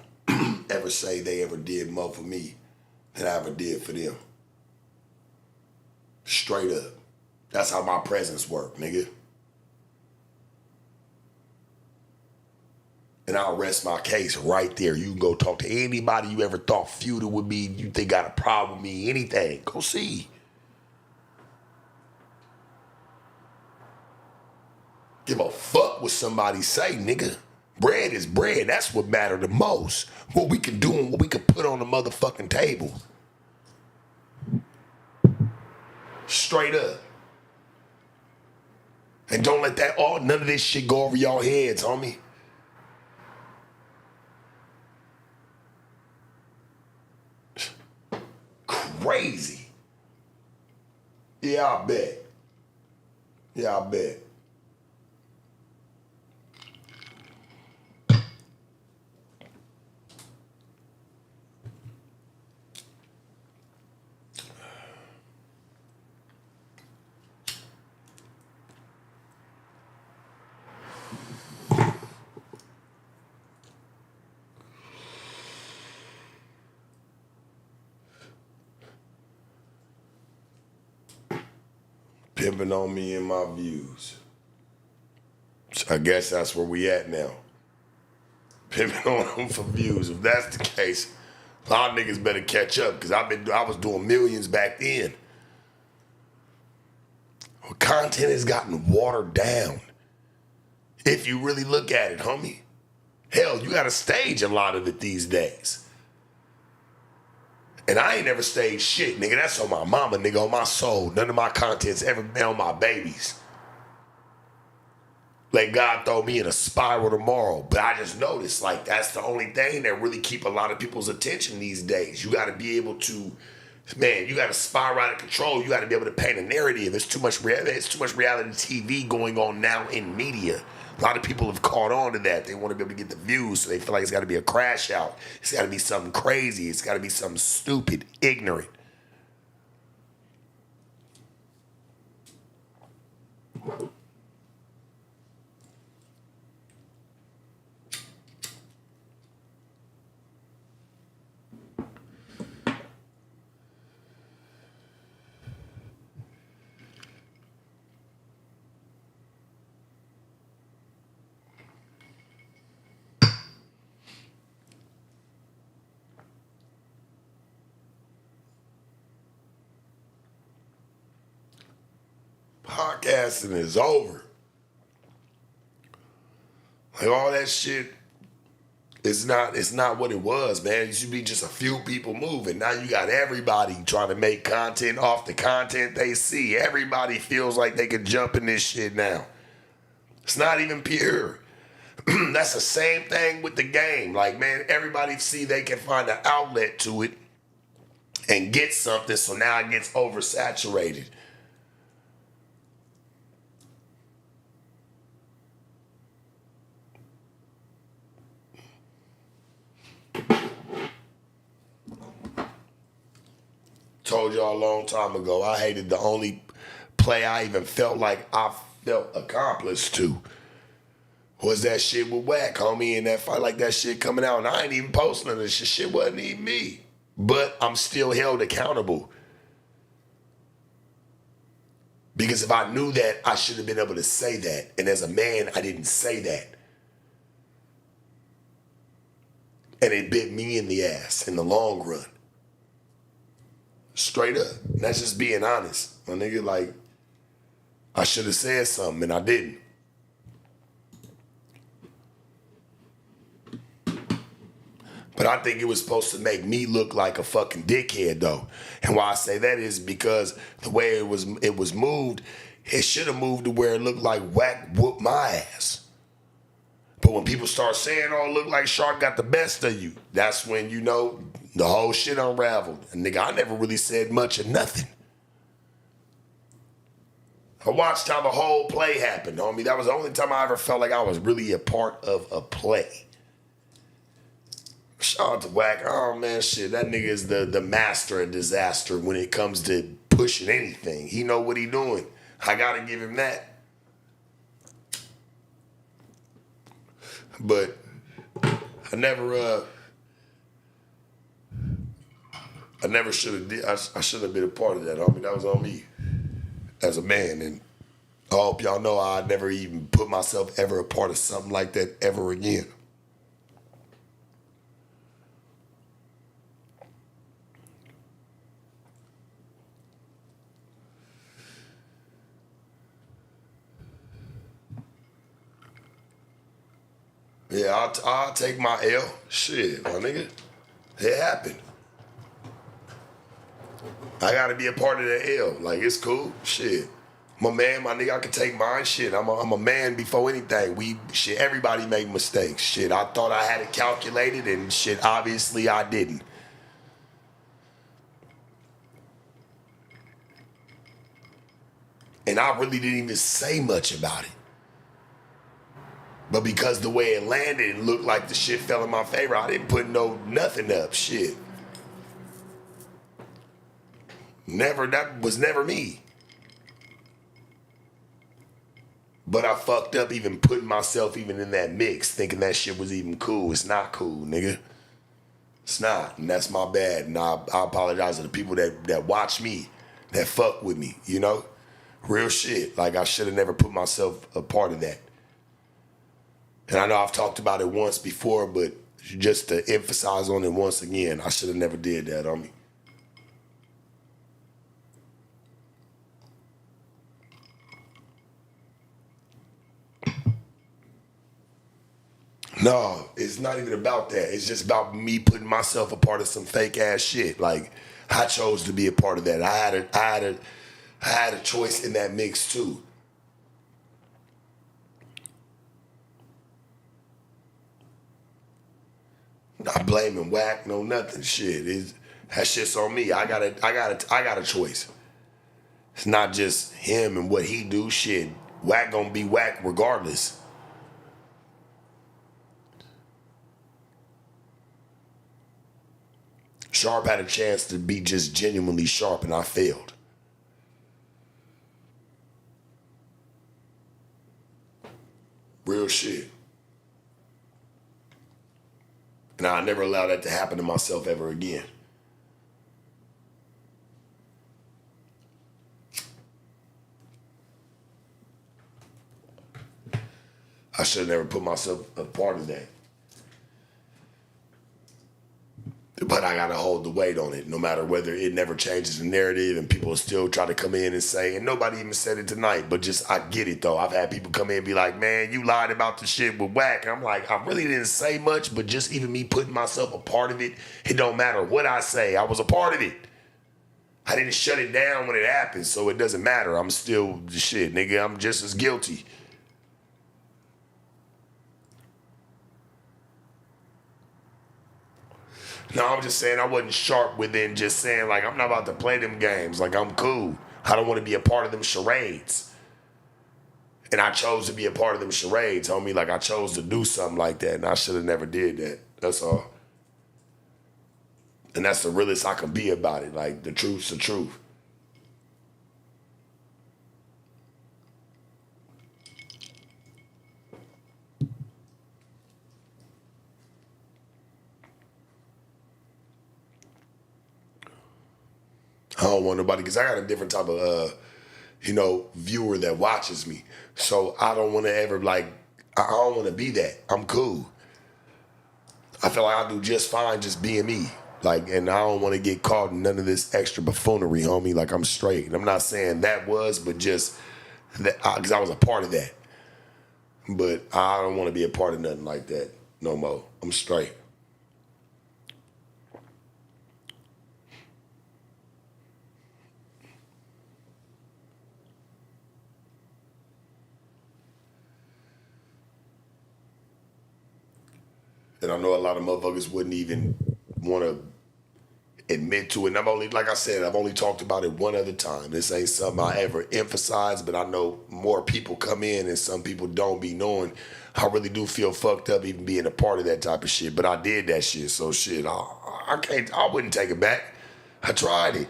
ever say they ever did more for me than I ever did for them. Straight up. That's how my presence work, nigga. And I'll rest my case right there. You can go talk to anybody you ever thought feuded with me, you think got a problem with me, anything. Go see. Give a fuck what somebody say, nigga. Bread is bread. That's what matter the most. What we can do and what we can put on the motherfucking table. Straight up. And don't let none of this shit go over y'all heads, homie. Crazy. Yeah, I bet. Yeah, I bet. Pimping on me and my views. So I guess that's where we at now. Pimping on them for views. If that's the case, a lot of niggas better catch up because I was doing millions back then. Well, content has gotten watered down. If you really look at it, homie. Hell, you gotta stage a lot of it these days. And I ain't never staged shit, nigga. That's on my mama, nigga, on my soul. None of my content's ever been on my babies. Let God throw me in a spiral tomorrow. But I just noticed, like, that's the only thing that really keep a lot of people's attention these days. You gotta be able to, man, you gotta spiral out of control. You gotta be able to paint a narrative. It's too much reality TV going on now in media. A lot of people have caught on to that. They want to be able to get the views, so they feel like it's got to be a crash out. It's got to be something crazy. It's got to be something stupid, ignorant. Podcasting is over. Like all that shit, it's not what it was, man. It used to be just a few people moving. Now you got everybody trying to make content off the content they see. Everybody feels like they can jump in this shit now. It's not even pure. That's the same thing with the game. Like, man, everybody see they can find an outlet to it and get something, so now it gets oversaturated. Told y'all a long time ago, I hated the only play I even felt like I felt accomplished to was that shit with Wack, homie, in that fight, like that shit coming out, and I ain't even posting none of this shit. Shit wasn't even me. But I'm still held accountable. Because if I knew that, I should have been able to say that. And as a man, I didn't say that. And it bit me in the ass in the long run. Straight up. And that's just being honest. My nigga, like, I should have said something and I didn't. But I think it was supposed to make me look like a fucking dickhead, though. And why I say that is because the way it was moved, it should have moved to where it looked like Wack whooped my ass. But when people start saying, oh, it looked like Shark got the best of you, that's when, you know, the whole shit unraveled. And nigga, I never really said much of nothing. I watched how the whole play happened, homie. That was the only time I ever felt like I was really a part of a play. Shout out to Wack. Oh, man, shit. That nigga is the master of disaster when it comes to pushing anything. He know what he doing. I got to give him that. But I never should have did. I should have been a part of that, homie. That was on me as a man. And I hope y'all know I never even put myself ever a part of something like that ever again. Yeah, I'll take my L. Shit, my nigga. It happened. I gotta be a part of that L. Like, it's cool. Shit. I'm a man, my nigga. I can take mine. Shit. I'm a man before anything. Everybody make mistakes. Shit. I thought I had it calculated and shit, obviously I didn't. And I really didn't even say much about it. But because the way it landed, it looked like the shit fell in my favor. I didn't put nothing up. Shit. That was never me. But I fucked up even putting myself even in that mix, thinking that shit was even cool. It's not cool, nigga. It's not. And that's my bad. And I apologize to the people that watch me, that fuck with me, you know? Real shit. Like, I should have never put myself a part of that. And I know I've talked about it once before, but just to emphasize on it once again, I should have never did that on me. No, it's not even about that. It's just about me putting myself a part of some fake ass shit. Like, I chose to be a part of that. I had a choice in that mix too. Not blaming Wack, no nothing. Shit, that shit's on me. I got a choice. It's not just him and what he do. Shit, Wack gonna be Wack regardless. Sharp had a chance to be just genuinely sharp, and I failed. Real shit. And I never allow that to happen to myself ever again. I should have never put myself a part of that. But I gotta hold the weight on it, no matter whether it never changes the narrative and people still try to come in and say, and nobody even said it tonight, but just, I get it though. I've had people come in and be like, man, you lied about the shit with Wack. I'm like, I really didn't say much, but just even me putting myself a part of it, it don't matter what I say. I was a part of it. I didn't shut it down when it happened, so it doesn't matter. I'm still the shit, nigga. I'm just as guilty. No, I'm just saying I wasn't sharp within just saying, like, I'm not about to play them games. Like, I'm cool. I don't want to be a part of them charades. And I chose to be a part of them charades, homie. Like, I chose to do something like that, and I should have never did that. That's all. And that's the realest I can be about it. Like, the truth's the truth. I don't want nobody, because I got a different type of, viewer that watches me. So I don't want to ever, like, I don't want to be that. I'm cool. I feel like I do just fine just being me. Like, and I don't want to get caught in none of this extra buffoonery, homie. Like, I'm straight. And I'm not saying that was, but just that, because I was a part of that. But I don't want to be a part of nothing like that no more. I'm straight. And I know a lot of motherfuckers wouldn't even want to admit to it. And I've only, like I said, I've only talked about it one other time. This ain't something I ever emphasize, but I know more people come in and some people don't be knowing. I really do feel fucked up even being a part of that type of shit. But I did that shit, so shit, I wouldn't take it back. I tried it.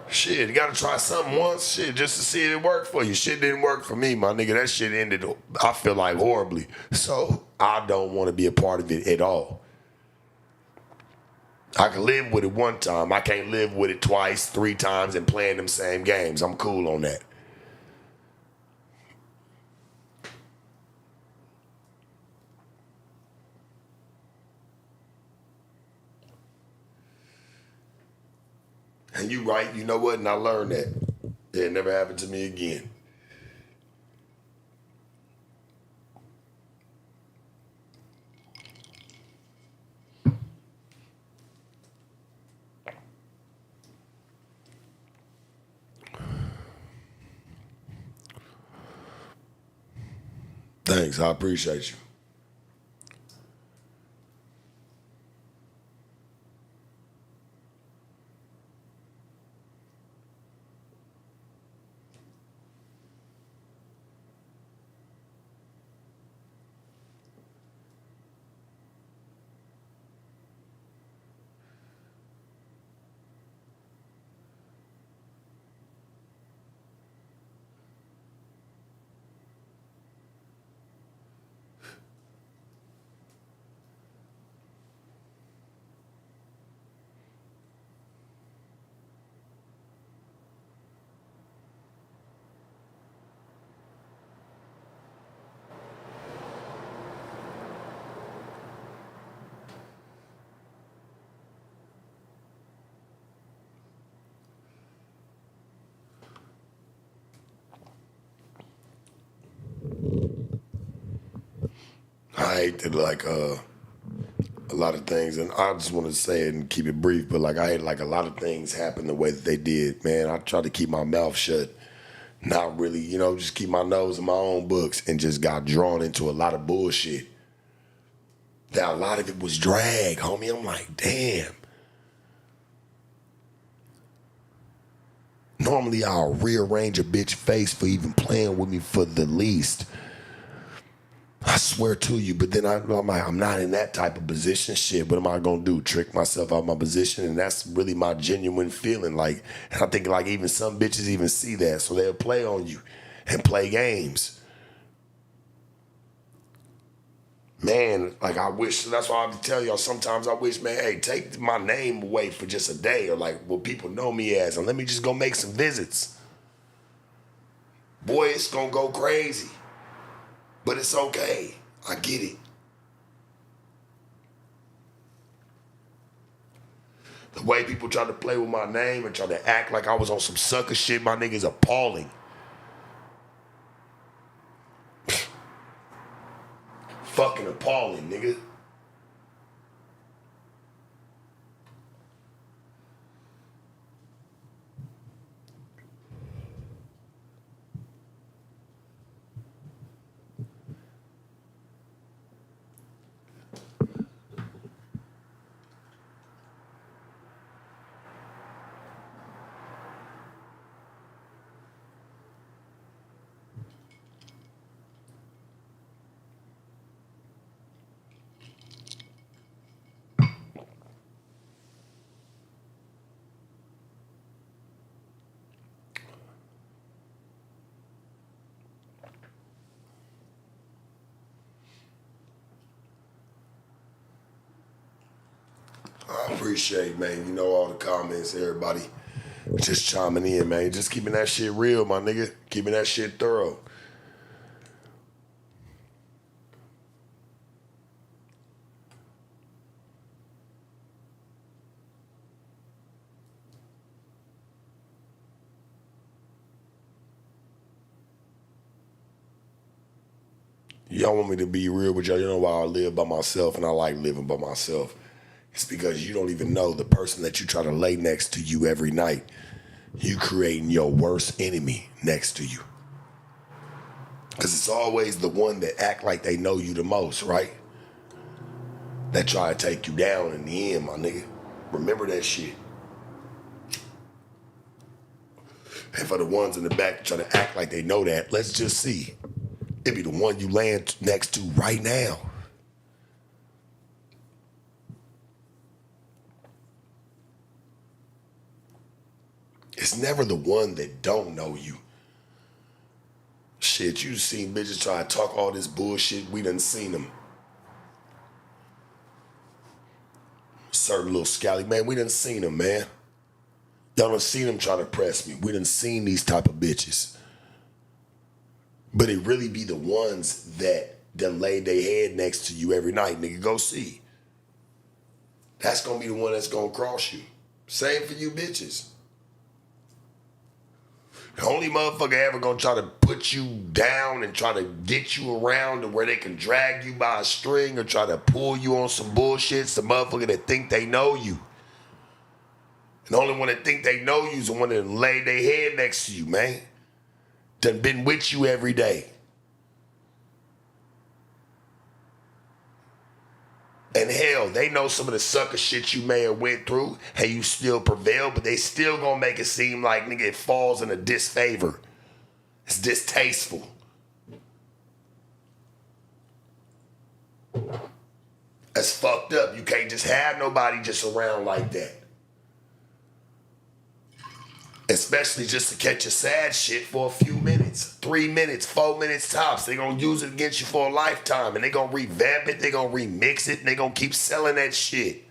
Shit, you gotta try something once, shit, just to see it work for you. Shit didn't work for me, my nigga. That shit ended, I feel like, horribly. So I don't want to be a part of it at all. I can live with it one time. I can't live with it twice, 3 times, and playing them same games. I'm cool on that. And you right, you know what? And I learned that. It never happened to me again. Thanks, I appreciate you. I hate that, like, a lot of things, and I just want to say it and keep it brief, but like I had like a lot of things happen the way that they did, man. I tried to keep my mouth shut, not really, just keep my nose in my own books, and just got drawn into a lot of bullshit. That a lot of it was drag, homie. I'm like, damn. Normally I'll rearrange a bitch face for even playing with me for the least. I swear to you, but then I'm like, I'm not in that type of position. Shit, what am I gonna do? Trick myself out of my position? And that's really my genuine feeling. Like, and I think like even some bitches even see that, so they'll play on you and play games. Man, like I wish. That's why I tell y'all sometimes I wish, man, hey, take my name away for just a day, or like what people know me as, and let me just go make some visits. Boy, it's gonna go crazy, but it's okay. I get it. The way people try to play with my name and try to act like I was on some sucker shit, my nigga's appalling. Fucking appalling, nigga. I appreciate, man. You know, all the comments, everybody just chiming in, man. Just keeping that shit real, my nigga. Keeping that shit thorough. Y'all want me to be real with y'all. You know why I live by myself and I like living by myself. It's because you don't even know the person that you try to lay next to you every night. You creating your worst enemy next to you. Because it's always the one that act like they know you the most, right? That try to take you down in the end, my nigga. Remember that shit. And for the ones in the back that try to act like they know that, let's just see. It be the one you land next to right now. It's never the one that don't know you. Shit, you seen bitches try to talk all this bullshit. We done seen them. Certain little scally, man, we done seen them, man. Y'all done seen them try to press me. We done seen these type of bitches. But it really be the ones that done laid their head next to you every night, nigga. Go see. That's gonna be the one that's gonna cross you. Same for you bitches. The only motherfucker ever gonna try to put you down and try to get you around to where they can drag you by a string or try to pull you on some bullshit, the motherfucker that think they know you. And the only one that think they know you is the one that laid their head next to you, man. Done been with you every day. And hell, they know some of the sucker shit you may have went through, and you still prevail, but they still gonna make it seem like, nigga, it falls in a disfavor. It's distasteful. That's fucked up. You can't just have nobody just around like that. Especially just to catch a sad shit for a few minutes. 3 minutes, 4 minutes tops. They gonna use it against you for a lifetime. And they gonna revamp it, they gonna remix it, and they gonna keep selling that shit.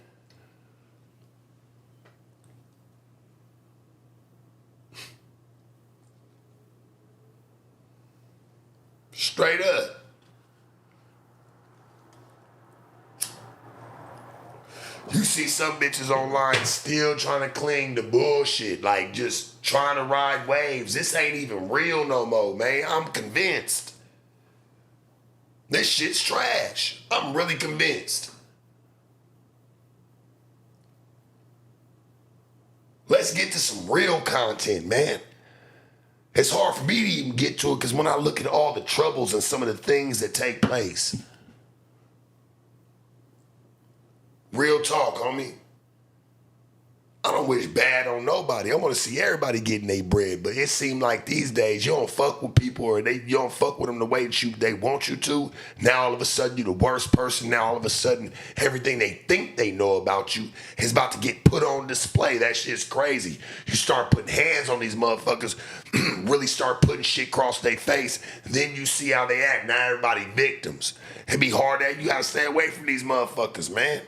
Straight up. You see some bitches online still trying to cling to bullshit, like just trying to ride waves. This ain't even real no more, man. I'm convinced. This shit's trash. I'm really convinced. Let's get to some real content, man. It's hard for me to even get to it because when I look at all the troubles and some of the things that take place. Real talk, homie. I don't wish bad on nobody. I want to see everybody getting their bread, but it seems like these days you don't fuck with people or you don't fuck with them the way that they want you to. Now all of a sudden you're the worst person. Now all of a sudden everything they think they know about you is about to get put on display. That shit's crazy. You start putting hands on these motherfuckers, really start putting shit across their face. Then you see how they act. Now everybody victims. It be hard that you gotta stay away from these motherfuckers, man.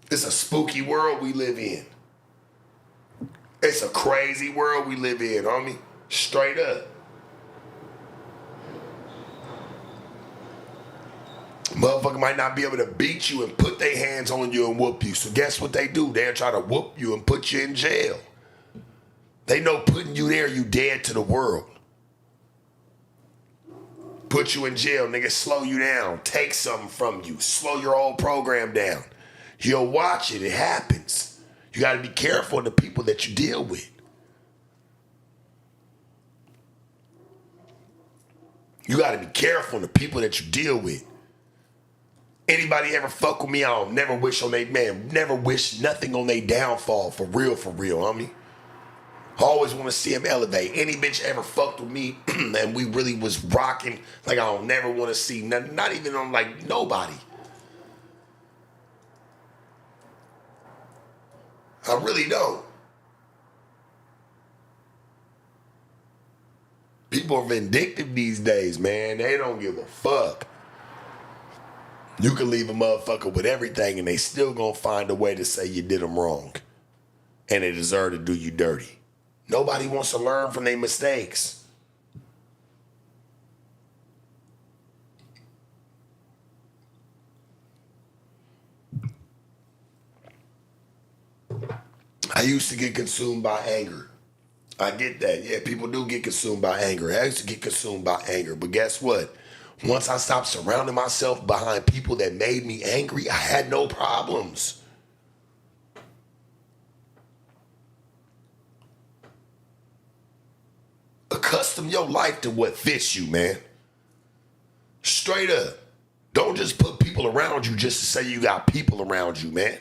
It's a spooky world we live in. It's a crazy world we live in, homie. Straight up. Motherfucker might not be able to beat you and put their hands on you and whoop you. So guess what they do? They'll try to whoop you and put you in jail. They know putting you there, you dead to the world. Put you in jail, nigga, slow you down. Take something from you. Slow your whole program down. You'll watch it. It happens. You got to be careful of the people that you deal with. You got to be careful of the people that you deal with. Anybody ever fuck with me, I don't never wish on they man. Never wish nothing on they downfall. For real, homie. I always want to see him elevate. Any bitch ever fucked with me and we really was rocking, like I don't never want to see nothing. Not even on like nobody. I really don't. People are vindictive these days, man. They don't give a fuck. You can leave a motherfucker with everything and they still gonna find a way to say you did them wrong. And they deserve to do you dirty. Nobody wants to learn from their mistakes. I used to get consumed by anger. I get that. Yeah, people do get consumed by anger. I used to get consumed by anger. But guess what? Once I stopped surrounding myself behind people that made me angry, I had no problems. Accustom your life to what fits you, man. Straight up. Don't just put people around you just to say you got people around you, man.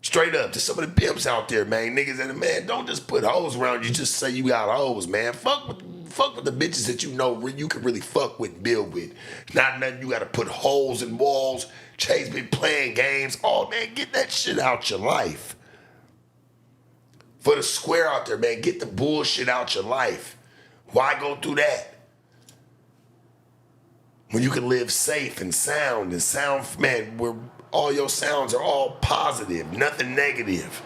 Straight up, to some of the pimps out there, man, niggas and man, don't just put hoes around you just say you got hoes, man. Fuck with the bitches that you know you can really fuck with and build with. Not nothing you gotta put holes in walls. Chase been playing games. Oh man, get that shit out your life. For the square out there, man, get the bullshit out your life. Why go through that? When you can live safe and sound, man, where all your sounds are all positive, nothing negative.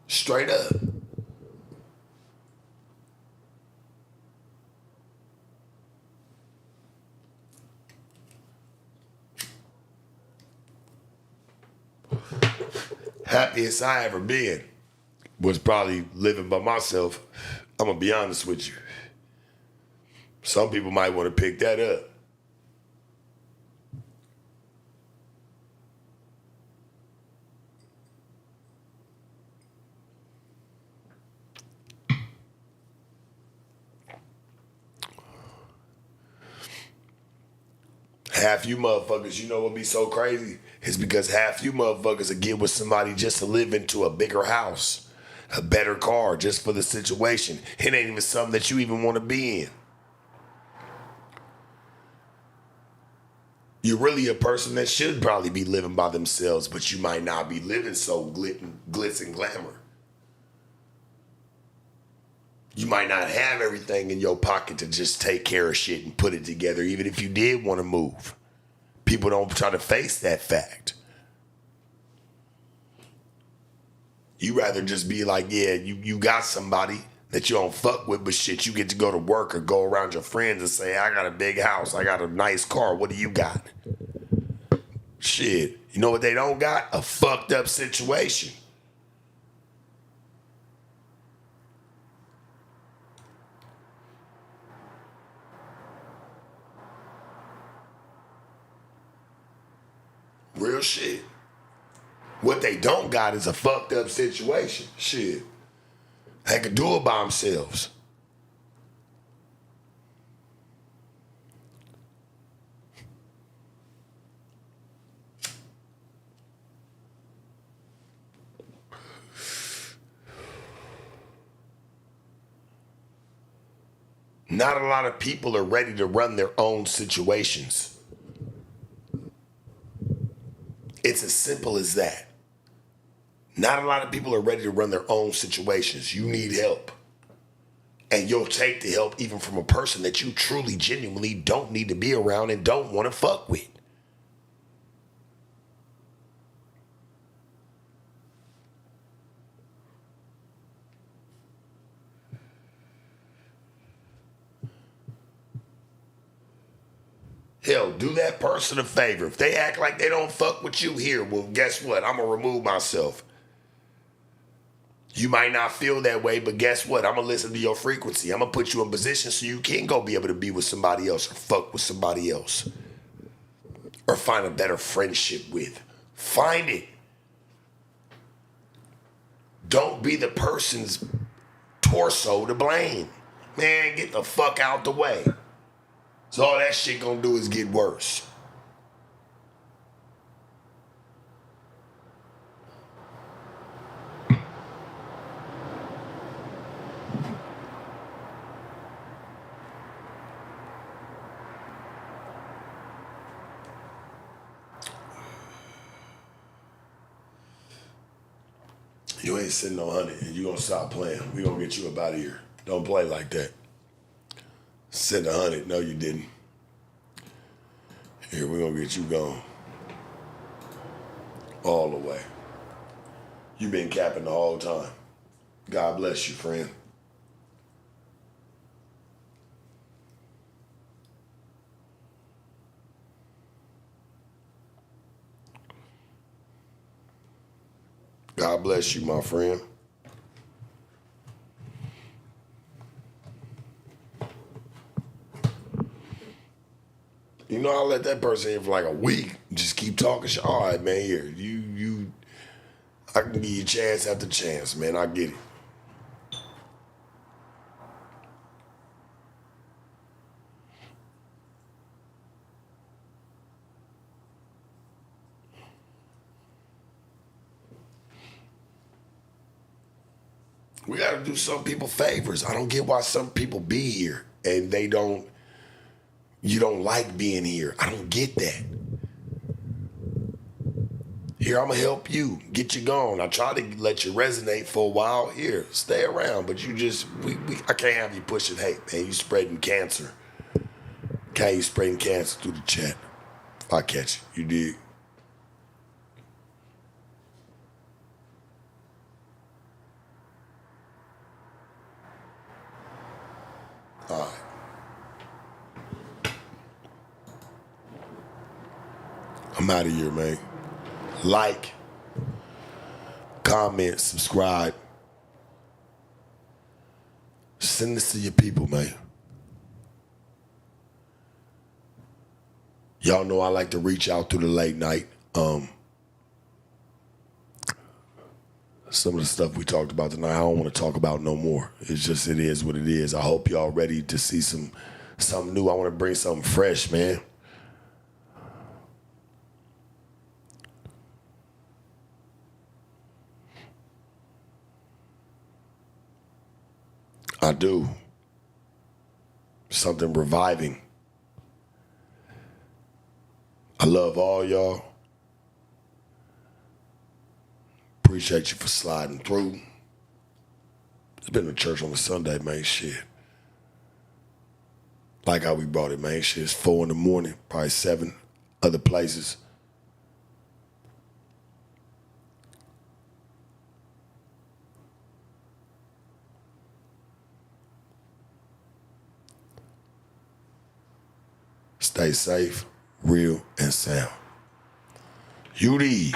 Straight up. Happiest I ever been was probably living by myself. I'm gonna be honest with you. Some people might want to pick that up. Half you motherfuckers, you know what be so crazy? It's because half you motherfuckers will get with somebody just to live into a bigger house, a better car, just for the situation. It ain't even something that you even want to be in. You're really a person that should probably be living by themselves, but you might not be living so glitz and glamour. You might not have everything in your pocket to just take care of shit and put it together, even if you did want to move. People don't try to face that fact. You rather just be like, yeah, you got somebody that you don't fuck with, but shit, you get to go to work or go around your friends and say, I got a big house, I got a nice car, what do you got? Shit, you know what they don't got? A fucked up situation. Real shit. What they don't got is a fucked up situation. Shit. They can do it by themselves. Not a lot of people are ready to run their own situations. It's as simple as that. Not a lot of people are ready to run their own situations. You need help. And you'll take the help even from a person that you truly, genuinely don't need to be around and don't want to fuck with. Hell, do that person a favor. If they act like they don't fuck with you here, well, guess what? I'm going to remove myself. You might not feel that way, but guess what? I'm going to listen to your frequency. I'm going to put you in position so you can go be able to be with somebody else or fuck with somebody else. Or find a better friendship with. Find it. Don't be the person's torso to blame. Man, get the fuck out the way. So all that shit gonna do is get worse. You ain't sitting on 100 and you gonna stop playing. We gonna get you up out of here. Don't play like that. Sent 100. No, you didn't. Here, we're gonna get you gone. All the way. You been capping the whole time. God bless you, friend. God bless you, my friend. You know, I'll let that person in for like a week. Just keep talking shit. All right, man, here. I can give you chance after chance, man. I get it. We gotta do some people favors. I don't get why some people be here and you don't like being here. I don't get that. Here, I'm gonna help you. Get you going. I try to let you resonate for a while. Here, stay around, but you just, I can't have you pushing hate, man. You spreading cancer. You spreading cancer through the chat. I catch you. You dig? All right. I'm out of here, man. Like, comment, subscribe. Send this to your people, man. Y'all know I like to reach out through the late night. Some of the stuff we talked about tonight, I don't want to talk about no more. It's just, it is what it is. I hope y'all ready to see something new. I want to bring something fresh, man. I do. Something reviving. I love all y'all. Appreciate you for sliding through. It's been to church on a Sunday, man. Shit. Like how we brought it, man. Shit, it's 4 in the morning, probably 7 other places. Stay safe, real, and sound. You dig.